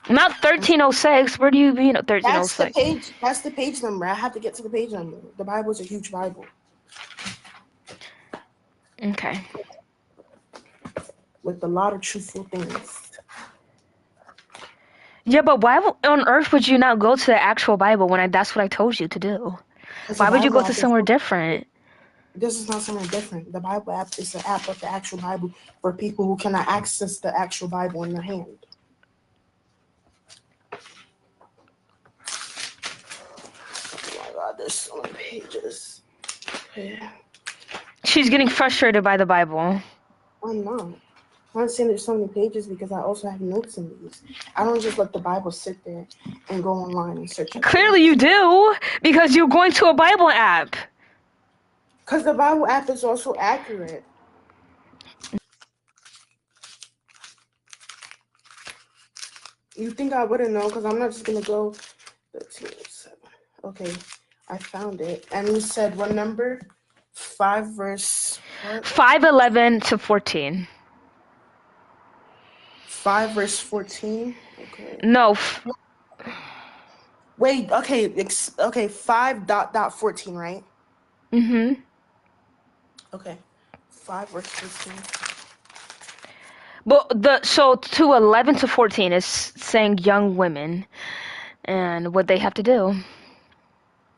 Speaker 13: Not 1306. Where do you mean
Speaker 11: That's the
Speaker 13: 1306?
Speaker 11: page. That's the page number. I have to get to the page number. The Bible is a huge Bible
Speaker 13: Okay.
Speaker 11: with a lot of truthful things.
Speaker 13: Yeah, but why on earth would you not go to the actual Bible when that's what I told you to do? Why would you go to somewhere different?
Speaker 11: This is not something different. The Bible app is an app of the actual Bible for people who cannot access the actual Bible in their hand. Oh my God, there's so many pages. Yeah.
Speaker 13: She's getting frustrated by the Bible.
Speaker 11: I'm not. I'm saying there's so many pages because I also have notes in these. I don't just let the Bible sit there and go online and search.
Speaker 13: Clearly you do, because you're going to a Bible app.
Speaker 11: Because the Bible app is also accurate. You think I wouldn't know? Because I'm not just going to go 13:7. Okay, I found it. And you said what number? 5 verse what?
Speaker 13: 5:11 to 14.
Speaker 11: 5 verse 14. Okay.
Speaker 13: No.
Speaker 11: Wait. Okay. Okay. 5.14. Right.
Speaker 13: Mhm.
Speaker 11: Okay. 5 verse 14.
Speaker 13: But so to 11 to 14 is saying young women and what they have to do.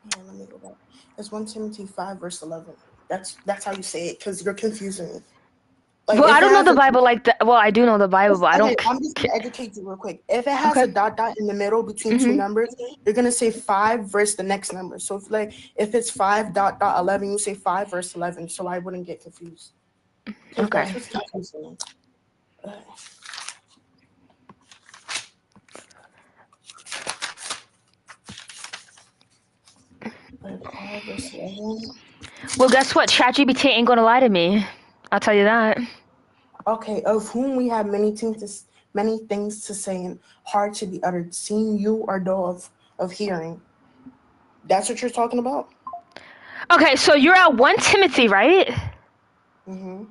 Speaker 11: Yeah, let me go back. It's 1 Timothy 5 verse 11. That's how you say it because you're confusing me. Like,
Speaker 13: Well,
Speaker 11: if
Speaker 13: I
Speaker 11: it
Speaker 13: don't know
Speaker 11: has
Speaker 13: the
Speaker 11: a
Speaker 13: Bible like that. Well, I do know the Bible, but I
Speaker 11: okay,
Speaker 13: don't.
Speaker 11: I'm just gonna educate you real quick. If it has a
Speaker 13: Okay.
Speaker 11: dot in the middle between two numbers, you're gonna say 5 verse the next number. So if it's 5.11, you say 5 verse 11. So I wouldn't get confused.
Speaker 13: Okay.
Speaker 11: That's what's confusing me. Like 5 verse 11.
Speaker 13: Well, guess what? ChatGPT ain't gonna lie to me. I'll tell you that.
Speaker 11: Okay, of whom we have many things to say and hard to be uttered, seeing you are dull of hearing. That's what you're talking about?
Speaker 13: Okay, so you're at 1 Timothy, right?
Speaker 11: Mm-hmm.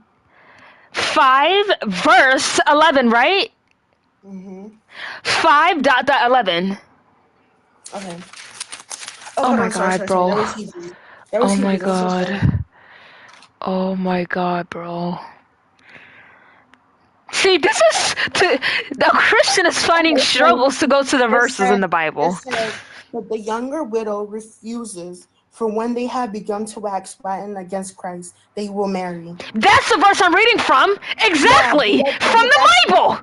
Speaker 13: 5 verse 11, right?
Speaker 11: Mm-hmm.
Speaker 13: 5.11.
Speaker 11: Okay.
Speaker 13: Oh my God, bro.
Speaker 11: That was Hebrew. That was
Speaker 13: Oh my
Speaker 11: Hebrew. I'm so sorry.
Speaker 13: God. Oh my God, bro. See, this is the Christian is finding struggles to go to the verses in the Bible.
Speaker 11: It says, but the younger widow refuses, for when they have begun to wax fighting against Christ, they will marry.
Speaker 13: That's the verse I'm reading from. Exactly.
Speaker 11: Yeah,
Speaker 13: from the Bible.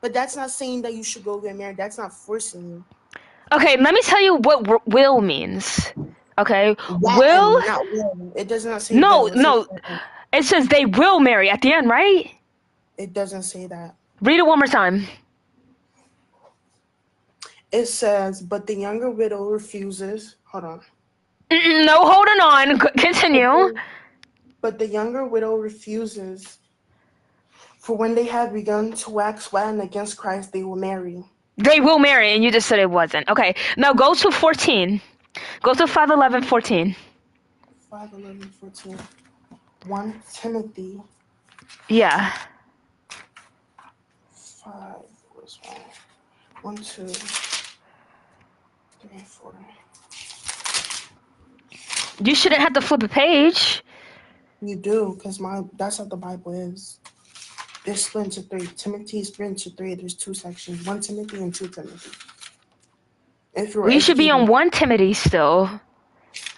Speaker 11: But that's not saying that you should go get married. That's not forcing you.
Speaker 13: Okay, let me tell you what will means. Okay,
Speaker 11: will. Not will. It does not say
Speaker 13: no,
Speaker 11: will.
Speaker 13: no. It says they will marry at the end, right?
Speaker 11: It doesn't say that.
Speaker 13: Read it one more time.
Speaker 11: It says, but the younger widow refuses. Hold on.
Speaker 13: No, holding on. Continue.
Speaker 11: But the younger widow refuses. For when they have begun to wax fighting against Christ, they will marry.
Speaker 13: They will marry, and you just said it wasn't. Okay, now go to 14. Go to 5:11, 14.
Speaker 11: 5:11, 14. 1 Timothy.
Speaker 13: Yeah.
Speaker 11: 5 was 1, 2, 3, 4.
Speaker 13: You shouldn't have to flip a page.
Speaker 11: You do, because that's how the Bible is. It's split into three. Timothy is split into three. There's two sections: 1 Timothy and 2 Timothy. If you're
Speaker 13: We should be on
Speaker 11: educated,
Speaker 13: 1 Timothy still.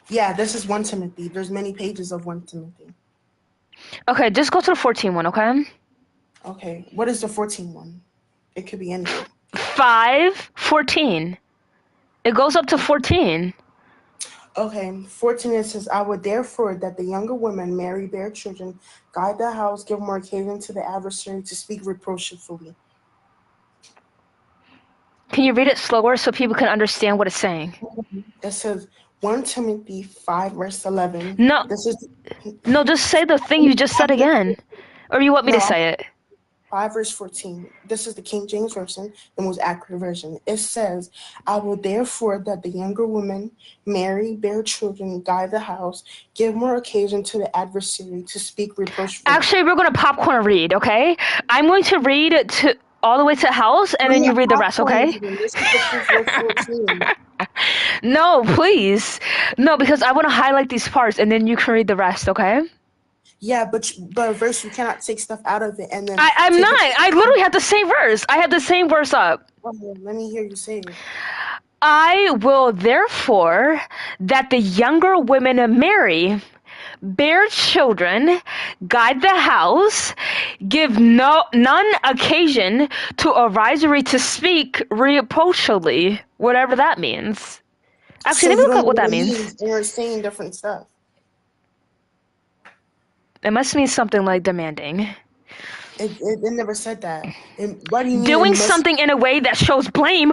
Speaker 11: yeah, this is 1 Timothy. There's many pages of 1 Timothy.
Speaker 13: Okay, just go to the 14 one, okay?
Speaker 11: Okay, what is the 14 one? It could be anything.
Speaker 13: 5:14. It goes up to 14.
Speaker 11: Okay, 14 it says, I would therefore that the younger women marry, bear children, guide the house, give more occasion to the adversary to speak reproachfully.
Speaker 13: Can you read it slower so people can understand what it's saying?
Speaker 11: It says 1 Timothy 5 verse 11.
Speaker 13: No, just say the thing you just said again. Or you want me to say it?
Speaker 11: 5 verse 14. This is the King James Version, the most accurate version. It says, I will therefore that the younger women marry, bear children, guide the house, give more occasion to the adversary to speak reproachfully.
Speaker 13: Actually, we're going to popcorn read, okay? I'm going to read to all the way to house, and then you read the rest, okay?
Speaker 11: This is the
Speaker 13: No, please. No, because I want to highlight these parts, and then you can read the rest, okay?
Speaker 11: Yeah, but verse, you cannot take stuff out of it and then.
Speaker 13: I'm not. I literally have the same verse. I have the same verse up.
Speaker 11: Let me hear you say it.
Speaker 13: I will therefore that the younger women marry, bear children, guide the house, give none occasion to advisory to speak reproachfully, whatever that means. Actually, let me look up what that means.
Speaker 11: You're saying different stuff.
Speaker 13: It must mean something like demanding.
Speaker 11: It never said that. What do you mean?
Speaker 13: Doing something in a way that shows blame.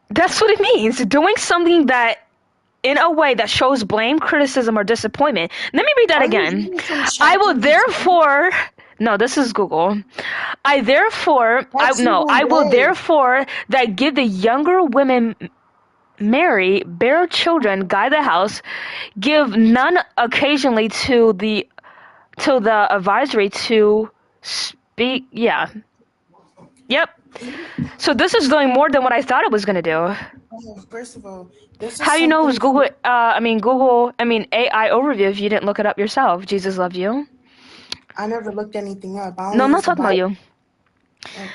Speaker 13: That's what it means. Doing something that in a way that shows blame, criticism, or disappointment. Let me read that again. I will therefore. No, this is Google. I will therefore that give the younger women marry, bear children, guide the house, give none occasionally to the advisory to speak. Yeah. Yep. So this is doing more than what I thought it was gonna do.
Speaker 11: First of all, this is
Speaker 13: how do you know it was Google? AI overview if you didn't look it up yourself. Jesus loves you.
Speaker 11: I never looked anything up.
Speaker 13: No, I'm not talking about you.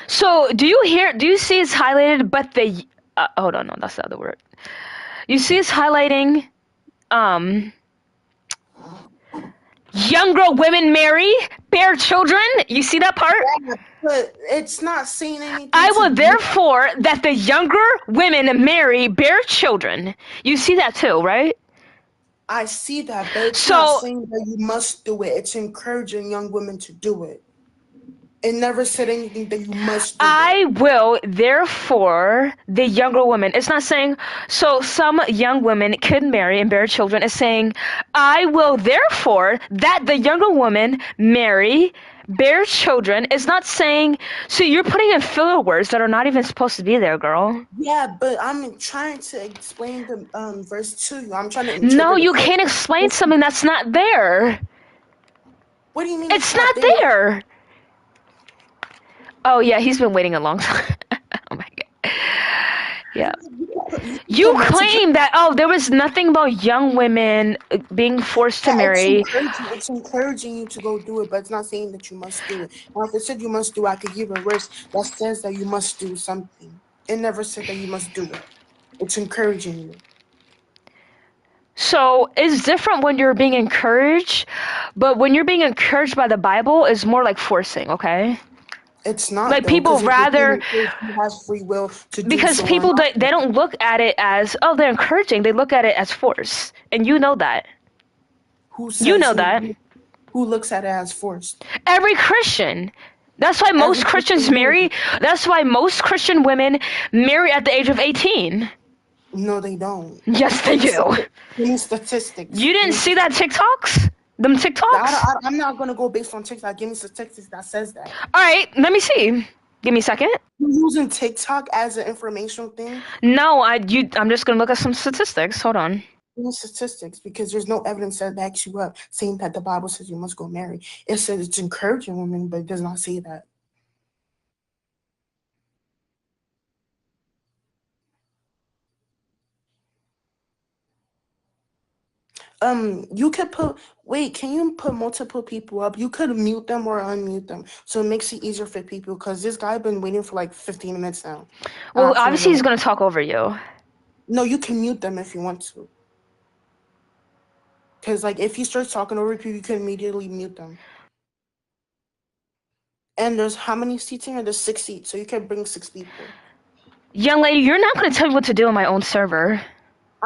Speaker 13: So do you see it's highlighted? But the hold on, no, that's the other word. You see it's highlighting. Younger women marry, bear children. You see that part?
Speaker 11: Yeah, but it's not saying anything.
Speaker 13: I will therefore that the younger women marry, bear children. You see that too, right?
Speaker 11: I see that, but it's not saying that you must do it. It's encouraging young women to do it. It never said anything that you must do.
Speaker 13: I will therefore the younger women. It's not saying so some young women can marry and bear children. It's saying I will therefore that the younger woman marry, bear children. It's not saying so you're putting in filler words that are not even supposed to be there, girl.
Speaker 11: Yeah, but I'm trying to explain the verse to you. I'm trying to
Speaker 13: No, you can't explain something that's not there.
Speaker 11: What do you mean?
Speaker 13: It's not there. Oh yeah, he's been waiting a long time. Oh my god. Yeah. You claim that there was nothing about young women being forced to marry.
Speaker 11: It's encouraging you to go do it, but it's not saying that you must do it. Now, if it said you must do it, I could give a verse that says that you must do something. It never said that you must do it. It's encouraging you.
Speaker 13: So it's different when you're being encouraged, but when you're being encouraged by the Bible, it's more like forcing, okay?
Speaker 11: It's not
Speaker 13: like people rather
Speaker 11: has free will to do
Speaker 13: because
Speaker 11: so
Speaker 13: people they don't look at it as they're encouraging. They look at it as force, and you know that.
Speaker 11: Who looks at it as force?
Speaker 13: Every Christian. That's why most Christians marry. That's why most Christian women marry at the age of 18.
Speaker 11: No, they don't.
Speaker 13: Yes, they do.
Speaker 11: Give me statistics.
Speaker 13: You didn't see that TikToks? Them TikToks?
Speaker 11: I'm not gonna go based on TikTok. Give me statistics that says that.
Speaker 13: All right, let me see. Give me a second.
Speaker 11: You're using TikTok as an informational thing?
Speaker 13: No, I'm just gonna look at some statistics. Hold on.
Speaker 11: Give me statistics because there's no evidence that backs you up saying that the Bible says you must go marry. It says it's encouraging women, but it does not say that. You could put. Wait, can you put multiple people up? You could mute them or unmute them, so it makes it easier for people. Because this guy been waiting for like 15 minutes now.
Speaker 13: Well, obviously he's gonna talk over you.
Speaker 11: No, you can mute them if you want to. Because like if he starts talking over people, you can immediately mute them. And there's how many seats in here? There's 6 seats, so you can bring 6 people.
Speaker 13: Young lady, you're not gonna tell me what to do on my own server.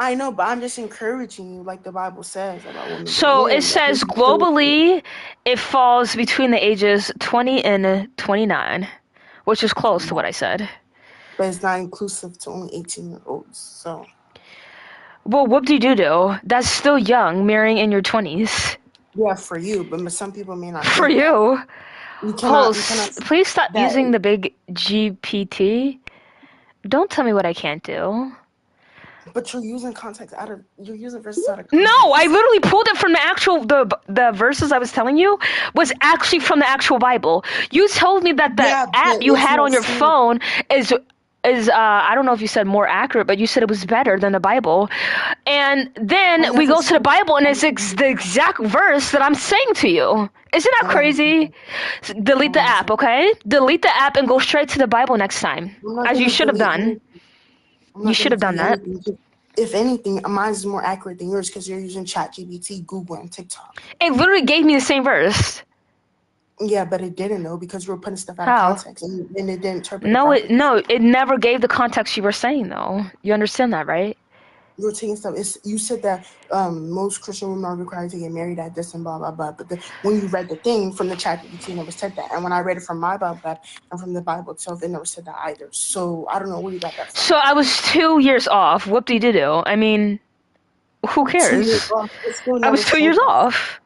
Speaker 11: I know, but I'm just encouraging you, like the Bible says about women.
Speaker 13: So it says globally, it falls between the ages 20 and 29, which is close to what I said.
Speaker 11: But it's not inclusive to only 18-year-olds, so.
Speaker 13: Well, whoop-de-doo-doo. That's still young, marrying in your 20s.
Speaker 11: Yeah, for you, but some people may not.
Speaker 13: For you?
Speaker 11: Cannot,
Speaker 13: please stop using the big GPT. Don't tell me what I can't do.
Speaker 11: But you're using you're using verses out of context.
Speaker 13: No, I literally pulled it from the actual, the verses I was telling you was actually from the actual Bible. You told me that the app you had on your phone is I don't know if you said more accurate, but you said it was better than the Bible. And then we go to the Bible and it's the exact verse that I'm saying to you. Isn't that crazy? Delete the app, okay? Delete the app and go straight to the Bible next time, as you should have done. You should have done that.
Speaker 11: If anything, mine is more accurate than yours because you're using ChatGPT, Google, and TikTok.
Speaker 13: It literally gave me the same verse.
Speaker 11: Yeah, but it didn't know because you were putting stuff out of context and it didn't interpret.
Speaker 13: No, it never gave the context you were saying though. You understand that, right?
Speaker 11: You were taking stuff. You said that most Christian women are required to get married at this and blah blah blah. But when you read the thing from the ChatGPT, it never said that. And when I read it from my Bible app and from the Bible itself, it never said that either. So I don't know where you got that from.
Speaker 13: So I was 2 years off. Whoop-de-doo-doo. I mean, who cares? I was 2 years off.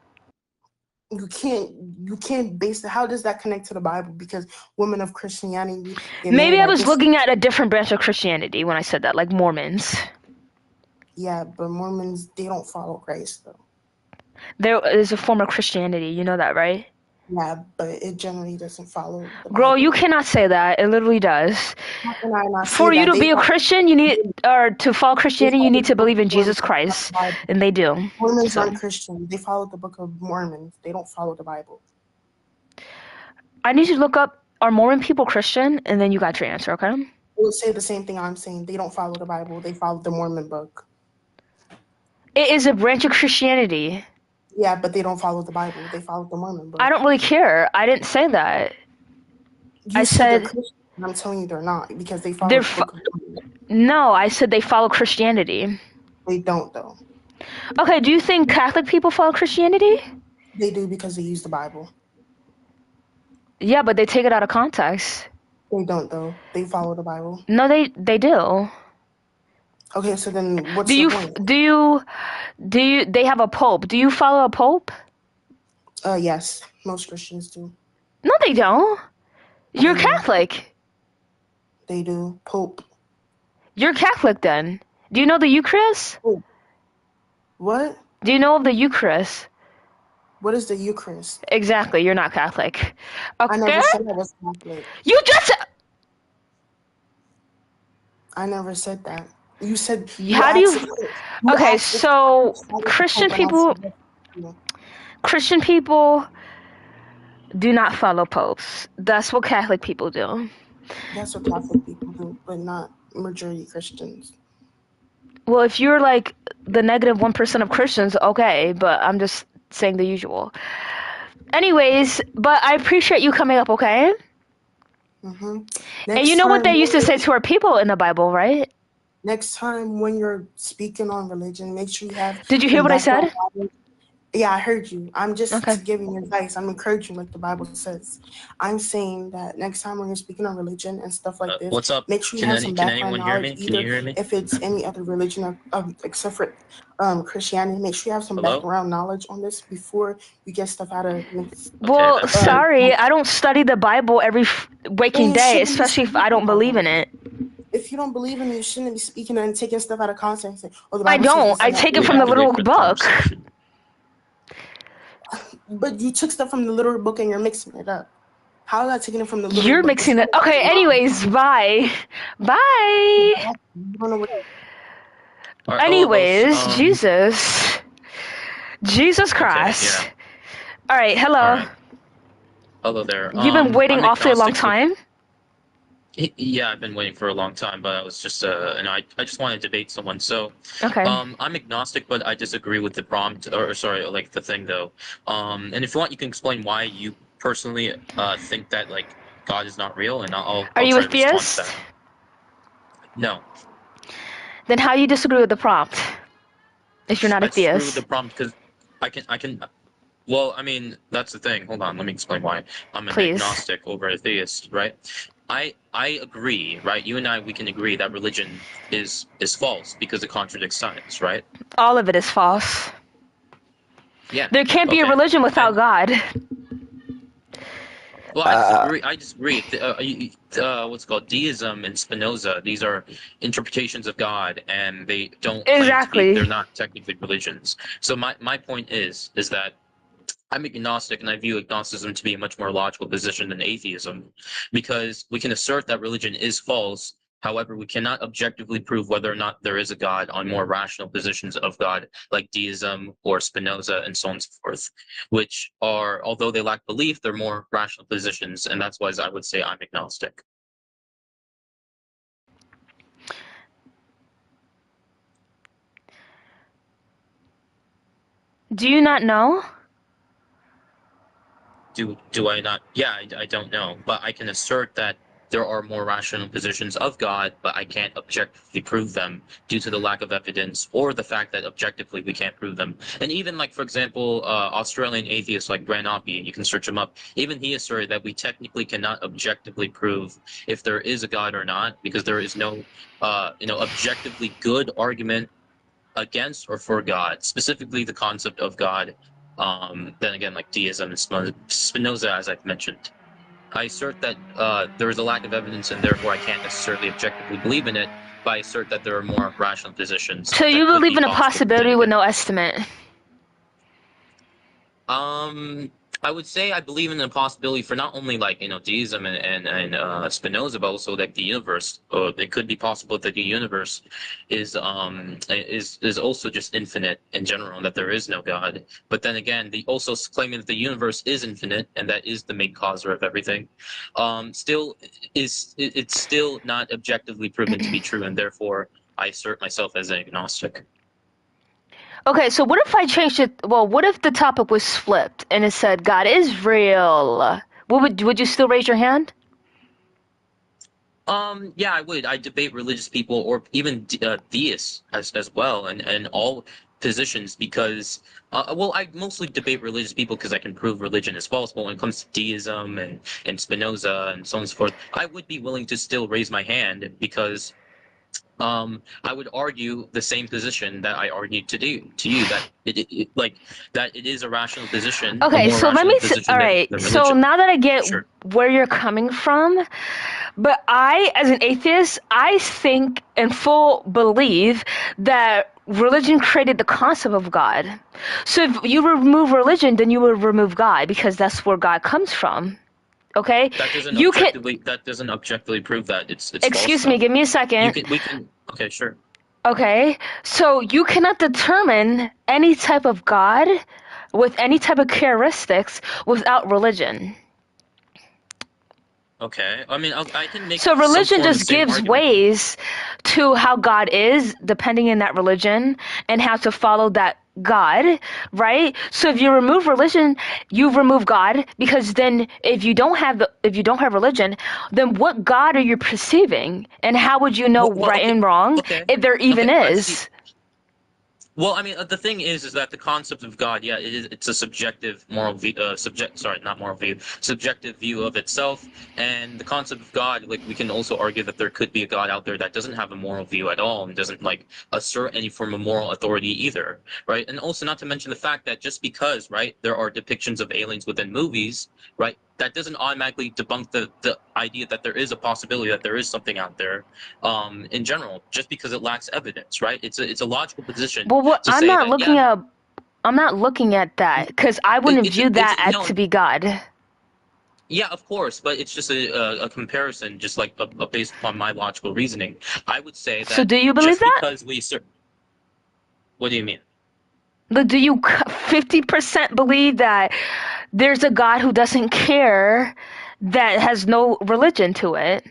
Speaker 11: You can't base it. How does that connect to the Bible? Because women of Christianity.
Speaker 13: Maybe I was looking at a different branch of Christianity when I said that, like Mormons.
Speaker 11: Yeah, but Mormons, they don't follow Christ though.
Speaker 13: There is a form of Christianity, you know that, right?
Speaker 11: Yeah, but it generally doesn't follow.
Speaker 13: Girl, you cannot say that. It literally does.
Speaker 11: How can I not say
Speaker 13: For you
Speaker 11: that?
Speaker 13: to be a Christian, to follow Christianity, you need to believe in Jesus Christ, and they do.
Speaker 11: Mormons aren't Christian. They follow the Book of Mormon. They don't follow the Bible.
Speaker 13: I need you to look up, are Mormon people Christian? And then you got your answer, okay?
Speaker 11: They will say the same thing I'm saying. They don't follow the Bible. They follow the Mormon book.
Speaker 13: It is a branch of Christianity.
Speaker 11: Yeah, but they don't follow the Bible. They follow the Mormon book.
Speaker 13: I don't really care. I didn't say that.
Speaker 11: I said I'm telling you they're not because they follow the book of Mormon.
Speaker 13: No, I said they follow Christianity.
Speaker 11: They don't, though.
Speaker 13: Okay, do you think Catholic people follow Christianity?
Speaker 11: They do because they use the Bible.
Speaker 13: Yeah, but they take it out of context.
Speaker 11: They don't, though. They follow the Bible.
Speaker 13: No, they do.
Speaker 11: Okay, so then what's the point?
Speaker 13: They have a pope. Do you follow a pope?
Speaker 11: Yes, most Christians do.
Speaker 13: No, they don't. You're Catholic.
Speaker 11: They do. Pope.
Speaker 13: You're Catholic then. Do you know the Eucharist?
Speaker 11: What?
Speaker 13: Do you know of the Eucharist?
Speaker 11: What is the Eucharist?
Speaker 13: Exactly, you're not Catholic. Okay?
Speaker 11: I never said I was Catholic.
Speaker 13: You just
Speaker 11: I never said that. You said.
Speaker 13: How do you? Okay, so Christian people do not follow popes. That's what Catholic people do.
Speaker 11: That's what Catholic people do, but not majority Christians.
Speaker 13: Well, if you're like the negative 1% of Christians, okay, but I'm just saying the usual. Anyways, but I appreciate you coming up, okay? And you know what they used to say to our people in the Bible, right?
Speaker 11: Next time when you're speaking on religion, make sure you have...
Speaker 13: Did you hear what I said?
Speaker 11: Yeah, I heard you. I'm just giving you advice. I'm encouraging like the Bible says. I'm saying that next time when you're speaking on religion and stuff like this,
Speaker 14: what's up?
Speaker 11: Make sure you have some background knowledge.
Speaker 14: Can you hear me?
Speaker 11: If it's any other religion except for Christianity, make sure you have some background knowledge on this before you get stuff out of...
Speaker 13: Well, sorry, I don't study the Bible every waking day, especially if I don't believe in it.
Speaker 11: If you don't believe in it, you shouldn't be speaking and taking stuff out of context.
Speaker 13: I don't. I take it from the literal book.
Speaker 11: But you took stuff from the literal book and you're mixing it up. How is that taking it from the literal book?
Speaker 13: You're mixing it. Okay, anyways, bye. Bye. Anyways, Jesus. Jesus Christ.
Speaker 14: yeah.
Speaker 13: All right, hello.
Speaker 14: All right. Hello there.
Speaker 13: You've been waiting
Speaker 14: I'm
Speaker 13: awfully a long
Speaker 14: agnostic.
Speaker 13: time.
Speaker 14: Yeah, I've been waiting for a long time, but I was just and I just want to debate someone. So,
Speaker 13: Okay.
Speaker 14: I'm agnostic, but I disagree with the prompt, or sorry, like the thing though. And if you want, you can explain why you personally think that like God is not real, and
Speaker 13: Are
Speaker 14: I'll
Speaker 13: you a
Speaker 14: try to respond to
Speaker 13: theist?
Speaker 14: that. No,
Speaker 13: Then how do you disagree with the prompt if you're not a
Speaker 14: I disagree with
Speaker 13: theist?
Speaker 14: the prompt because I can. Well, I mean, that's the thing. Hold on, let me explain why I'm an
Speaker 13: Please.
Speaker 14: agnostic over a theist, right? I agree, right? You and I, we can agree that religion is false because it contradicts science, right?
Speaker 13: All of it is false.
Speaker 14: Yeah.
Speaker 13: There can't be a
Speaker 14: Okay.
Speaker 13: religion without God.
Speaker 14: Well, I disagree. What's it called deism and Spinoza. These are interpretations of God, and they don't claim to
Speaker 13: Exactly.
Speaker 14: be. They're not technically religions. So my point is that I'm agnostic, and I view agnosticism to be a much more logical position than atheism, because we can assert that religion is false. However, we cannot objectively prove whether or not there is a God on more rational positions of God, like deism or Spinoza and so on and so forth, which are, although they lack belief, they're more rational positions, and that's why I would say I'm agnostic.
Speaker 13: Do you not know?
Speaker 14: Do I not? Yeah, I don't know, but I can assert that there are more rational positions of God, but I can't objectively prove them due to the lack of evidence or the fact that objectively we can't prove them. And even like, for example, Australian atheists like Grant Oppy, you can search him up. Even he asserted that we technically cannot objectively prove if there is a God or not, because there is no, objectively good argument against or for God, specifically the concept of God. Then again, like deism and Spinoza, as I've mentioned. I assert that there is a lack of evidence, and therefore I can't necessarily objectively believe in it, but I assert that there are more rational positions.
Speaker 13: So you
Speaker 14: that could
Speaker 13: believe
Speaker 14: be
Speaker 13: in a
Speaker 14: possible.
Speaker 13: possibility with no estimate?
Speaker 14: I would say I believe in the possibility for not only like deism and Spinoza, but also like the universe. It could be possible that the universe is also just infinite in general, and that there is no God. But then again, the also claiming that the universe is infinite and that is the main causer of everything, still it's still not objectively proven to be true, and therefore I assert myself as an agnostic.
Speaker 13: Okay, so what if I changed it? Well, what if the topic was flipped and it said God is real? Would you still raise your hand?
Speaker 14: Yeah, I would. I debate religious people or even theists as well, and all positions because, I mostly debate religious people because I can prove religion is false. But when it comes to deism and Spinoza and so on and so forth, I would be willing to still raise my hand because I would argue the same position that I argued to you that that it is a rational position.
Speaker 13: Okay, so let me. All right.
Speaker 14: than
Speaker 13: So
Speaker 14: religion.
Speaker 13: now that I get
Speaker 14: Sure.
Speaker 13: where you're coming from, but I, as an atheist, I think and full believe that religion created the concept of God. So if you remove religion, then you will remove God because that's where God comes from. Okay.
Speaker 14: That doesn't objectively prove that it's
Speaker 13: Excuse
Speaker 14: false,
Speaker 13: me. Give me a second.
Speaker 14: Okay, sure.
Speaker 13: Okay, so you cannot determine any type of God with any type of characteristics without religion.
Speaker 14: Okay, I mean, I can make.
Speaker 13: So religion
Speaker 14: some form of
Speaker 13: just
Speaker 14: same
Speaker 13: gives
Speaker 14: argument.
Speaker 13: ways to how God is, depending in that religion, and how to follow that God, right? So if you remove religion, you remove God, because then if you don't have religion, then what God are you perceiving, and how would you know right and wrong if there even is?
Speaker 14: Well, I mean, the thing is that the concept of God, yeah, it's a subjective moral view, subjective view of itself, and the concept of God, like, we can also argue that there could be a God out there that doesn't have a moral view at all and doesn't, like, assert any form of moral authority either, right? And also not to mention the fact that just because, right, there are depictions of aliens within movies, right, that doesn't automatically debunk the idea that there is a possibility that there is something out there, in general, just because it lacks evidence, right? It's a logical position.
Speaker 13: Well,
Speaker 14: to
Speaker 13: I'm
Speaker 14: say
Speaker 13: not
Speaker 14: that,
Speaker 13: looking
Speaker 14: yeah,
Speaker 13: at. I'm not looking at that because I wouldn't view that as to be God.
Speaker 14: Yeah, of course, but it's just a comparison, just like based upon my logical reasoning. I would say that.
Speaker 13: So do you believe
Speaker 14: just
Speaker 13: that?
Speaker 14: because we. What do you mean?
Speaker 13: Do you 50% believe that there's a God who doesn't care, that has no religion to it?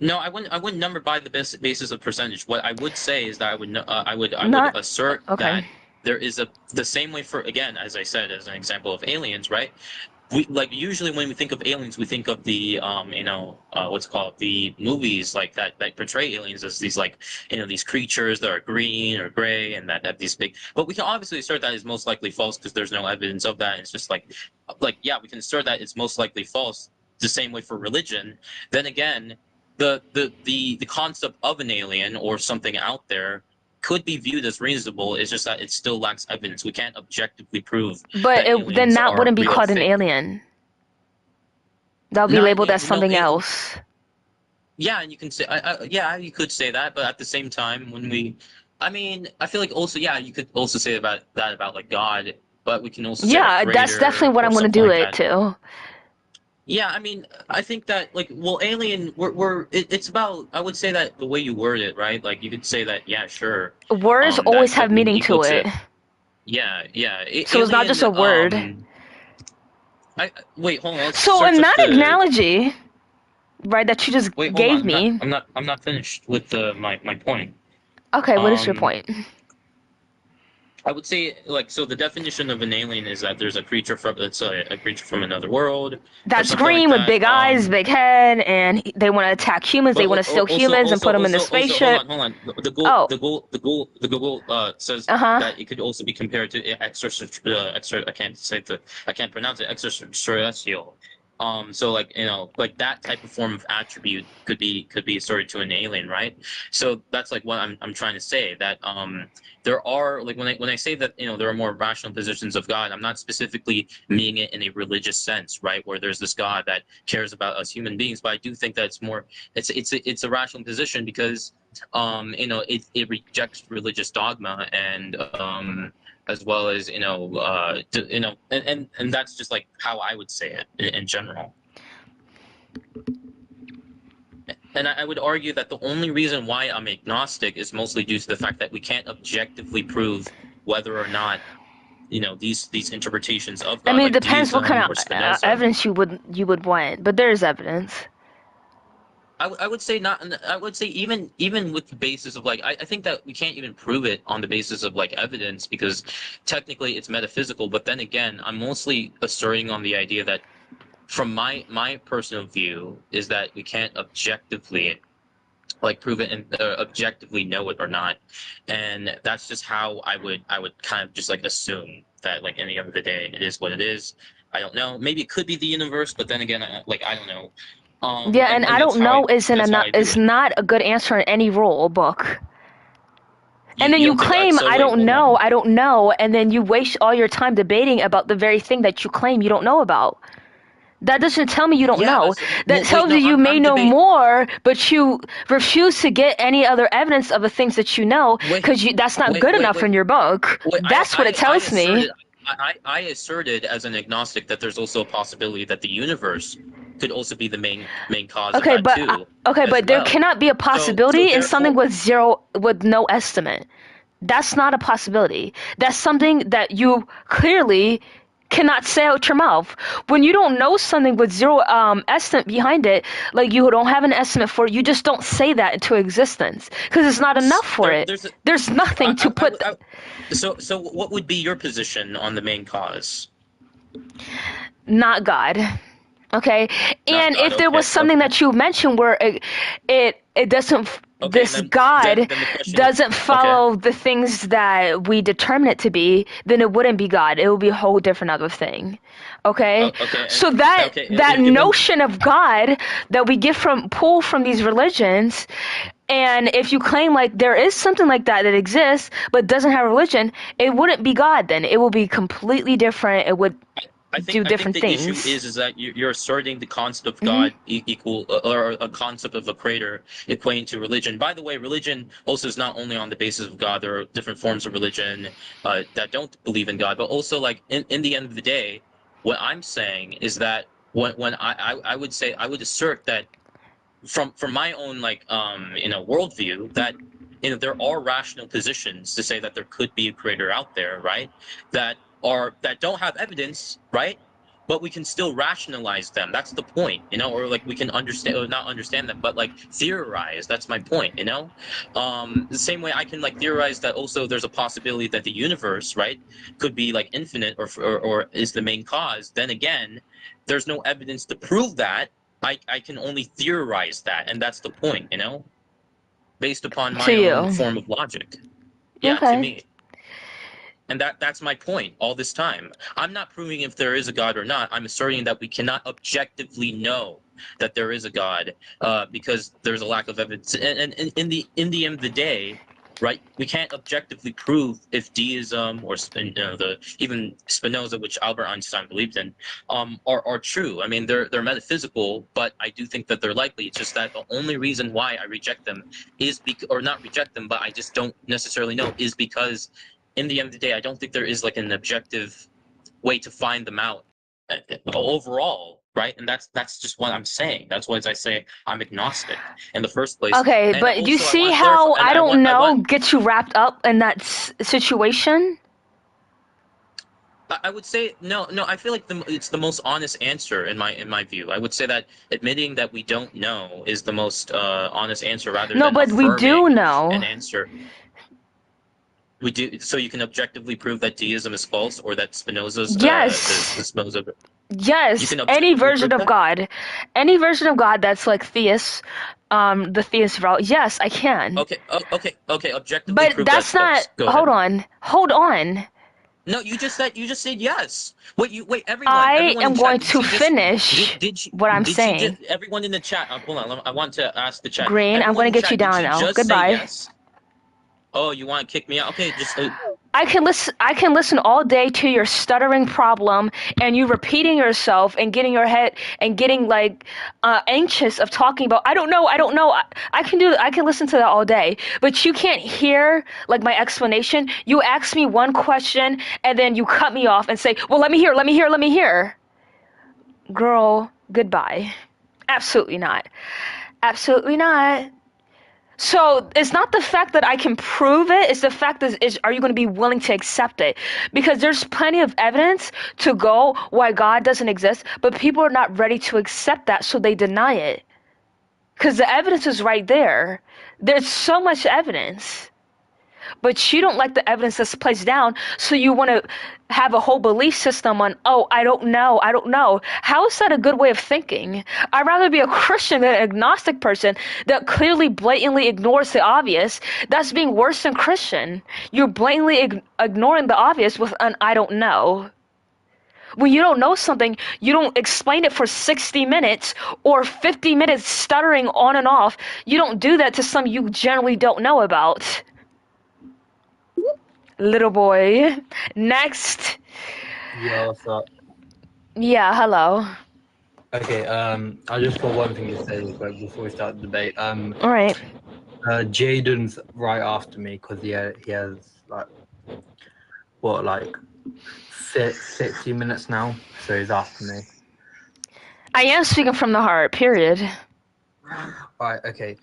Speaker 14: No, I wouldn't number by the basis of percentage. What I would say is that I would
Speaker 13: Not
Speaker 14: assert
Speaker 13: okay.
Speaker 14: that there is the same way for, again, as I said, as an example of aliens, right? We like usually when we think of aliens, we think of the what's called the movies like that portray aliens as these like these creatures that are green or gray and that have these big. But we can obviously assert that is most likely false because there's no evidence of that. It's just like yeah, we can assert that it's most likely false. The same way for religion. Then again, the concept of an alien or something out there could be viewed as reasonable. It's just that it still lacks evidence. We can't objectively prove.
Speaker 13: But
Speaker 14: that
Speaker 13: then that
Speaker 14: are
Speaker 13: wouldn't be
Speaker 14: real
Speaker 13: called an
Speaker 14: thing.
Speaker 13: alien. That would be
Speaker 14: Not-
Speaker 13: labeled as
Speaker 14: no,
Speaker 13: something
Speaker 14: it-
Speaker 13: else.
Speaker 14: Yeah, and you can say, yeah, you could say that, but at the same time, I mean, I feel like also, yeah, you could also say about like God, but we can also say
Speaker 13: Yeah,
Speaker 14: like
Speaker 13: that's
Speaker 14: creator
Speaker 13: definitely what
Speaker 14: or
Speaker 13: I'm gonna
Speaker 14: something
Speaker 13: do
Speaker 14: like
Speaker 13: it
Speaker 14: that.
Speaker 13: to.
Speaker 14: Yeah, I mean, I think that like, well, alien, it's about. I would say that the way you word it, right? Like you could say that, yeah, sure.
Speaker 13: Words
Speaker 14: That
Speaker 13: always
Speaker 14: could
Speaker 13: have
Speaker 14: be
Speaker 13: meaning
Speaker 14: equal
Speaker 13: to it.
Speaker 14: Yeah, yeah.
Speaker 13: So it's not just a word.
Speaker 14: Wait, hold on. Let's
Speaker 13: So in
Speaker 14: search up
Speaker 13: that
Speaker 14: the.
Speaker 13: analogy, right, that you just
Speaker 14: Wait, hold
Speaker 13: gave
Speaker 14: on.
Speaker 13: me.
Speaker 14: I'm not finished with my point.
Speaker 13: Okay, what is your point?
Speaker 14: I would say, like, so the definition of an alien is that there's a creature from a creature from another world. or
Speaker 13: That's
Speaker 14: something
Speaker 13: green
Speaker 14: like
Speaker 13: with
Speaker 14: that.
Speaker 13: big eyes, big head, and they want to attack humans. They
Speaker 14: But
Speaker 13: want to steal humans and put them in the spaceship.
Speaker 14: hold on.
Speaker 13: Oh.
Speaker 14: The Google says
Speaker 13: Uh-huh.
Speaker 14: that it could also be compared to I can't pronounce it, extraterrestrial. So like like that type of form of attribute could be asserted to an alien, right? So that's like what I'm trying to say, that there are, like, when I say that there are more rational positions of God, I'm not specifically meaning it in a religious sense, right? Where there's this God that cares about us human beings, but I do think that it's a rational position because it rejects religious dogma and as well as and that's just like how I would say it in general. And I would argue that the only reason why I'm agnostic is mostly due to the fact that we can't objectively prove whether or not these interpretations of God.
Speaker 13: I mean, it
Speaker 14: like
Speaker 13: depends what
Speaker 14: deism
Speaker 13: kind
Speaker 14: or
Speaker 13: of
Speaker 14: Spinoza.
Speaker 13: evidence you would want, but there is evidence.
Speaker 14: I would say not. I would say even with the basis of like, I think that we can't even prove it on the basis of like evidence because technically it's metaphysical. But then again, I'm mostly asserting on the idea that from my personal view is that we can't objectively like prove it and objectively know it or not, and that's just how I would kind of just like assume that, like, in the end of the day it is what it is. I don't know. Maybe it could be the universe, but then again, I don't know.
Speaker 13: Yeah, and I
Speaker 14: that's
Speaker 13: don't
Speaker 14: how
Speaker 13: know is not a good answer in any rule book. And then you
Speaker 14: don't think-
Speaker 13: claim
Speaker 14: so
Speaker 13: I
Speaker 14: wait,
Speaker 13: don't
Speaker 14: hold
Speaker 13: know,
Speaker 14: on.
Speaker 13: I don't know, and then you waste all your time debating about the very thing that you claim you don't know about. That doesn't tell me you don't
Speaker 14: Yeah,
Speaker 13: know. That tells you you may know more, but you refuse to get any other evidence of the things that you know because that's not good enough in your book. That's what it tells me.
Speaker 14: I asserted as an agnostic that there's also a possibility that the universe could also be the main cause
Speaker 13: Okay,
Speaker 14: of that
Speaker 13: but
Speaker 14: too.
Speaker 13: okay,
Speaker 14: as
Speaker 13: but there
Speaker 14: well.
Speaker 13: cannot be a possibility in
Speaker 14: therefore-
Speaker 13: something with no estimate. That's not a possibility. That's something that you clearly cannot say out your mouth. When you don't know something with zero estimate behind it, like you don't have an estimate for it, you just don't say that into existence because it's not enough for it. There's nothing to put.
Speaker 14: So what would be your position on the main cause?
Speaker 13: Not God. Okay, and
Speaker 14: God,
Speaker 13: if there was something that you mentioned where it doesn't, this God
Speaker 14: then the question
Speaker 13: doesn't follow the things that we determine it to be, then it wouldn't be God. It would be a whole different other thing. Okay, so that notion of God that we get pull from these religions, and if you claim like there is something like that exists but doesn't have religion, it wouldn't be God. Then it will be completely different. It would.
Speaker 14: I think the issue is that you're asserting the concept of God equal or a concept of a creator equating to religion. By the way, religion also is not only on the basis of God. There are different forms of religion that don't believe in God, but also like in the end of the day, what I'm saying is that when I would say I would assert that from my own like worldview that there are rational positions to say that there could be a creator out there, right? That don't have evidence, right? But we can still rationalize them. That's the point, or like we can understand, or not understand them, but like theorize. That's my point, The same way I can like theorize that also there's a possibility that the universe, right, could be like infinite or is the main cause. Then again, there's no evidence to prove that. I can only theorize that, and that's the point, based upon my own form of logic. Yeah,
Speaker 13: Okay.
Speaker 14: to me. And that's my point all this time. I'm not proving if there is a God or not. I'm asserting that we cannot objectively know that there is a God because there's a lack of evidence. And in the end of the day, right, we can't objectively prove if deism or even Spinoza, which Albert Einstein believed in, are true. I mean, they're metaphysical, but I do think that they're likely. It's just that the only reason why I reject them is or not reject them, but I just don't necessarily know, is because in the end of the day, I don't think there is like an objective way to find them out overall, right? And that's just what I'm saying. That's why I say I'm agnostic in the first place.
Speaker 13: Okay,
Speaker 14: And
Speaker 13: but
Speaker 14: also,
Speaker 13: you
Speaker 14: I
Speaker 13: see
Speaker 14: wanna
Speaker 13: how
Speaker 14: clarify-
Speaker 13: I don't
Speaker 14: want-
Speaker 13: know gets you wrapped up in that situation?
Speaker 14: I would say no. I feel like it's the most honest answer in my view. I would say that admitting that we don't know is the most honest answer, rather
Speaker 13: No,
Speaker 14: than
Speaker 13: but we do
Speaker 14: affirming
Speaker 13: know.
Speaker 14: an answer. We do, so you can objectively prove that deism is false, or that Spinoza's
Speaker 13: Yes.
Speaker 14: the Spinoza. You
Speaker 13: Yes,
Speaker 14: can
Speaker 13: any
Speaker 14: objectively
Speaker 13: version
Speaker 14: prove
Speaker 13: of
Speaker 14: that?
Speaker 13: God that's like theist, the theist route. Yes, I can.
Speaker 14: Okay, okay. Objectively
Speaker 13: But
Speaker 14: prove
Speaker 13: that's
Speaker 14: that's false.
Speaker 13: not.
Speaker 14: Go ahead.
Speaker 13: Hold on.
Speaker 14: No, you just said yes. Wait, everyone.
Speaker 13: I
Speaker 14: Everyone
Speaker 13: am
Speaker 14: in
Speaker 13: going
Speaker 14: chat,
Speaker 13: to finish what I'm saying.
Speaker 14: Everyone in the chat. Hold on. I want to ask the chat.
Speaker 13: Green, I'm
Speaker 14: Everyone
Speaker 13: going
Speaker 14: in
Speaker 13: to get
Speaker 14: chat,
Speaker 13: you
Speaker 14: did
Speaker 13: down now.
Speaker 14: just
Speaker 13: Goodbye.
Speaker 14: Say yes? Oh, you want to kick me out? Okay, just.
Speaker 13: I can listen all day to your stuttering problem and you repeating yourself and getting your head and getting like anxious of talking about I don't know. I can listen to that all day, but you can't hear like my explanation. You ask me one question and then you cut me off and say, "Well, let me hear." Girl, goodbye. Absolutely not. Absolutely not. So it's not the fact that I can prove it, it's the fact that are you going to be willing to accept it? Because there's plenty of evidence to go why God doesn't exist, but people are not ready to accept that, so they deny it. Because the evidence is right there. There's so much evidence. But you don't like the evidence that's placed down, so you want to have a whole belief system on, oh, I don't know. How is that a good way of thinking? I'd rather be a Christian than an agnostic person that clearly, blatantly ignores the obvious. That's being worse than Christian. You're blatantly ignoring the obvious with an I don't know. When you don't know something, you don't explain it for 60 minutes or 50 minutes stuttering on and off. You don't do that to something you generally don't know about. Little boy. Next.
Speaker 4: Yeah, what's up?
Speaker 13: Yeah, hello.
Speaker 4: Okay, I just got one thing to say real quick before we start the debate.
Speaker 13: All right.
Speaker 4: Jaden's right after me because he has like 60 minutes now, so he's after me.
Speaker 13: I am speaking from the heart, period.
Speaker 4: Alright, okay.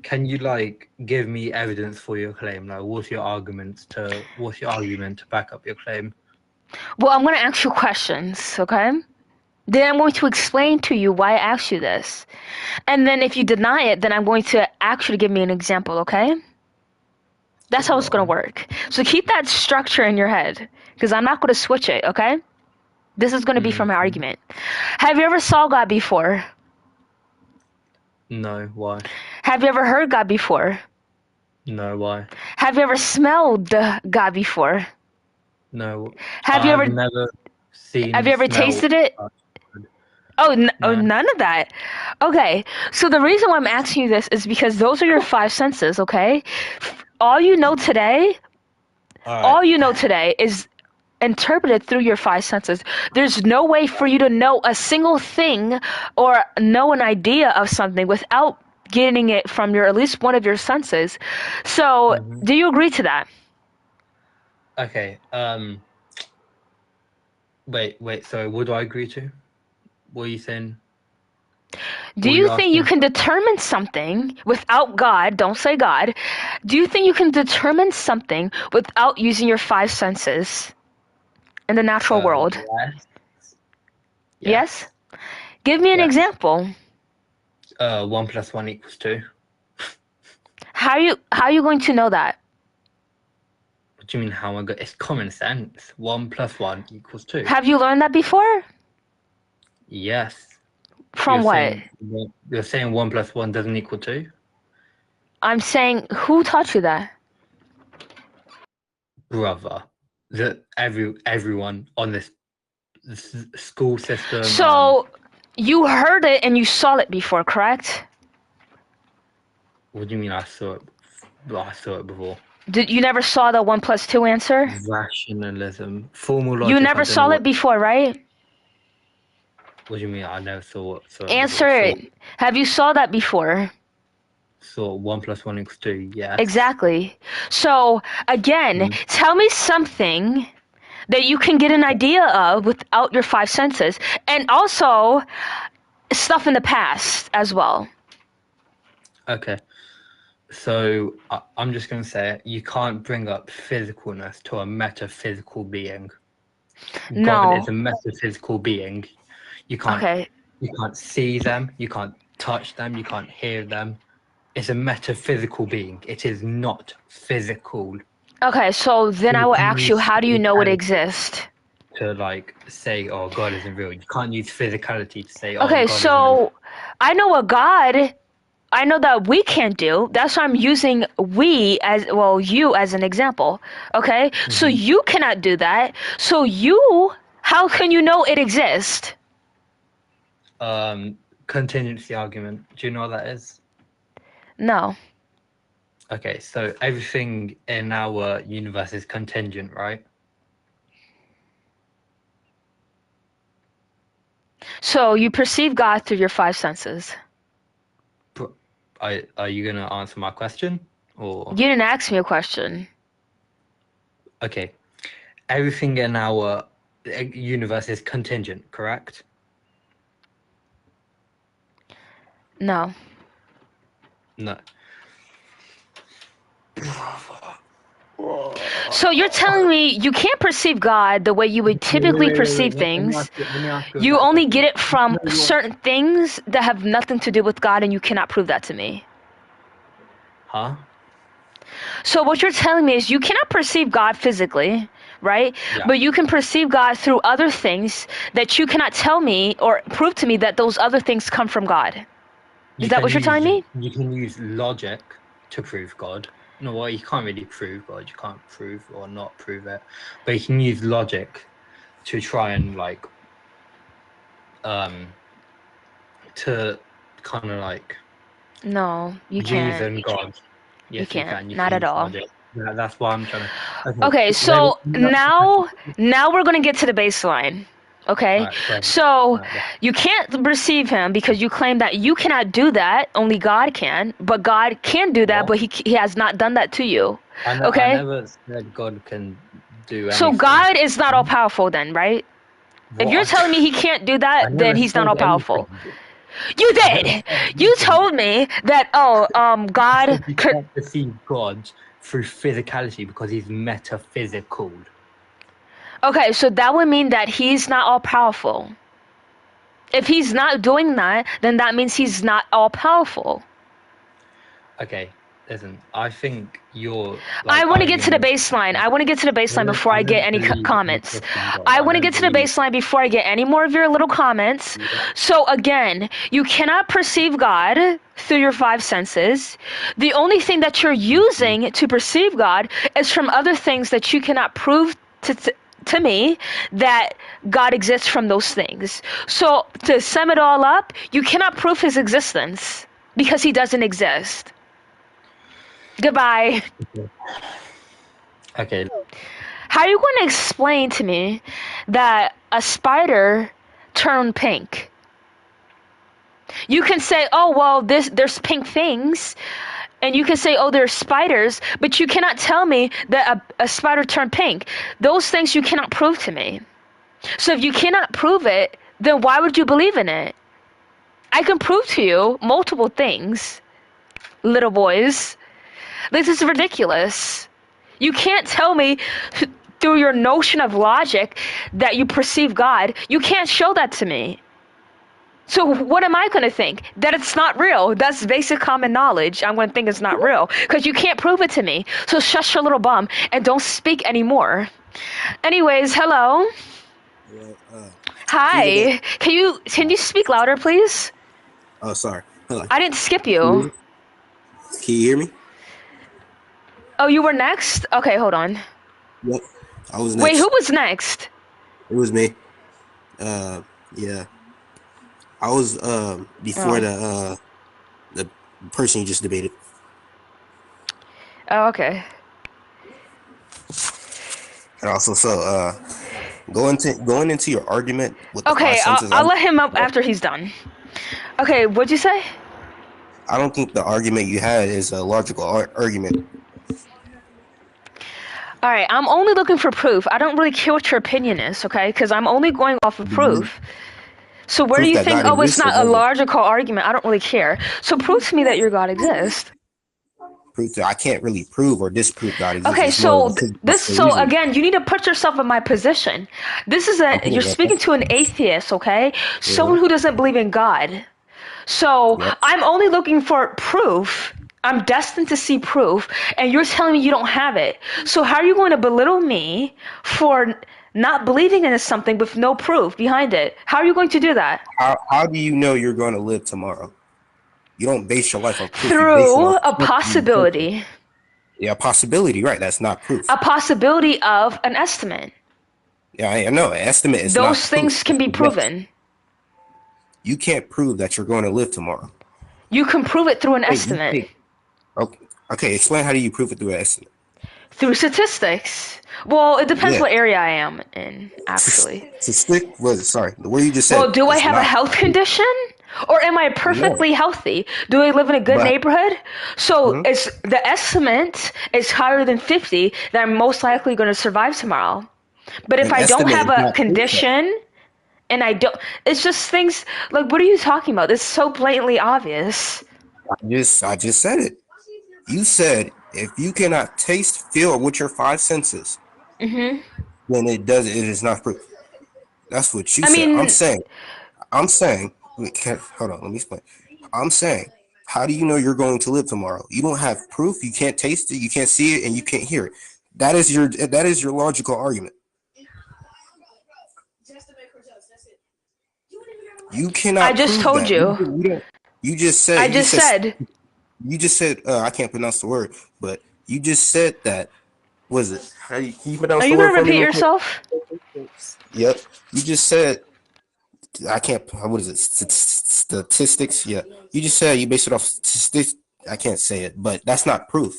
Speaker 4: Can you like give me evidence for your claim? Like what's your argument to back up your claim?
Speaker 13: Well, I'm going to ask you questions, okay? Then I'm going to explain to you why I asked you this. And then if you deny it, then I'm going to ask you to give me an example, okay? That's how it's going to work. So keep that structure in your head, because I'm not going to switch it, okay? This is going to be for my argument. Have you ever saw God before?
Speaker 4: No, why?
Speaker 13: Have you ever heard God before?
Speaker 4: No, why?
Speaker 13: Have you ever smelled God before?
Speaker 4: No.
Speaker 13: Have you ever
Speaker 4: never seen?
Speaker 13: Have you ever tasted it? Oh, none of that. Okay, so the reason why I'm asking you this is because those are your five senses, okay? All you know today is interpreted through your five senses. There's no way for you to know a single thing or know an idea of something without getting it from at least one of your senses. So, do you agree to that?
Speaker 4: Okay. Wait. So, what do I agree to? What are you saying?
Speaker 13: Do
Speaker 4: What are
Speaker 13: you
Speaker 4: you
Speaker 13: think you
Speaker 4: asking?
Speaker 13: can determine something without God? Don't say God. Do you think you can determine something without using your five senses in the natural world?
Speaker 15: Yes.
Speaker 13: Yes? Give me an
Speaker 15: Yes.
Speaker 13: example.
Speaker 15: 1 + 1 = 2.
Speaker 13: How are you going to know that?
Speaker 15: What do you mean how I got? It's common sense. 1 + 1 = 2.
Speaker 13: Have you learned that before?
Speaker 15: Yes.
Speaker 13: From what?
Speaker 15: You're saying 1 + 1 doesn't equal 2?
Speaker 13: I'm saying, who taught you that?
Speaker 15: Brother. Everyone on this school system.
Speaker 13: So, you heard it and you saw it before, correct?
Speaker 15: What do you mean I saw it? I saw it before.
Speaker 13: You never saw the 1 + 2 answer?
Speaker 15: Rationalism. Formal logic.
Speaker 13: You never saw it before, right?
Speaker 15: What do you mean I never saw it?
Speaker 13: Answer it. Have you saw that before?
Speaker 15: So 1 + 1 = 2, yes.
Speaker 13: Exactly. So, again, tell me something that you can get an idea of without your five senses. And also, stuff in the past as well.
Speaker 15: Okay. So, I'm just going to say it. You can't bring up physicalness to a metaphysical being.
Speaker 13: No.
Speaker 15: God is a metaphysical being. You can't see them. You can't touch them. You can't hear them. It's a metaphysical being. It is not physical.
Speaker 13: Okay, so then I will ask you, how do you know it exists?
Speaker 15: To say, oh, God isn't real. You can't use physicality to say, oh,
Speaker 13: okay,
Speaker 15: God isn't
Speaker 13: so I know I know that we can't do. That's why I'm using you as an example. Okay, so you cannot do that. So how can you know it exists?
Speaker 15: Contingency argument. Do you know what that is?
Speaker 13: No.
Speaker 15: Okay, so everything in our universe is contingent, right?
Speaker 13: So you perceive God through your five senses.
Speaker 15: Are you going to answer my question? Or
Speaker 13: you didn't ask me a question.
Speaker 15: Okay. Everything in our universe is contingent, correct?
Speaker 13: No.
Speaker 15: No.
Speaker 13: So you're telling me you can't perceive God the way you would typically perceive things. You only get it from certain things that have nothing to do with God, and you cannot prove that to me.
Speaker 15: Huh?
Speaker 13: So what you're telling me is you cannot perceive God physically, right? Yeah. But you can perceive God through other things that you cannot tell me or prove to me that those other things come from God. Is that what you're telling me?
Speaker 15: You can use logic to prove God. No, well, you can't really prove God. You can't prove or not prove it. But you can use logic to try and to kind of
Speaker 13: No, you can't.
Speaker 15: Reason God. Yes,
Speaker 13: you can't.
Speaker 15: can.
Speaker 13: Not at all.
Speaker 15: Yeah, that's why I'm trying to.
Speaker 13: Okay, so now we're gonna get to the baseline. Okay, so you can't perceive him because you claim that you cannot do that. Only God can, but God can do that, but he has not done that to you.
Speaker 15: I never said God can do anything.
Speaker 13: So God is not all powerful then, right? What? If you're telling me he can't do that, then he's not all powerful. You did. You told me that God
Speaker 15: could perceive God through physicality because he's metaphysical.
Speaker 13: Okay, so that would mean that he's not all powerful. If he's not doing that, then that means he's not all powerful.
Speaker 15: Okay, listen, I think you're...
Speaker 13: I want to get to the baseline. I want to get to the baseline before I get any comments. I want to get to the baseline before I get any more of your little comments. So again, you cannot perceive God through your five senses. The only thing that you're using to perceive God is from other things that you cannot prove to me that God exists from those things. So to sum it all up, you cannot prove his existence because he doesn't exist. Goodbye.
Speaker 15: Okay.
Speaker 13: How are you going to explain to me that a spider turned pink? You can say, oh, well, there's pink things. And you can say, oh, there's spiders. But you cannot tell me that a spider turned pink. Those things you cannot prove to me. So if you cannot prove it, then why would you believe in it? I can prove to you multiple things, little boys. This is ridiculous. You can't tell me through your notion of logic that you perceive God. You can't show that to me. So what am I going to think? That it's not real. That's basic common knowledge. I'm going to think it's not real because you can't prove it to me. So shush your little bum and don't speak anymore. Anyways, hello. Hi. Can you speak louder, please?
Speaker 16: Oh, sorry. Hello.
Speaker 13: I didn't skip you.
Speaker 16: Can you hear me?
Speaker 13: Oh, you were next? Okay, hold on.
Speaker 16: Yep. I was next.
Speaker 13: Wait, who was next?
Speaker 16: It was me. Yeah. I was before the person you just debated.
Speaker 13: Oh, okay.
Speaker 16: And also, so going into your argument with the
Speaker 13: Okay,
Speaker 16: five senses.
Speaker 13: I'll let him up after he's done. Okay, what'd you say?
Speaker 16: I don't think the argument you had is a logical argument.
Speaker 13: All right, I'm only looking for proof. I don't really care what your opinion is, okay? Because I'm only going off of proof. So where do you think, oh, it's not a logical argument. I don't really care. So prove to me that your God exists.
Speaker 16: Proof that I can't really prove or disprove God exists.
Speaker 13: Okay, so again, you need to put yourself in my position. This is you're speaking to an atheist, okay? Someone who doesn't believe in God. So I'm only looking for proof. I'm destined to see proof, and you're telling me you don't have it. So how are you going to belittle me for not believing in something with no proof behind it? How are you going to do that?
Speaker 16: How do you know you're going to live tomorrow? You don't base your life on proof.
Speaker 13: Through a possibility.
Speaker 16: Yeah, a possibility, right? That's not proof.
Speaker 13: A possibility of an estimate.
Speaker 16: Yeah, I know. An estimate is not
Speaker 13: those things
Speaker 16: proof.
Speaker 13: Can be proven.
Speaker 16: You can't prove that you're going to live tomorrow.
Speaker 13: You can prove it through an estimate.
Speaker 16: Okay, explain how do you prove it through an estimate?
Speaker 13: Through statistics. Well, it depends what area I am in, actually.
Speaker 16: Sorry, the word you just said.
Speaker 13: Well, do I have a health condition? Or am I perfectly healthy? Do I live in a good neighborhood? So it's the estimate is higher than 50 that I'm most likely going to survive tomorrow. But if I don't have a condition and I don't, it's just things like, what are you talking about? It's so blatantly obvious.
Speaker 16: I just said it. You said if you cannot taste, feel with your five senses, then it is not proof. That's what you said. I'm saying. Hold on, let me explain. I'm saying, how do you know you're going to live tomorrow? You don't have proof. You can't taste it. You can't see it, and you can't hear it. That is your logical argument. You cannot.
Speaker 13: I just told you.
Speaker 16: You just said.
Speaker 13: I just said.
Speaker 16: You just said. I can't pronounce the word, but you just said that. Was it? Can you pronounce the word?
Speaker 13: Are you gonna repeat yourself?
Speaker 16: Yep. You just said. I can't. What is it? Statistics. Yeah. You just said you based it off statistics. I can't say it, but that's not proof.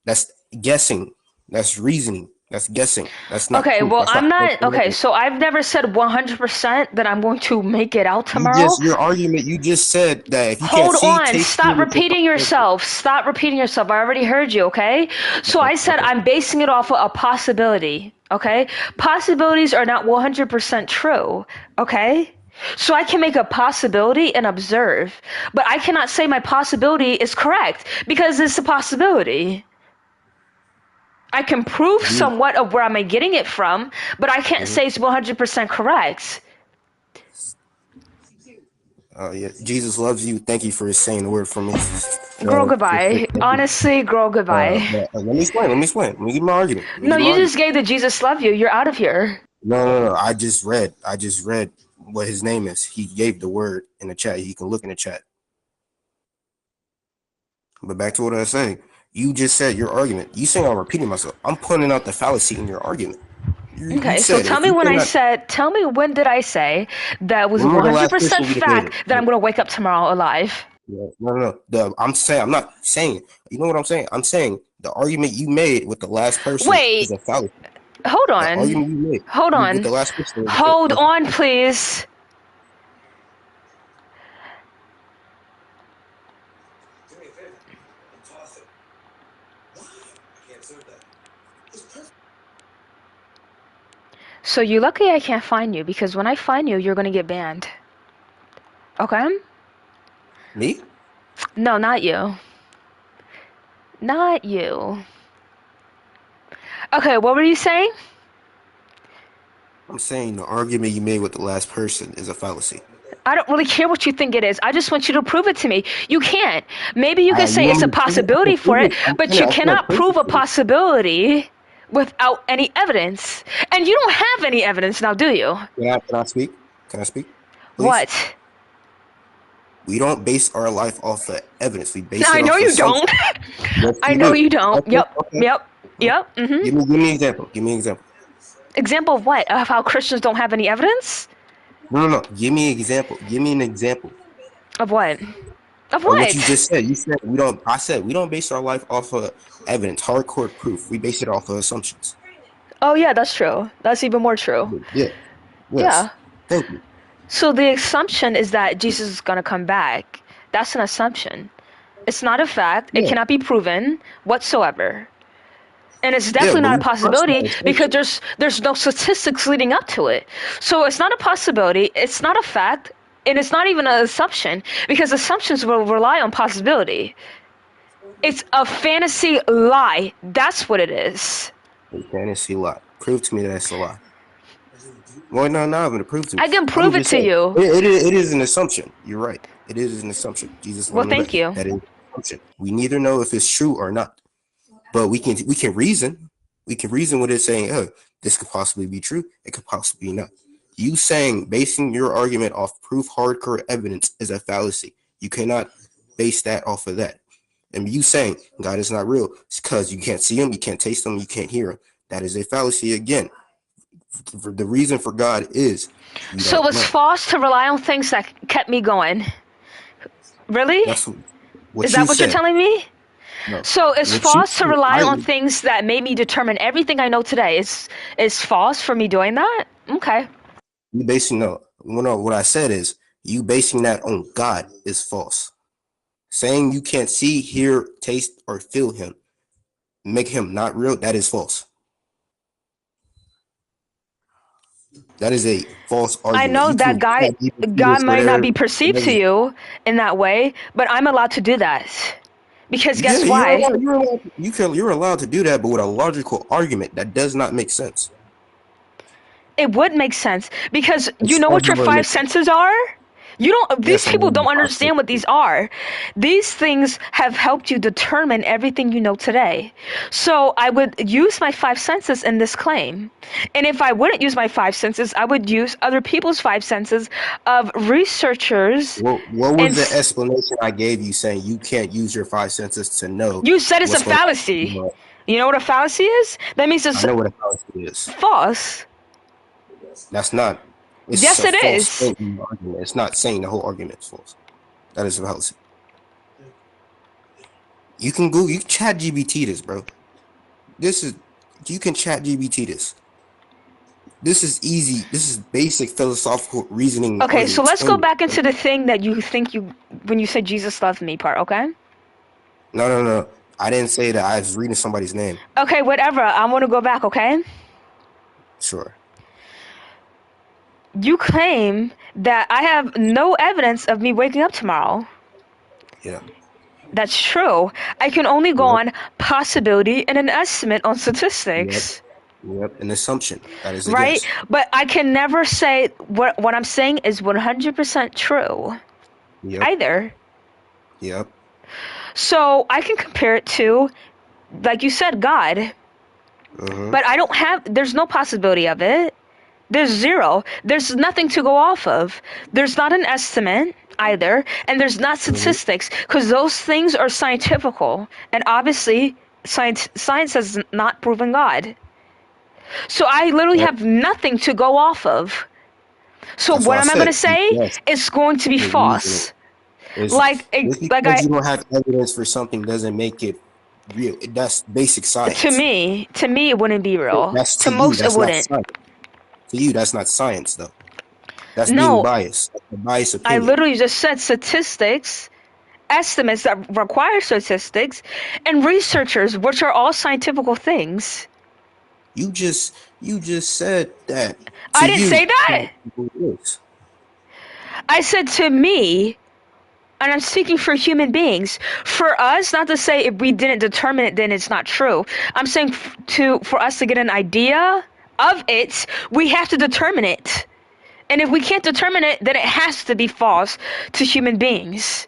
Speaker 16: That's guessing. That's reasoning. That's guessing. That's not.
Speaker 13: Okay.
Speaker 16: Proof.
Speaker 13: Well,
Speaker 16: that's
Speaker 13: I'm not. Okay. So I've never said 100% that I'm going to make it out tomorrow.
Speaker 16: Your argument. You just said that if you
Speaker 13: Hold
Speaker 16: can't see,
Speaker 13: on. Stop repeating yourself. Stop repeating yourself. I already heard you. Okay. So I said I'm basing it off of a possibility. Okay. Possibilities are not 100% true. Okay. So I can make a possibility and observe, but I cannot say my possibility is correct because it's a possibility. I can prove somewhat of where I'm getting it from, but I can't say it's 100% correct.
Speaker 16: Yeah, Jesus loves you. Thank you for saying the word for me.
Speaker 13: Girl, goodbye. Honestly, girl, goodbye.
Speaker 16: Let me explain. Let me give my argument.
Speaker 13: No, you just gave the Jesus love you. You're out of here.
Speaker 16: No. I just read what his name is. He gave the word in the chat. You can look in the chat. But back to what I was saying. You just said your argument. You saying I'm repeating myself. I'm pointing out the fallacy in your argument.
Speaker 13: Okay, so tell me when did I say that was 100% fact that I'm going to wake up tomorrow alive?
Speaker 16: Yeah, no. I'm not saying. You know what I'm saying? I'm saying the argument you made with the last person is a fallacy.
Speaker 13: Hold on. Hold on.
Speaker 16: With the last person
Speaker 13: Hold on, please. So you're lucky I can't find you because when I find you, you're going to get banned. Okay?
Speaker 16: Me?
Speaker 13: No, not you. Not you. Okay, what were you saying?
Speaker 16: I'm saying the argument you made with the last person is a fallacy.
Speaker 13: I don't really care what you think it is. I just want you to prove it to me. You can't. Maybe you can
Speaker 16: You
Speaker 13: say
Speaker 16: want
Speaker 13: it's a
Speaker 16: me to prove it? I
Speaker 13: possibility
Speaker 16: can
Speaker 13: for
Speaker 16: prove
Speaker 13: it,
Speaker 16: it.
Speaker 13: but you
Speaker 16: I can't
Speaker 13: cannot
Speaker 16: prove
Speaker 13: prove a
Speaker 16: it.
Speaker 13: possibility without any evidence. And you don't have any evidence now, do you?
Speaker 16: Can I speak? Can I speak? Please?
Speaker 13: What?
Speaker 16: We don't base our life off of evidence. We base
Speaker 13: I
Speaker 16: it
Speaker 13: know
Speaker 16: off
Speaker 13: you
Speaker 16: assumption.
Speaker 13: don't.
Speaker 16: Yes,
Speaker 13: I
Speaker 16: we
Speaker 13: know
Speaker 16: do.
Speaker 13: you don't.
Speaker 16: Okay,
Speaker 13: Yep.
Speaker 16: okay.
Speaker 13: Yep. Yep. Mm-hmm.
Speaker 16: Give me an example. Give me an example.
Speaker 13: Example of what? Of how Christians don't have any evidence?
Speaker 16: No. Give me an example. Give me an example.
Speaker 13: Of what? Of
Speaker 16: Or what you
Speaker 13: what?
Speaker 16: just said. You said we don't. I said we don't base our life off of evidence, hardcore proof. We base it off of assumptions.
Speaker 13: Oh yeah, that's true. That's even more true.
Speaker 16: Yeah. Yes.
Speaker 13: Yeah.
Speaker 16: Thank you.
Speaker 13: So the assumption is that Jesus is gonna come back. That's an assumption. It's not a fact. It
Speaker 16: Yeah.
Speaker 13: cannot be proven whatsoever. And it's
Speaker 16: Yeah,
Speaker 13: definitely
Speaker 16: but
Speaker 13: not a
Speaker 16: we trust
Speaker 13: possibility
Speaker 16: that
Speaker 13: because
Speaker 16: assumption.
Speaker 13: there's no statistics leading up to it. So it's not a possibility, it's not a fact, and it's not even an assumption because assumptions will rely on possibility. It's a fantasy lie. That's what it is.
Speaker 16: A fantasy lie. Prove to me that it's a lie. Well, no, not even to prove to me.
Speaker 13: I can
Speaker 16: I'm
Speaker 13: prove it
Speaker 16: just
Speaker 13: to
Speaker 16: saying,
Speaker 13: you.
Speaker 16: it is an assumption. You're right. It is an assumption. Jesus
Speaker 13: Well,
Speaker 16: learned
Speaker 13: thank you.
Speaker 16: that is an assumption. We neither know if it's true or not, but we can reason. We can reason with it, saying, "Oh, this could possibly be true. It could possibly be not." You saying basing your argument off proof, hardcore evidence is a fallacy. You cannot base that off of that. And you saying God is not real, it's because you can't see him, you can't taste him, you can't hear him. That is a fallacy again. The reason for God is
Speaker 13: So it's false to rely on things that kept me going. Really?
Speaker 16: That's what
Speaker 13: Is that what you're telling me?
Speaker 16: No.
Speaker 13: So it's
Speaker 16: What
Speaker 13: false to
Speaker 16: you
Speaker 13: rely
Speaker 16: said,
Speaker 13: on things that made me determine everything I know today. Is false for me doing that? Okay.
Speaker 16: You basing no. What I said is you basing that on God is false. Saying you can't see, hear, taste, or feel him, make him not real, that is false. That is a false argument.
Speaker 13: I know
Speaker 16: You
Speaker 13: that
Speaker 16: can
Speaker 13: God might not
Speaker 16: whatever-
Speaker 13: be perceived to you in that way, but I'm allowed to do that. Because guess
Speaker 16: Yeah,
Speaker 13: why?
Speaker 16: You're allowed to do that, but with a logical argument that does not make sense.
Speaker 13: It would make sense because you
Speaker 16: It's
Speaker 13: know what your
Speaker 16: arguably
Speaker 13: five
Speaker 16: makes sense.
Speaker 13: senses are? You don't. These
Speaker 16: Yes, I
Speaker 13: people
Speaker 16: know
Speaker 13: don't
Speaker 16: what five
Speaker 13: understand what these are. These things have helped you determine everything you know today. So I would use my five senses in this claim. And if I wouldn't use my five senses, I would use other people's five senses of researchers.
Speaker 16: What was the explanation I gave you saying you can't use your five senses to know?
Speaker 13: You said it's a
Speaker 16: what's going on?
Speaker 13: fallacy. You know what a fallacy is? That means it's
Speaker 16: I know what a fallacy is.
Speaker 13: false.
Speaker 16: That's not. It's
Speaker 13: Yes,
Speaker 16: a
Speaker 13: it
Speaker 16: false
Speaker 13: is.
Speaker 16: statement argument. It's not saying the whole argument is false. That is a fallacy. You can Google, you can chat GBT this, bro. You can chat GBT this. This is easy. This is basic philosophical reasoning.
Speaker 13: Okay, so let's go
Speaker 16: arguments.
Speaker 13: back into the thing that you think when you said Jesus loved me part, okay?
Speaker 16: No. I didn't say that. I was reading somebody's name.
Speaker 13: Okay, whatever. I want to go back, okay?
Speaker 16: Sure.
Speaker 13: You claim that I have no evidence of me waking up tomorrow.
Speaker 16: Yeah.
Speaker 13: That's true. I can only go on possibility and an estimate on statistics.
Speaker 16: Yep. An assumption. That is a
Speaker 13: Right?
Speaker 16: guess.
Speaker 13: But I can never say what I'm saying is 100% true.
Speaker 16: Yep.
Speaker 13: Either.
Speaker 16: Yep.
Speaker 13: So I can compare it to, like you said, God. But I don't have, there's no possibility of it. There's zero. There's nothing to go off of. There's not an estimate either. And there's not statistics because those things are scientifical. And obviously, science has not proven God. So I literally have nothing to go off of. So
Speaker 16: That's
Speaker 13: what
Speaker 16: why
Speaker 13: am I
Speaker 16: I
Speaker 13: going to
Speaker 16: said,
Speaker 13: say?
Speaker 16: yes.
Speaker 13: It's going to be
Speaker 16: You're
Speaker 13: false.
Speaker 16: Just
Speaker 13: Like
Speaker 16: you
Speaker 13: I,
Speaker 16: don't have evidence for something doesn't make it real. That's basic science.
Speaker 13: to me, it wouldn't be real.
Speaker 16: That's
Speaker 13: To
Speaker 16: you.
Speaker 13: most,
Speaker 16: That's
Speaker 13: it
Speaker 16: not
Speaker 13: wouldn't.
Speaker 16: science. To you, that's not science, though. That's
Speaker 13: No.
Speaker 16: being biased. That's a biased
Speaker 13: I
Speaker 16: opinion.
Speaker 13: literally just said statistics, estimates that require statistics, and researchers, which are all scientific things.
Speaker 16: You just said that.
Speaker 13: I didn't say that. I said to me, And I'm speaking for human beings. For us, not to say if we didn't determine it, then it's not true. I'm saying for us to get an idea of it, we have to determine it. And if we can't determine it, then it has to be false to human beings.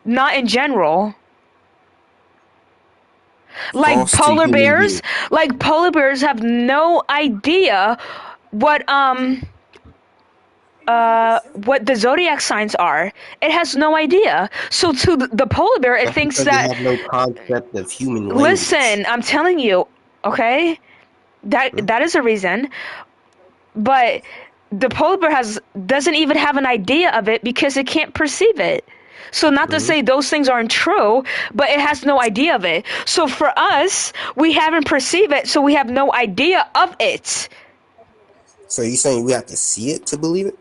Speaker 13: Not in general. Like polar bears have no idea what the zodiac signs are. It has no idea. So to the polar bear, it thinks that
Speaker 16: they have no concept of human language.
Speaker 13: Listen, I'm telling you, okay? That is a reason. But the polar bear doesn't even have an idea of it because it can't perceive it. So not to say those things aren't true, but it has no idea of it. So for us, we haven't perceived it, so we have no idea of it.
Speaker 16: So you're saying we have to see it to believe it?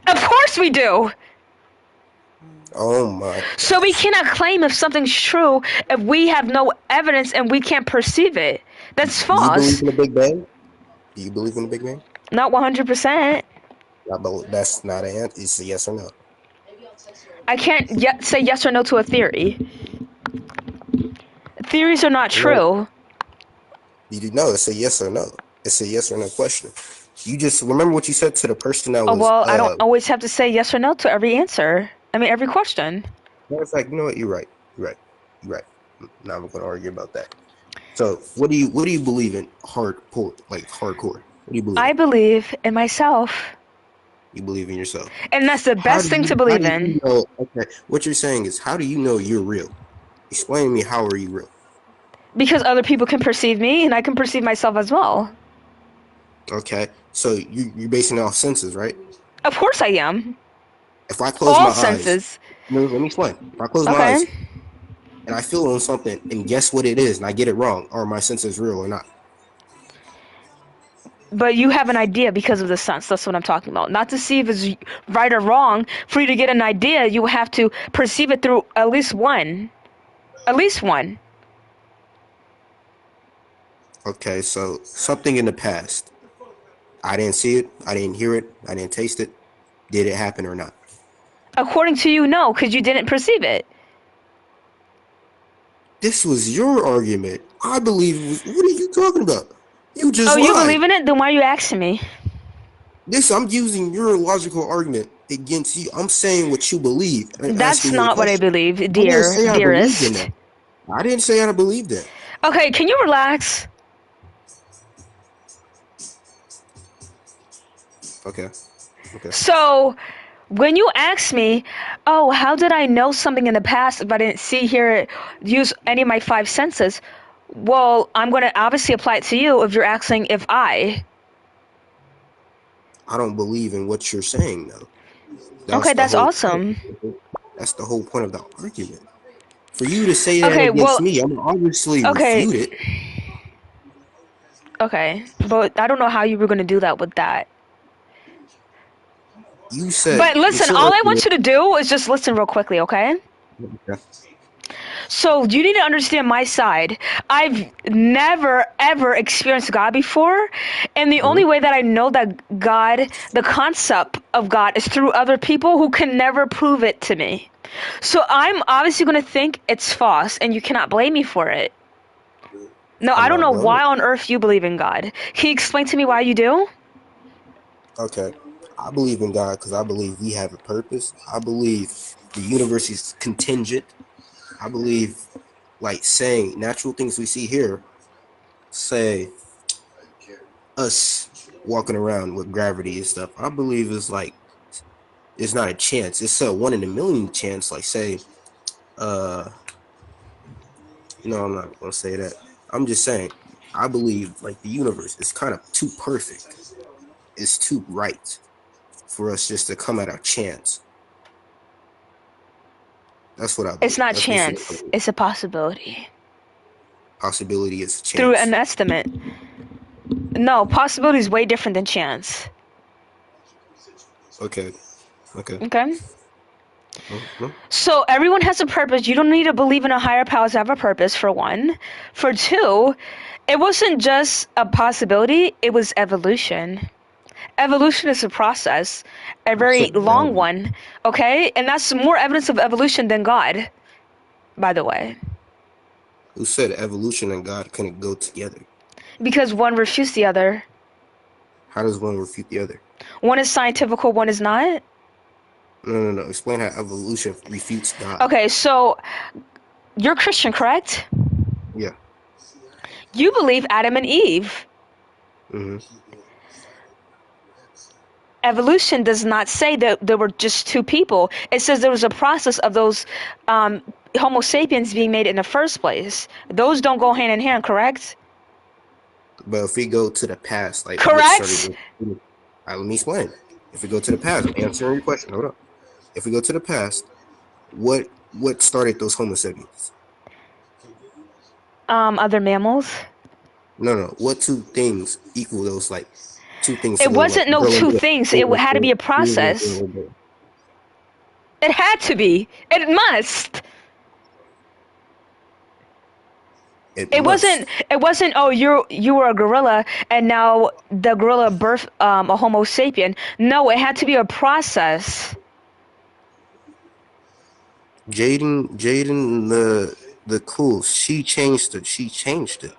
Speaker 13: Of course we do.
Speaker 16: Oh my.
Speaker 13: So we cannot claim if something's true if we have no evidence and we can't perceive it. That's false.
Speaker 16: Do you believe in the Big Bang? Do you believe in the Big Bang?
Speaker 13: Not 100%.
Speaker 16: That's not an answer. It's a yes or no.
Speaker 13: I can't say yes or no to a theory. Theories are not true.
Speaker 16: You do know. It's a yes or no. It's a yes or no question. You just remember what you said to the person that was.
Speaker 13: Well, I don't always have to say yes or no to every answer. I mean, every question.
Speaker 16: Matter of fact, you know what? You're right. You're right. Now I'm going to argue about that. So, what do you believe in hardcore? What do you believe?
Speaker 13: I believe in myself.
Speaker 16: You believe in yourself.
Speaker 13: And that's the best thing to believe in.
Speaker 16: Okay, what you're saying is, how do you know you're real? Explain to me, how are you real?
Speaker 13: Because other people can perceive me, and I can perceive myself as well.
Speaker 16: Okay, so you're basing it off senses, right?
Speaker 13: Of course I am.
Speaker 16: If I close my
Speaker 13: senses.
Speaker 16: eyes, let me explain. If I close my eyes and I feel on something and guess what it is and I get it wrong, are my senses real or not?
Speaker 13: But you have an idea because of the sense. That's what I'm talking about. Not to see if it's right or wrong. For you to get an idea, you have to perceive it through at least one. At least one.
Speaker 16: Okay, so something in the past. I didn't see it. I didn't hear it. I didn't taste it. Did it happen or not?
Speaker 13: According to you, no, because you didn't perceive it.
Speaker 16: This was your argument. I believe it was. What are you talking about? You just lied.
Speaker 13: You believe in it? Then why are you asking me?
Speaker 16: I'm using your logical argument against you. I'm saying what you believe.
Speaker 13: That's not what I believe, dearest.
Speaker 16: I didn't say I believed it.
Speaker 13: Okay, can you relax?
Speaker 16: Okay.
Speaker 13: So, when you ask me, oh, how did I know something in the past if I didn't see, hear, use any of my five senses? Well, I'm going to obviously apply it to you if you're asking if I
Speaker 16: don't believe in what you're saying, though.
Speaker 13: That's awesome.
Speaker 16: That's the whole point of the argument. For you to say that against me, I'm obviously refute it.
Speaker 13: Okay, but I don't know how you were going to do that with that.
Speaker 16: You said.
Speaker 13: But listen, all I want you to do is just listen real quickly, okay?
Speaker 16: Okay.
Speaker 13: So you need to understand my side. I've never, ever experienced God before. And the only way that I know that God, the concept of God, is through other people who can never prove it to me. So I'm obviously going to think it's false, and you cannot blame me for it. No, I don't know why on earth you believe in God. Can you explain to me why you do?
Speaker 16: Okay. I believe in God because I believe we have a purpose. I believe the universe is contingent. I believe, saying natural things we see here, say us walking around with gravity and stuff, I believe it's it's not a chance. It's a 1 in a million chance. I'm not going to say that. I'm just saying, I believe, the universe is kind of too perfect. It's too right for us just to come at our chance. That's what I believe.
Speaker 13: It's not chance. It's a possibility.
Speaker 16: Possibility is a chance.
Speaker 13: Through an estimate. No, possibility is way different than chance.
Speaker 16: Okay.
Speaker 13: So everyone has a purpose. You don't need to believe in a higher power to have a purpose, for one. For two, it wasn't just a possibility, it was evolution. Evolution is a process, a very long one, okay? And that's more evidence of evolution than God, by the way.
Speaker 16: Who said evolution and God couldn't go together?
Speaker 13: Because one refutes the other.
Speaker 16: How does one refute the other?
Speaker 13: One is scientific, one is not.
Speaker 16: No. Explain how evolution refutes God.
Speaker 13: Okay, so you're Christian, correct?
Speaker 16: Yeah.
Speaker 13: You believe Adam and Eve.
Speaker 16: Mm-hmm.
Speaker 13: Evolution does not say that there were just two people. It says there was a process of those Homo sapiens being made in the first place. Those don't go hand in hand, correct?
Speaker 16: But if we go to the past, like
Speaker 13: correct.
Speaker 16: Let me explain. If we go to the past, I'm answering your question. Hold up. If we go to the past, what started those Homo sapiens?
Speaker 13: Other mammals.
Speaker 16: No. What two things equal those two things?
Speaker 13: It wasn't no two things. It had to be a process. It had to be. It must. It wasn't. Oh, you were a gorilla, and now the gorilla birthed a Homo sapien. No, it had to be a process.
Speaker 16: Jaden, the cool. She changed it.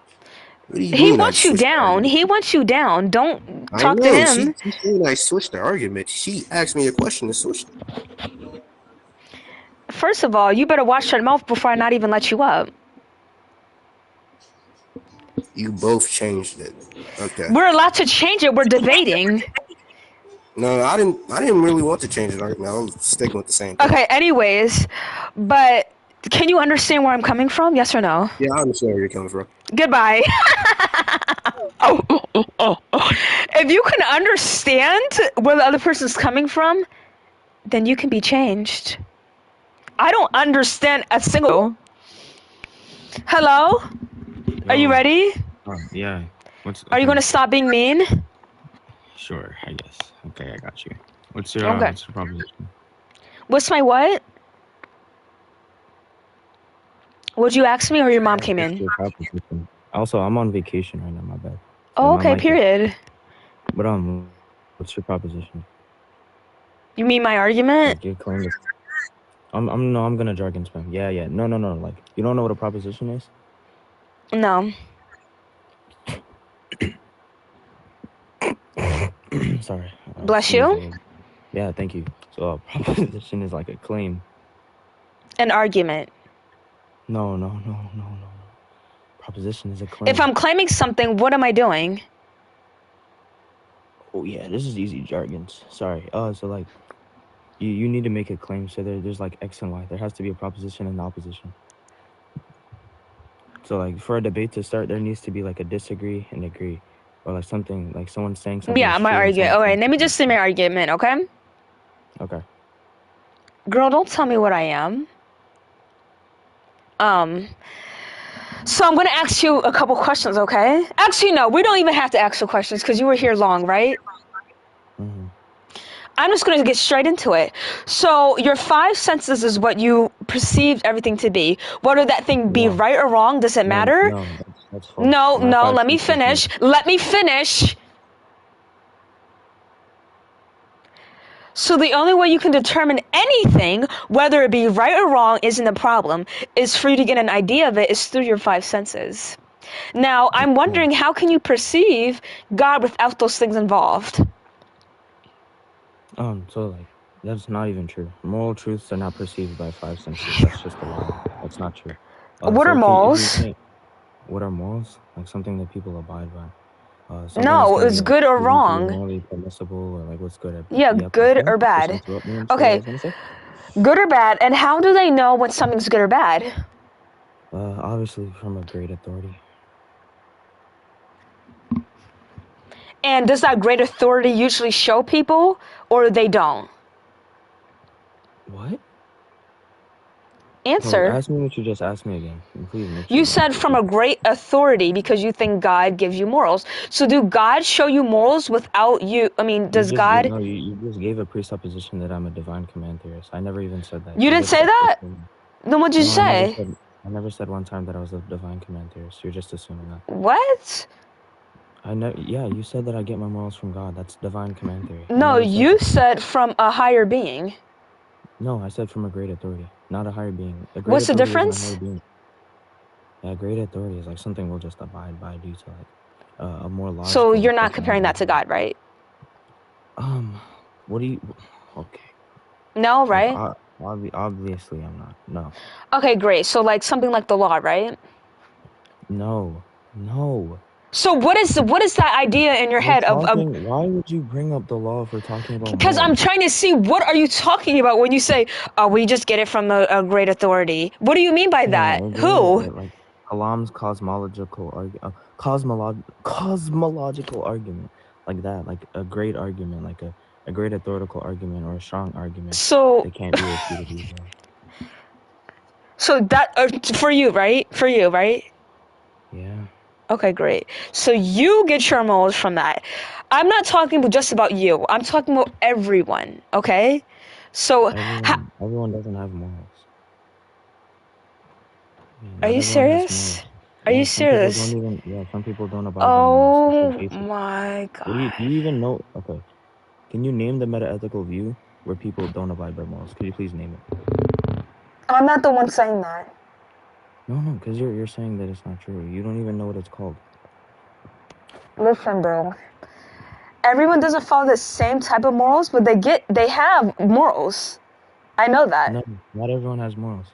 Speaker 16: What do you
Speaker 13: He
Speaker 16: mean
Speaker 13: wants you down. He wants you down. Don't talk to him.
Speaker 16: She said I switched the argument. She asked me a question and switched it.
Speaker 13: First of all, you better watch your mouth before I not even let you up.
Speaker 16: You both changed it. Okay.
Speaker 13: We're allowed to change it. We're debating.
Speaker 16: No, I didn't really want to change it. I'm sticking with the same thing.
Speaker 13: Okay, anyways, but can you understand where I'm coming from? Yes or no?
Speaker 16: Yeah, I understand where you're coming from.
Speaker 13: Goodbye. If you can understand where the other person's coming from, then you can be changed. I don't understand a single. Hello? Are you ready?
Speaker 17: Yeah.
Speaker 13: Are you going to stop being mean?
Speaker 17: Sure, I guess. Okay, I got you. What's your proposition?
Speaker 13: What's my what? Would you ask me or your mom came in?
Speaker 17: Also, I'm on vacation right now, my bad.
Speaker 13: Oh, okay, period.
Speaker 17: But what's your proposition?
Speaker 13: You mean my argument?
Speaker 17: Like, your claim is... I'm gonna jargon spam. Yeah. No. Like, you don't know what a proposition is?
Speaker 13: No.
Speaker 17: Sorry.
Speaker 13: Bless you.
Speaker 17: Yeah, thank you. So a proposition is like a claim.
Speaker 13: An argument.
Speaker 17: No. Proposition is a claim.
Speaker 13: If I'm claiming something, what am I doing?
Speaker 17: Oh yeah, this is easy jargons. Sorry. So like, you need to make a claim. So there's like X and Y. There has to be a proposition and opposition. So like for a debate to start, there needs to be like a disagree and agree, or like something like someone saying something.
Speaker 13: Yeah, my argument. All right, let me just say my argument, okay?
Speaker 17: Okay.
Speaker 13: Girl, don't tell me what I am. So I'm gonna ask you a couple questions, okay? Actually, no, we don't even have to ask you questions because you were here long, right?
Speaker 17: Mm-hmm.
Speaker 13: I'm just gonna get straight into it. So your five senses is what you perceived everything to be. Whether that thing be right or wrong, does it matter?
Speaker 17: No, that's false.
Speaker 13: No, let me finish. Let me finish. So the only way you can determine anything, whether it be right or wrong, isn't a problem. Is for you to get an idea of it is through your five senses. Now, I'm wondering, how can you perceive God without those things involved?
Speaker 17: So like, that's not even true. Moral truths are not perceived by five senses. That's just a lie. That's not true.
Speaker 13: What are morals?
Speaker 17: What are morals? Like something that people abide by.
Speaker 13: No, it's good or wrong.
Speaker 17: Morally permissible, or like what's good or bad.
Speaker 13: Yeah, good or bad. Okay, good or bad. And how do they know when something's good or bad?
Speaker 17: Obviously from a great authority.
Speaker 13: And does that great authority usually show people, or they don't?
Speaker 17: What?
Speaker 13: Answer.
Speaker 17: Ask me what you just asked me again. Please make
Speaker 13: you said from a great authority because you think God gives you morals. So do God show you morals without you? I mean, does God...
Speaker 17: No, you just gave a presupposition that I'm a divine command theorist. I never even said that.
Speaker 13: You didn't say that? Then what did you say?
Speaker 17: I never said one time that I was a divine command theorist. You're just assuming that.
Speaker 13: What?
Speaker 17: Yeah, you said that I get my morals from God. That's divine command theory.
Speaker 13: No, you said from a higher being.
Speaker 17: No, I said from a great authority, not a higher being. A great
Speaker 13: What's the
Speaker 17: authority isn't a
Speaker 13: difference?
Speaker 17: higher being. Yeah, great authority is like something we'll just abide by due to like a more logical.
Speaker 13: So you're not comparing that to God, right?
Speaker 17: What do you? Okay.
Speaker 13: No, right?
Speaker 17: Obviously, I'm not. No.
Speaker 13: Okay, great. So like something like the law, right?
Speaker 17: No.
Speaker 13: So what is that idea in your head of?
Speaker 17: Why would you bring up the law if we're talking about?
Speaker 13: Because I'm trying to see what are you talking about when you say, "Oh, we just get it from a great authority." What do you mean by that? Who?
Speaker 17: Like Kalam's cosmological argument, like that, like a great argument, like a great authoritative argument or a strong argument.
Speaker 13: So
Speaker 17: they can't be refuted easily.
Speaker 13: So that for you, right? For you, right?
Speaker 17: Yeah.
Speaker 13: Okay, great. So you get your morals from that. I'm not talking just about you. I'm talking about everyone, okay? So
Speaker 17: everyone doesn't have morals.
Speaker 13: Are you serious? Are you serious?
Speaker 17: Some people don't abide by morals.
Speaker 13: Oh my God.
Speaker 17: Do you even know? Okay. Can you name the meta-ethical view where people don't abide by morals? Could you please name it?
Speaker 13: I'm not the one saying that.
Speaker 17: No, because you're saying that it's not true. You don't even know what it's called.
Speaker 13: Listen, bro. Everyone doesn't follow the same type of morals, but they have morals. I know that.
Speaker 17: No, not everyone has morals.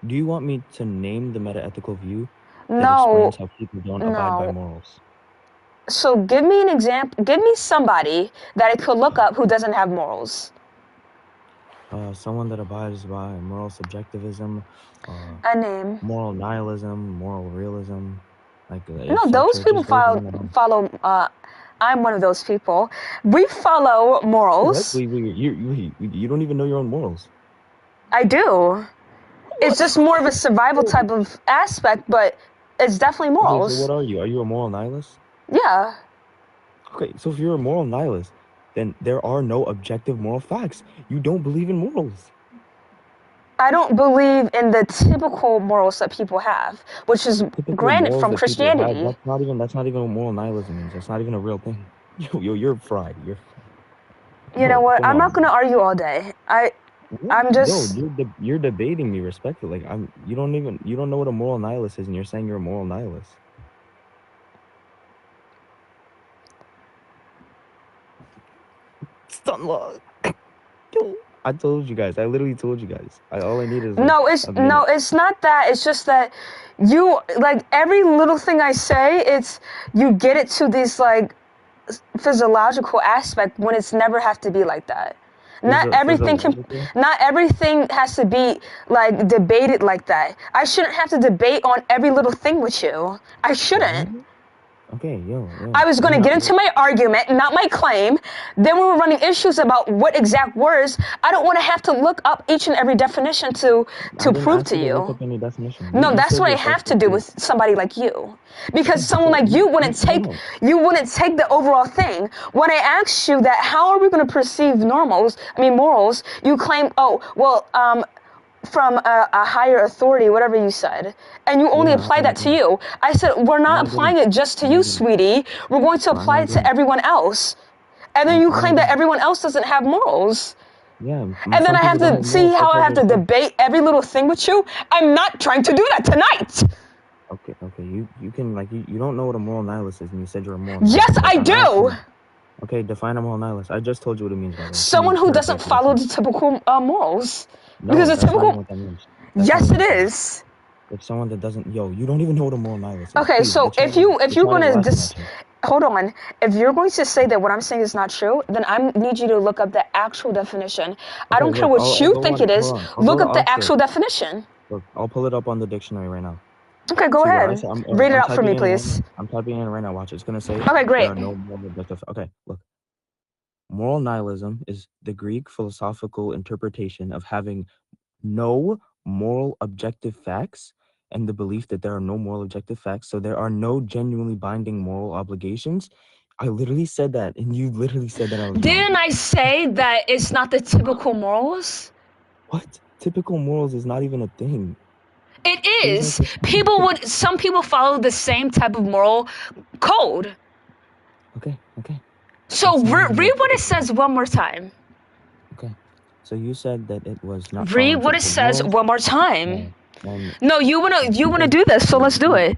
Speaker 17: Do you want me to name the meta-ethical view that
Speaker 13: No.
Speaker 17: explains how people don't abide by morals?
Speaker 13: So give me an example. Give me somebody that I could look up who doesn't have morals.
Speaker 17: Someone that abides by moral subjectivism,
Speaker 13: a name.
Speaker 17: Moral nihilism, moral realism,
Speaker 13: no, those people follow. I'm one of those people. We follow morals.
Speaker 17: Wait, you don't even know your own morals.
Speaker 13: I do. It's just more of a survival type of aspect, but it's definitely morals.
Speaker 17: Okay, so what are you? Are you a moral nihilist?
Speaker 13: Yeah.
Speaker 17: Okay, so if you're a moral nihilist, then there are no objective moral facts. You don't believe in morals.
Speaker 13: I don't believe in the typical morals that people have, which is granted from Christianity.
Speaker 17: That's not even what moral nihilism means. That's not even a real thing. You're fried.
Speaker 13: You know what? I'm not gonna argue all day. I'm just.
Speaker 17: You're debating me respectfully. You don't know what a moral nihilist is, and you're saying you're a moral nihilist. Stunlock. I told you guys. I literally told you guys. All I need is
Speaker 13: it's not that. It's just that you like every little thing I say. It's you get it to this like physiological aspect when it's never have to be like that. Not everything has to be like debated like that. I shouldn't have to debate on every little thing with you. I shouldn't.
Speaker 17: Okay,
Speaker 13: I was going to get into my argument, not my claim. Then we were running issues about what exact words. I don't want to have to look up each and every definition to prove to you. No, that's what I have to do with somebody like you. Because someone like you wouldn't take the overall thing. When I asked you that, how are we going to perceive morals, you claim, from a higher authority, whatever you said, and you only apply that to you. I said, we're not applying it just to you, sweetie. We're going to apply it to everyone else. And then you claim that everyone else doesn't have morals.
Speaker 17: Yeah.
Speaker 13: And then I have to see how I have to debate every little thing with you. I'm not trying to do that tonight.
Speaker 17: Okay. You can you don't know what a moral nihilist is, and you said you're a moral.
Speaker 13: Yes, I do.
Speaker 17: Okay, define a moral nihilist. I just told you what it means. By the way.
Speaker 13: Someone who doesn't follow the typical morals.
Speaker 17: No,
Speaker 13: because
Speaker 17: that's
Speaker 13: typical.
Speaker 17: Not what that means.
Speaker 13: Yes, it is.
Speaker 17: It's someone that doesn't. You don't even know what a moral nihilist is.
Speaker 13: Okay,
Speaker 17: please,
Speaker 13: so if you're going to just hold on, if you're going to say that what I'm saying is not true, then I need you to look up the actual definition. Okay, I don't care what you think it is. Look up the actual definition.
Speaker 17: Look, I'll pull it up on the dictionary right now.
Speaker 13: Okay, go ahead. Read it out for me, please.
Speaker 17: I'm typing in right now. Watch it. It's gonna say.
Speaker 13: Okay, great.
Speaker 17: There are no moral objective. Okay, look. Moral nihilism is the Greek philosophical interpretation of having no moral objective facts and the belief that there are no moral objective facts, so there are no genuinely binding moral obligations. I literally said that, and you literally said that.
Speaker 13: Didn't I say that it's not the typical morals?
Speaker 17: What? Typical morals is not even a thing.
Speaker 13: It is. Some people follow the same type of moral code.
Speaker 17: Okay.
Speaker 13: So read what it says one more time.
Speaker 17: Okay. So you said that it was not.
Speaker 13: Read what it says one more time. No, you wanna do this, so let's do it.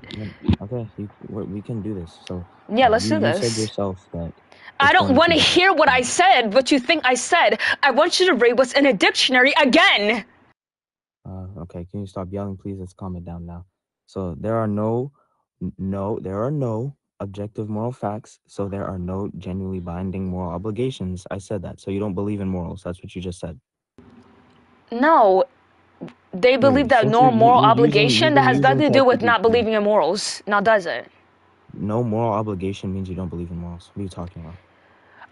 Speaker 17: Okay, we can do this. So
Speaker 13: yeah, let's do
Speaker 17: You
Speaker 13: this.
Speaker 17: said yourself that.
Speaker 13: I don't want to hear what I said, what you think I said. I want you to read what's in a dictionary again.
Speaker 17: Okay, can you stop yelling, please? Let's calm it down now. So there are no objective moral facts, so there are no genuinely binding moral obligations. I said that. So you don't believe in morals. That's what you just said.
Speaker 13: No, they believe that no moral obligation that has nothing to do with not believing in morals. Now, does it?
Speaker 17: No moral obligation means you don't believe in morals. What are you talking about?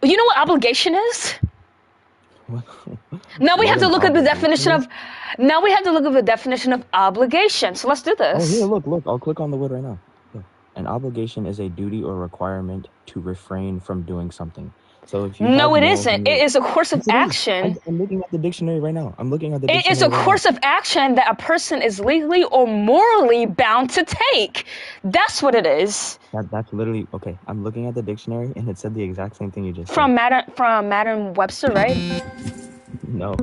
Speaker 13: You know what obligation is? Now we have to look at the definition of. Now we have to look at the definition of obligation. So let's do this.
Speaker 17: Oh, here, look. I'll click on the word right now. Look. An obligation is a duty or requirement to refrain from doing something. So if you
Speaker 13: no, it isn't. It is a course of action.
Speaker 17: I'm looking at the dictionary right now.
Speaker 13: It is a course of action that a person is legally or morally bound to take. That's what it is.
Speaker 17: That's literally okay. I'm looking at the dictionary and it said the exact same thing you just
Speaker 13: said.
Speaker 17: From
Speaker 13: Merriam-Webster, right?
Speaker 17: No.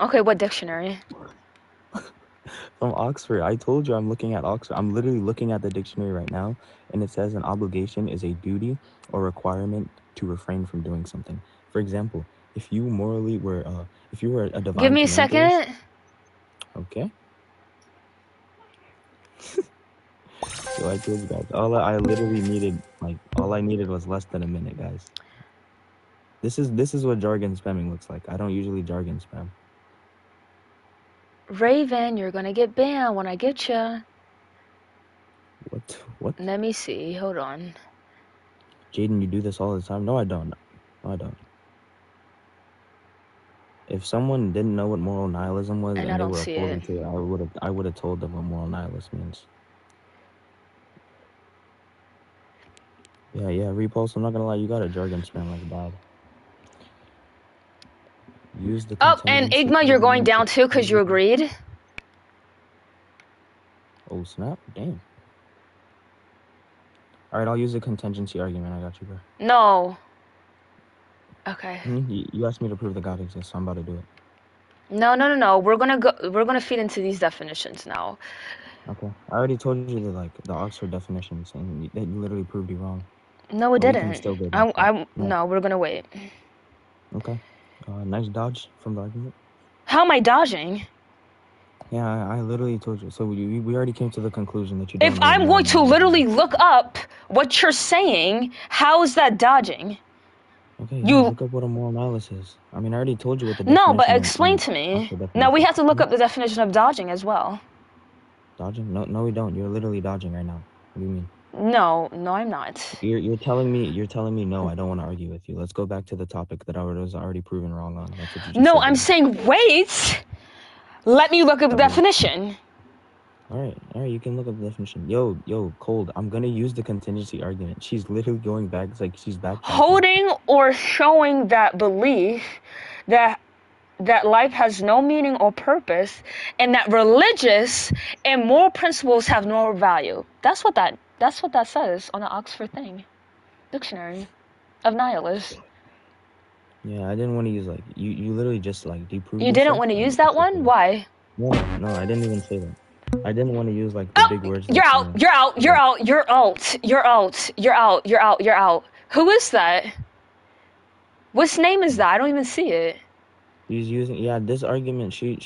Speaker 13: Okay, what dictionary?
Speaker 17: From Oxford. I told you I'm looking at Oxford. I'm literally looking at the dictionary right now, and it says an obligation is a duty or requirement to refrain from doing something. For example, if you were a divine.
Speaker 13: Give me a second.
Speaker 17: Okay. So I told you guys, all I needed was less than a minute, guys. This is what jargon spamming looks like. I don't usually jargon spam.
Speaker 13: Raven, you're gonna get banned when I get ya.
Speaker 17: What?
Speaker 13: Let me see. Hold on.
Speaker 17: Jaden, you do this all the time? No, I don't. If someone didn't know what moral nihilism was and they were upholding to it, I would have told them what moral nihilism means. Yeah, Repulse, I'm not gonna lie, you got a jargon spam like bad. Use the
Speaker 13: and Igma, you're going down too because you agreed?
Speaker 17: Oh, snap. Damn. Alright, I'll use the contingency argument. I got you, bro.
Speaker 13: No. Okay.
Speaker 17: You asked me to prove that God exists, so I'm about to do it.
Speaker 13: No. We're gonna feed into these definitions now.
Speaker 17: Okay. I already told you the Oxford definitions, and they literally proved you wrong.
Speaker 13: No, it didn't. No, we're gonna wait.
Speaker 17: Okay. Nice dodge from the argument.
Speaker 13: How am I dodging?
Speaker 17: Yeah, I literally told you. So we already came to the conclusion that you don't
Speaker 13: If I'm going to literally look up what you're saying, how is that dodging?
Speaker 17: Okay, you look up what a moral nihilist is. I mean, I already told you what the definition is.
Speaker 13: No, but explain to me. Now we have to look up the definition of dodging as well.
Speaker 17: Dodging? No, we don't. You're literally dodging right now. What do you mean?
Speaker 13: No, I'm not.
Speaker 17: You're telling me no, I don't want to argue with you. Let's go back to the topic that I was already proven wrong on. That's what you just
Speaker 13: no,
Speaker 17: said.
Speaker 13: I'm saying wait. Let me look up the definition.
Speaker 17: All right, you can look up the definition. Yo, Cold, I'm gonna use the contingency argument. She's literally going back. It's like she's back.
Speaker 13: Holding or showing that belief that life has no meaning or purpose, and that religious and moral principles have no value. That's what that says on the Oxford dictionary of nihilists.
Speaker 17: Yeah, I didn't want to use you literally just deproved.
Speaker 13: You didn't want to use that one? Why?
Speaker 17: No, I didn't even say that. I didn't want to use the big words.
Speaker 13: You're out. Who is that? Whose name is that? I don't even see it.
Speaker 17: He's using this argument. She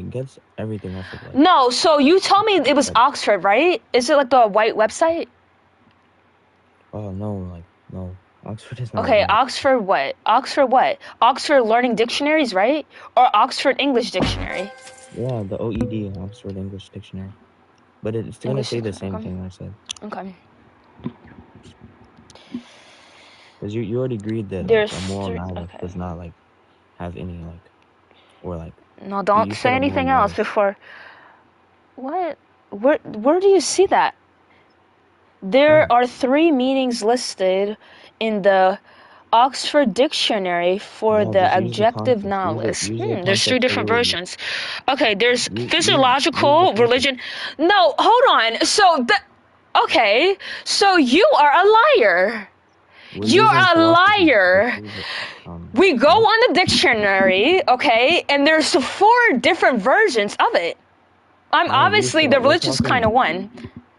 Speaker 17: gets everything off of
Speaker 13: No, so you told me it was Oxford, right? Is it the white website?
Speaker 17: Oh no, no. Oxford is not.
Speaker 13: Okay, Oxford what? Oxford Learning Dictionaries, right? Or Oxford English Dictionary?
Speaker 17: Yeah, the OED, Oxford English Dictionary. But it's going to say the same thing I said.
Speaker 13: Okay.
Speaker 17: Because you already agreed that a moral nihilist does not have any
Speaker 13: No, don't say anything else before. What? Where do you see that? There are 3 meanings listed in the Oxford Dictionary for the objective nihilist. There's 3 different versions. Okay, there's physiological religion. No, hold on. So you are a liar.
Speaker 2: You're a liar. We go on the dictionary, okay, and there's 4 different versions of it. Obviously the religious kind of one.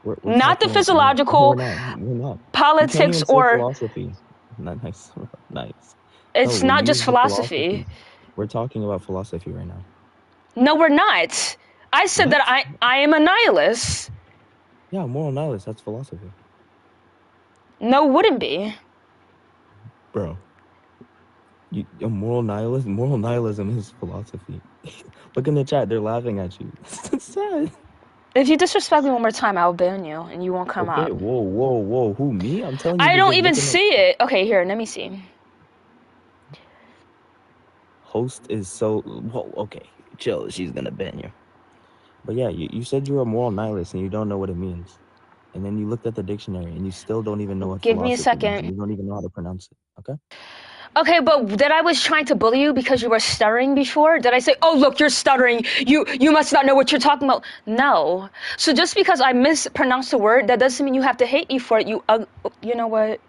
Speaker 17: We're
Speaker 2: not the
Speaker 17: talking,
Speaker 2: physiological,
Speaker 17: we're not.
Speaker 2: politics,
Speaker 17: or
Speaker 2: philosophy.
Speaker 17: Nice.
Speaker 2: It's
Speaker 17: No,
Speaker 2: not
Speaker 17: we
Speaker 2: just
Speaker 17: use the
Speaker 2: philosophy.
Speaker 17: We're talking about philosophy right now.
Speaker 2: No, we're not. I said that I am a nihilist.
Speaker 17: Yeah, moral nihilist, that's philosophy.
Speaker 2: No, wouldn't be.
Speaker 17: Bro. A moral nihilist? Moral nihilism is philosophy. Look in the chat, they're laughing at you. It's sad.
Speaker 2: If you disrespect me one more time, I'll ban you and you won't come up.
Speaker 17: Whoa. Who, me? I'm telling you.
Speaker 2: I don't even see it. Okay, here, let me see.
Speaker 17: Host is so... Whoa, okay. Chill, she's gonna ban you. But yeah, you said you're a moral nihilist and you don't know what it means. And then you looked at the dictionary and you still don't even know what
Speaker 2: Give me a
Speaker 17: philosophy
Speaker 2: second.
Speaker 17: means. You don't even know how to pronounce it, okay?
Speaker 2: Okay, but that I was trying to bully you because you were stuttering before? Did I say, oh, look, you're stuttering. You must not know what you're talking about. No. So just because I mispronounced a word, that doesn't mean you have to hate me for it. You know what?